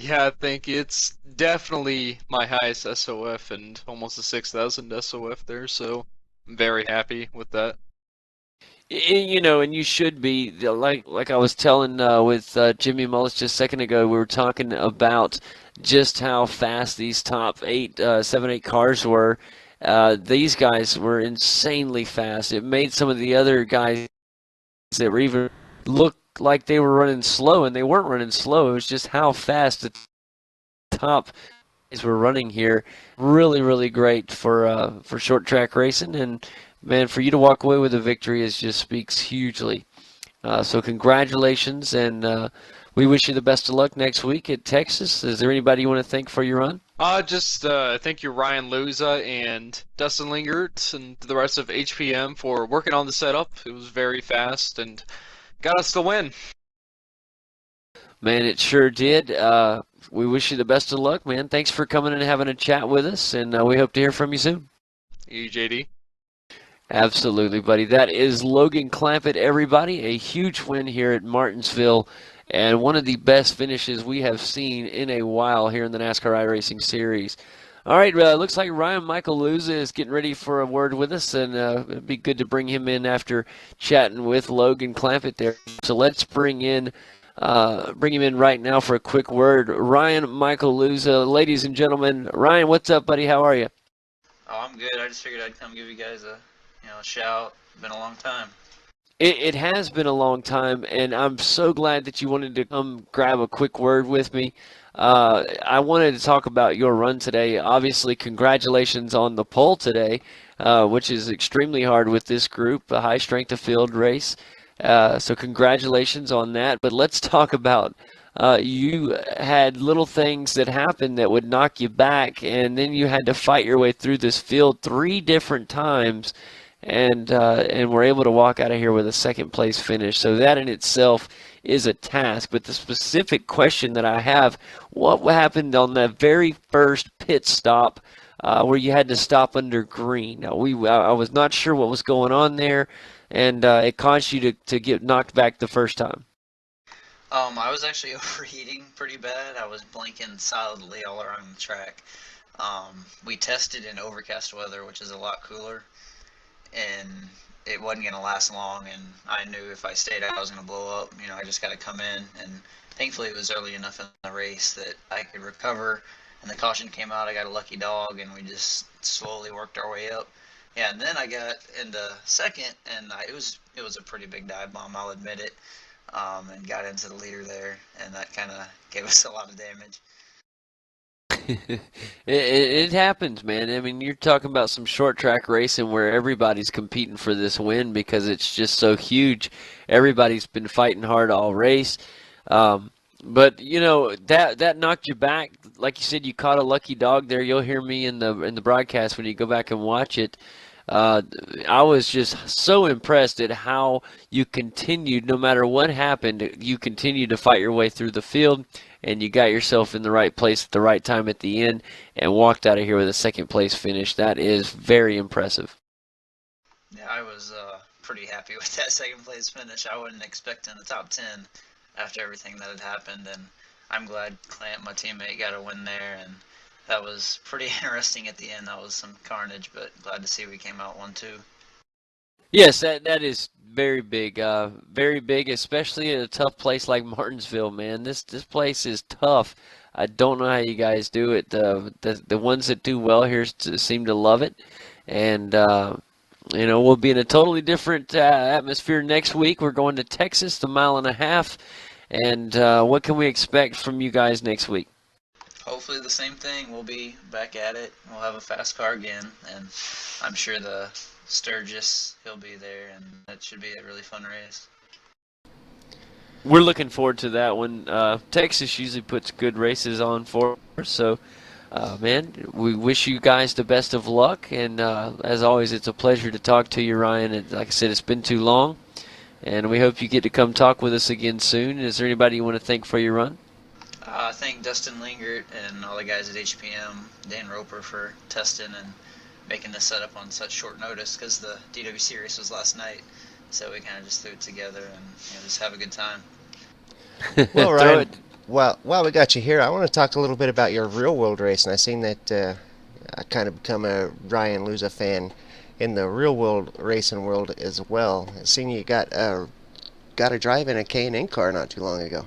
yeah, I think it's definitely my highest SOF and almost a 6,000 SOF there. So I'm very happy with that. And you should be like I was telling with Jimmy Mullis just a second ago. We were talking about just how fast these top 7, 8 cars were. These guys were insanely fast. It made some of the other guys that were even look like they were running slow, and they weren't running slow. It was just how fast the top guys were running here. Really, really great for short track racing, and man, for you to walk away with a victory is just speaks hugely. So congratulations, and we wish you the best of luck next week at Texas. Is there anybody you want to thank for your run? Just thank you, Ryan Luza and Dustin Lingert and the rest of HPM for working on the setup. It was very fast and got us the win. Man, it sure did. We wish you the best of luck, man. Thanks for coming and having a chat with us, and we hope to hear from you soon. EJD. Absolutely, buddy. That is Logan Clampett, everybody. A huge win here at Martinsville, and one of the best finishes we have seen in a while here in the NASCAR iRacing Series. All right, looks like Ryan Michael Luza is getting ready for a word with us, and it'd be good to bring him in after chatting with Logan Clampett there. So let's bring him in right now for a quick word. Ryan Michael Luza, ladies and gentlemen. Ryan, what's up, buddy? How are you? Oh, I'm good. I just figured I'd come give you guys a shout. Been a long time. It has been a long time, and I'm so glad that you wanted to come grab a quick word with me. I wanted to talk about your run today. Obviously, congratulations on the pole today, which is extremely hard with this group, a high strength of field race. So congratulations on that. But let's talk about you had little things that happened that would knock you back, and then you had to fight your way through this field 3 different times, and we're able to walk out of here with a second place finish. So that in itself is a task. But the specific question that I have, what happened on the very first pit stop where you had to stop under green? Now, I was not sure what was going on there, and it caused you to get knocked back the first time. I was actually overheating pretty bad. I was blinking solidly all around the track. We tested in overcast weather, which is a lot cooler, and it wasn't going to last long, and I knew if I stayed out I was going to blow up. I just got to come in, and thankfully it was early enough in the race that I could recover, and the caution came out. I got a lucky dog, and we just slowly worked our way up. Yeah, and then I got into second, and it was a pretty big dive bomb, I'll admit it, and got into the leader there, and that kind of gave us a lot of damage. It happens, man. I mean, you're talking about some short track racing where everybody's competing for this win because it's just so huge. Everybody's been fighting hard all race. But that knocked you back. Like you said, you caught a lucky dog there. You'll hear me in the broadcast when you go back and watch it. I was just so impressed at how you continued, no matter what happened, you continued to fight your way through the field, and you got yourself in the right place at the right time at the end and walked out of here with a second place finish. That is very impressive. Yeah, I was pretty happy with that second place finish. I wasn't expecting the top 10 after everything that had happened, and I'm glad Clamp, my teammate, got a win there, and that was pretty interesting at the end. That was some carnage, but glad to see we came out 1-2. Yes, that is very big, especially in a tough place like Martinsville, man. This place is tough. I don't know how you guys do it. The ones that do well here seem to love it, and we'll be in a totally different atmosphere next week. We're going to Texas, the 1.5 miles, and what can we expect from you guys next week? Hopefully the same thing. We'll be back at it. We'll have a fast car again, and I'm sure the Sturgis, he'll be there, and that should be a really fun race. we're looking forward to that one. Texas usually puts good races on for us, so man, we wish you guys the best of luck. And as always, it's a pleasure to talk to you, Ryan. And like I said, it's been too long, and we hope you get to come talk with us again soon. Is there anybody you want to thank for your run? I thank Dustin Lingert and all the guys at HPM, Dan Roper for testing and making this setup on such short notice because the DWC race was last night. So we kind of just threw it together and just have a good time. Well, Throw Ryan, it. while we got you here, I want to talk a little bit about your real world race, and I seen that I kind of become a Ryan Luza fan in the real world racing world as well. I seen you got a drive in a K&N car not too long ago.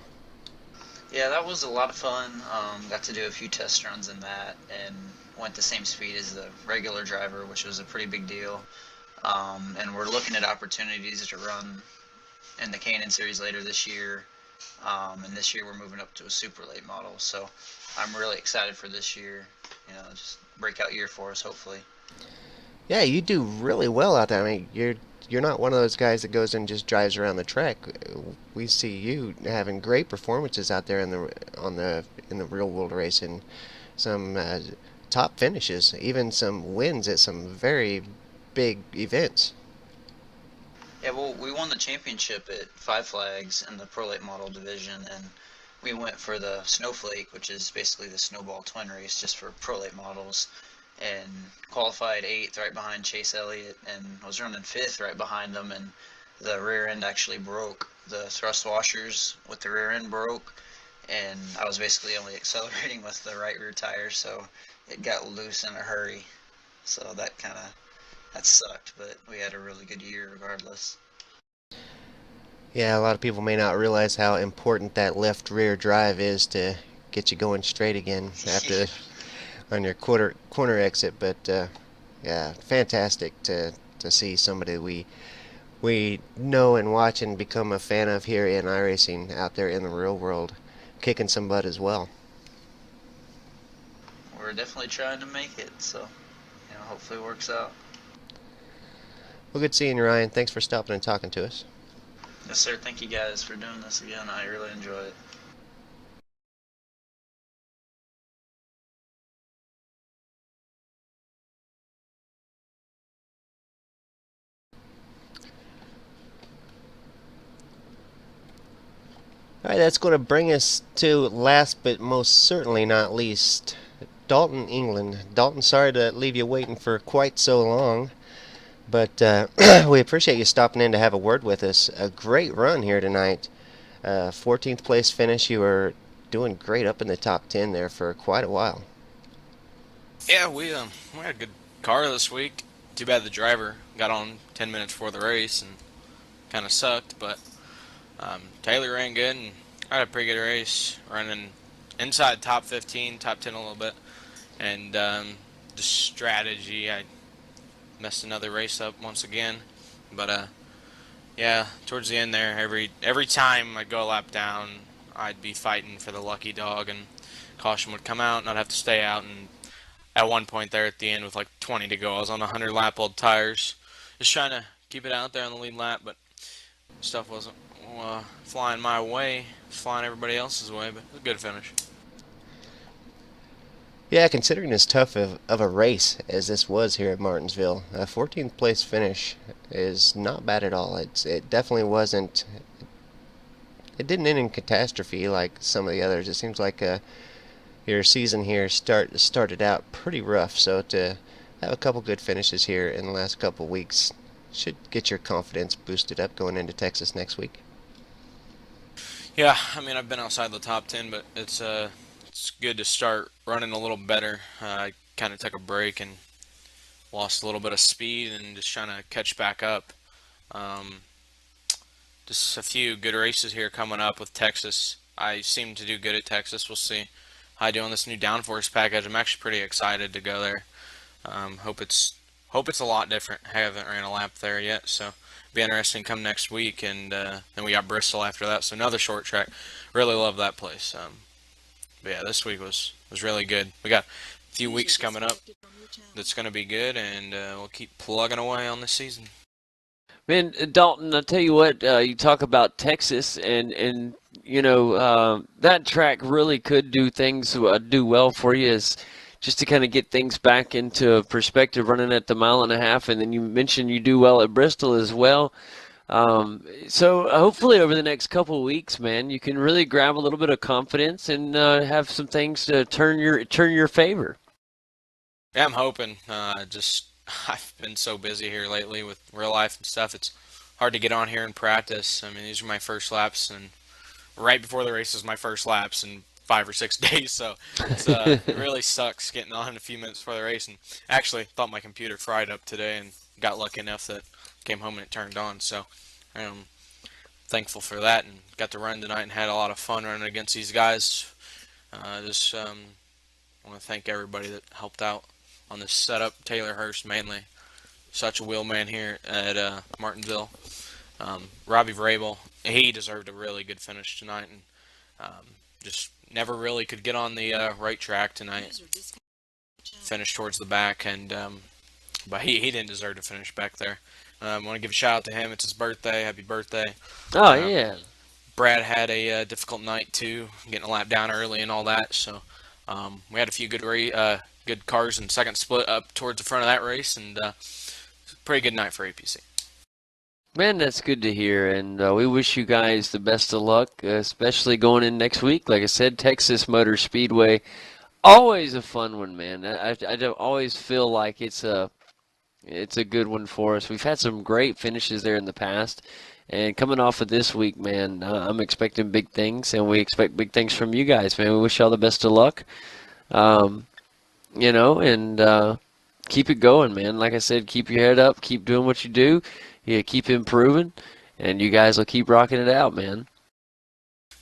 Yeah, that was a lot of fun. Got to do a few test runs in that and went the same speed as the regular driver, which was a pretty big deal. And we're looking at opportunities to run in the K&N series later this year. And this year we're moving up to a super late model, so I'm really excited for this year. Just breakout year for us, hopefully. Yeah, you do really well out there. I mean, you're not one of those guys that goes and just drives around the track. We see you having great performances out there in the real world racing, some top finishes, even some wins at some very big events. Yeah, well, we won the championship at Five Flags in the Pro Late Model division, and we went for the Snowflake, which is basically the snowball twin race just for Pro Late models, and qualified eighth right behind Chase Elliott, and was running fifth right behind them, and the rear end actually broke. The thrust washers with the rear end broke, and I was basically only accelerating with the right rear tire, so it got loose in a hurry. So that sucked, but we had a really good year regardless. Yeah, a lot of people may not realize how important that left rear drive is to get you going straight again after on your corner exit. But yeah, fantastic to see somebody we know and watch and become a fan of here in iRacing out there in the real world, kicking some butt as well. We're definitely trying to make it, so hopefully it works out. Well, good seeing you, Ryan. Thanks for stopping and talking to us. Yes, sir. Thank you guys for doing this again. I really enjoy it. All right, that's going to bring us to last but most certainly not least, Dalton, England. Dalton, sorry to leave you waiting for quite so long, but we appreciate you stopping in to have a word with us. A great run here tonight. 14th place finish. You were doing great up in the top 10 there for quite a while. Yeah, we had a good car this week. Too bad the driver got on 10 minutes before the race and kind of sucked, but Taylor ran good and I had a pretty good race, running inside top 15, top 10 a little bit. And the strategy, I messed another race up once again, but yeah, towards the end there, every time I'd go a lap down, I'd be fighting for the lucky dog, and caution would come out, and I'd have to stay out. And at one point there at the end, with like 20 to go, I was on 100 lap old tires, just trying to keep it out there on the lead lap, but stuff wasn't flying my way, flying everybody else's way, but it was a good finish. Yeah, considering as tough of a race as this was here at Martinsville, a 14th place finish is not bad at all. It definitely wasn't. It didn't end in catastrophe like some of the others. It seems like your season here started out pretty rough. So to have a couple good finishes here in the last couple weeks should get your confidence boosted up going into Texas next week. Yeah, I mean, I've been outside the top 10, but it's good to start running a little better. I kind of took a break and lost a little bit of speed and just trying to catch back up. Um, just a few good races here coming up with Texas. I seem to do good at Texas. We'll see how I do on this new downforce package. I'm actually pretty excited to go there. Hope it's a lot different. I haven't ran a lap there yet, so it'll be interesting come next week. And then we got Bristol after that, so another short track. Really love that place. But yeah, this week was really good. We got a few weeks coming up that's going to be good, and we'll keep plugging away on this season. Man, Dalton, I'll tell you what, you talk about Texas, and that track really could do things, do well for you, is just to kind of get things back into perspective, running at the mile and a half, and then you mentioned you do well at Bristol as well. So hopefully over the next couple of weeks, man, you can really grab a little bit of confidence and have some things to turn your favor. Yeah, I'm hoping. Just I've been so busy here lately with real life and stuff. It's hard to get on here and practice. I mean, these are my first laps, and right before the race is my first laps in 5 or 6 days. So it really sucks getting on a few minutes before the race. And actually, thought my computer fried up today, and got lucky enough that came home and it turned on. So I'm thankful for that, and got to run tonight and had a lot of fun running against these guys. Just want to thank everybody that helped out on this setup. Taylor Hurst mainly, such a wheelman here at Martinsville. Robbie Vrabel, he deserved a really good finish tonight, and just never really could get on the right track tonight. Finished towards the back, and but he didn't deserve to finish back there. I want to give a shout out to him. It's his birthday. Happy birthday. Oh, yeah. Brad had a difficult night too, getting a lap down early and all that. So we had a few good cars in second split up towards the front of that race, and pretty good night for APC. Man, that's good to hear, and we wish you guys the best of luck, especially going in next week. Like I said, Texas Motor Speedway, always a fun one, man. I don't always feel like it's a good one for us. We've had some great finishes there in the past, and coming off of this week, man, I'm expecting big things, and we expect big things from you guys, man. We wish y'all the best of luck, and keep it going, man. Like I said, keep your head up, keep doing what you do, yeah, keep improving, and you guys will keep rocking it out, man.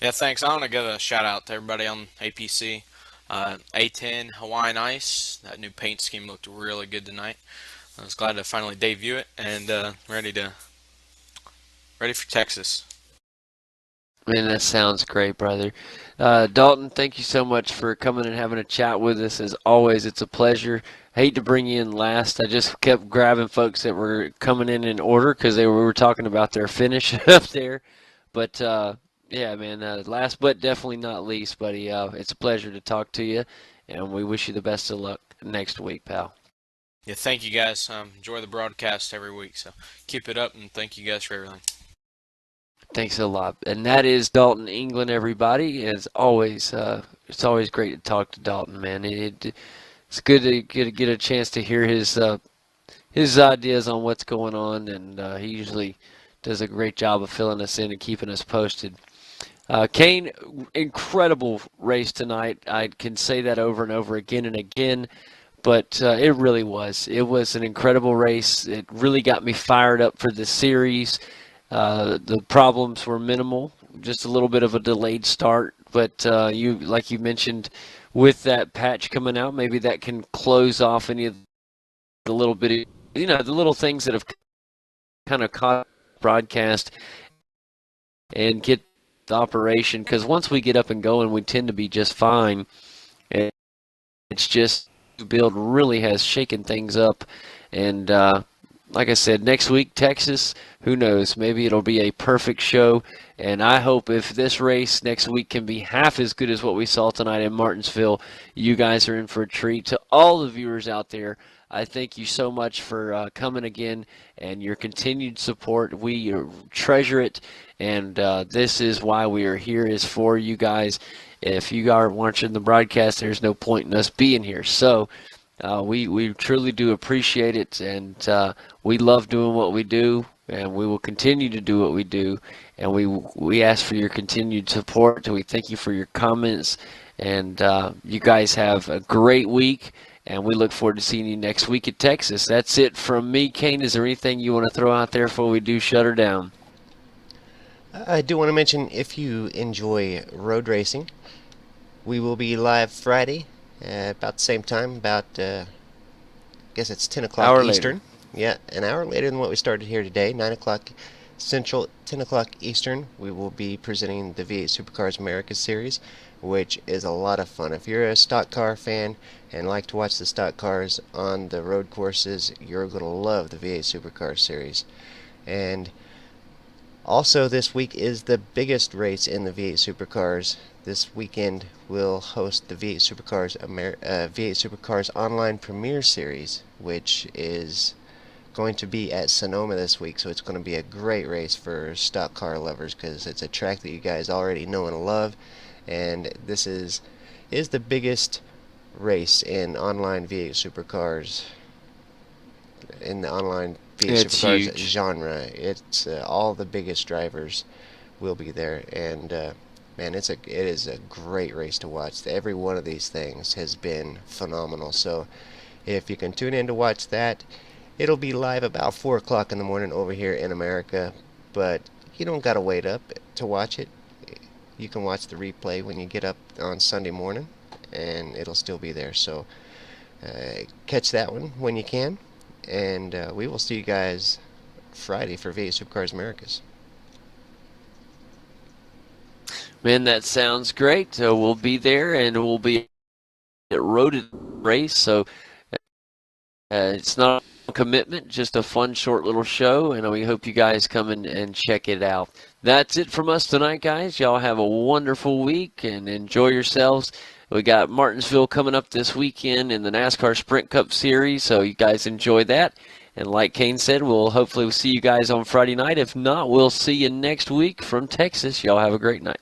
Yeah, thanks. I want to give a shout out to everybody on APC. A10 Hawaiian Ice, that new paint scheme looked really good tonight. I was glad to finally debut it, and ready for Texas. Man, that sounds great, brother. Dalton, thank you so much for coming and having a chat with us. As always, it's a pleasure. Hate to bring you in last. I just kept grabbing folks that were coming in order because we were talking about their finish up there. But yeah, man, last but definitely not least, buddy. It's a pleasure to talk to you, and we wish you the best of luck next week, pal. Yeah, thank you guys. Enjoy the broadcast every week, so keep it up, and thank you guys for everything. Thanks a lot. And that is Dalton England, everybody. As always, it's always great to talk to Dalton, man. It's good to get a chance to hear his ideas on what's going on, and he usually does a great job of filling us in and keeping us posted. Kane, incredible race tonight. I can say that over and over again and again, but it really was. It was an incredible race. It really got me fired up for the series. The problems were minimal, just a little bit of a delayed start, but like you mentioned, with that patch coming out, maybe that can close off any of the little bit, the little things that have kind of caught broadcast and get the operation. Because once we get up and going, we tend to be just fine. And it's just the build really has shaken things up, and like I said, next week, Texas, who knows? Maybe it'll be a perfect show. And I hope if this race next week can be half as good as what we saw tonight in Martinsville, you guys are in for a treat. To all the viewers out there, I thank you so much for coming again and your continued support. We treasure it, and this is why we are here, is for you guys. If you are watching the broadcast, there's no point in us being here. So we truly do appreciate it, and we love doing what we do, and we will continue to do what we do. And we ask for your continued support. We thank you for your comments, and you guys have a great week. And we look forward to seeing you next week at Texas. That's it from me, Kane. Is there anything you want to throw out there before we do shut her down? I do want to mention, if you enjoy road racing, we will be live Friday about the same time, about, I guess it's 10 o'clock Hour Eastern. later. Yeah, an hour later than what we started here today, 9 o'clock Central, 10 o'clock Eastern. We will be presenting the V8 Supercars America Series, which is a lot of fun. If you're a stock car fan and like to watch the stock cars on the road courses, you're going to love the V8 Supercars Series. And also this week is the biggest race in the V8 Supercars. This weekend we'll host the V8 Supercars Online Premier Series, which is going to be at Sonoma this week, so it's going to be a great race for stock car lovers because it's a track that you guys already know and love, and this is the biggest race in online V8 Supercars, in the online V8 It's Supercars huge. genre. It's all the biggest drivers will be there, and man, it is a great race to watch. Every one of these things has been phenomenal. So if you can tune in to watch that, it'll be live about 4 o'clock in the morning over here in America, but you don't gotta wait up to watch it. You can watch the replay when you get up on Sunday morning, and it'll still be there. So catch that one when you can, and we will see you guys Friday for V8 Supercars Americas. Man, that sounds great. We'll be there, and we'll be at Road Race. So it's not a commitment, just a fun, short little show, and we hope you guys come and check it out. That's it from us tonight, guys. Y'all have a wonderful week and enjoy yourselves. We got Martinsville coming up this weekend in the NASCAR Sprint Cup Series, so you guys enjoy that. And like Kane said, we'll hopefully see you guys on Friday night. If not, we'll see you next week from Texas. Y'all have a great night.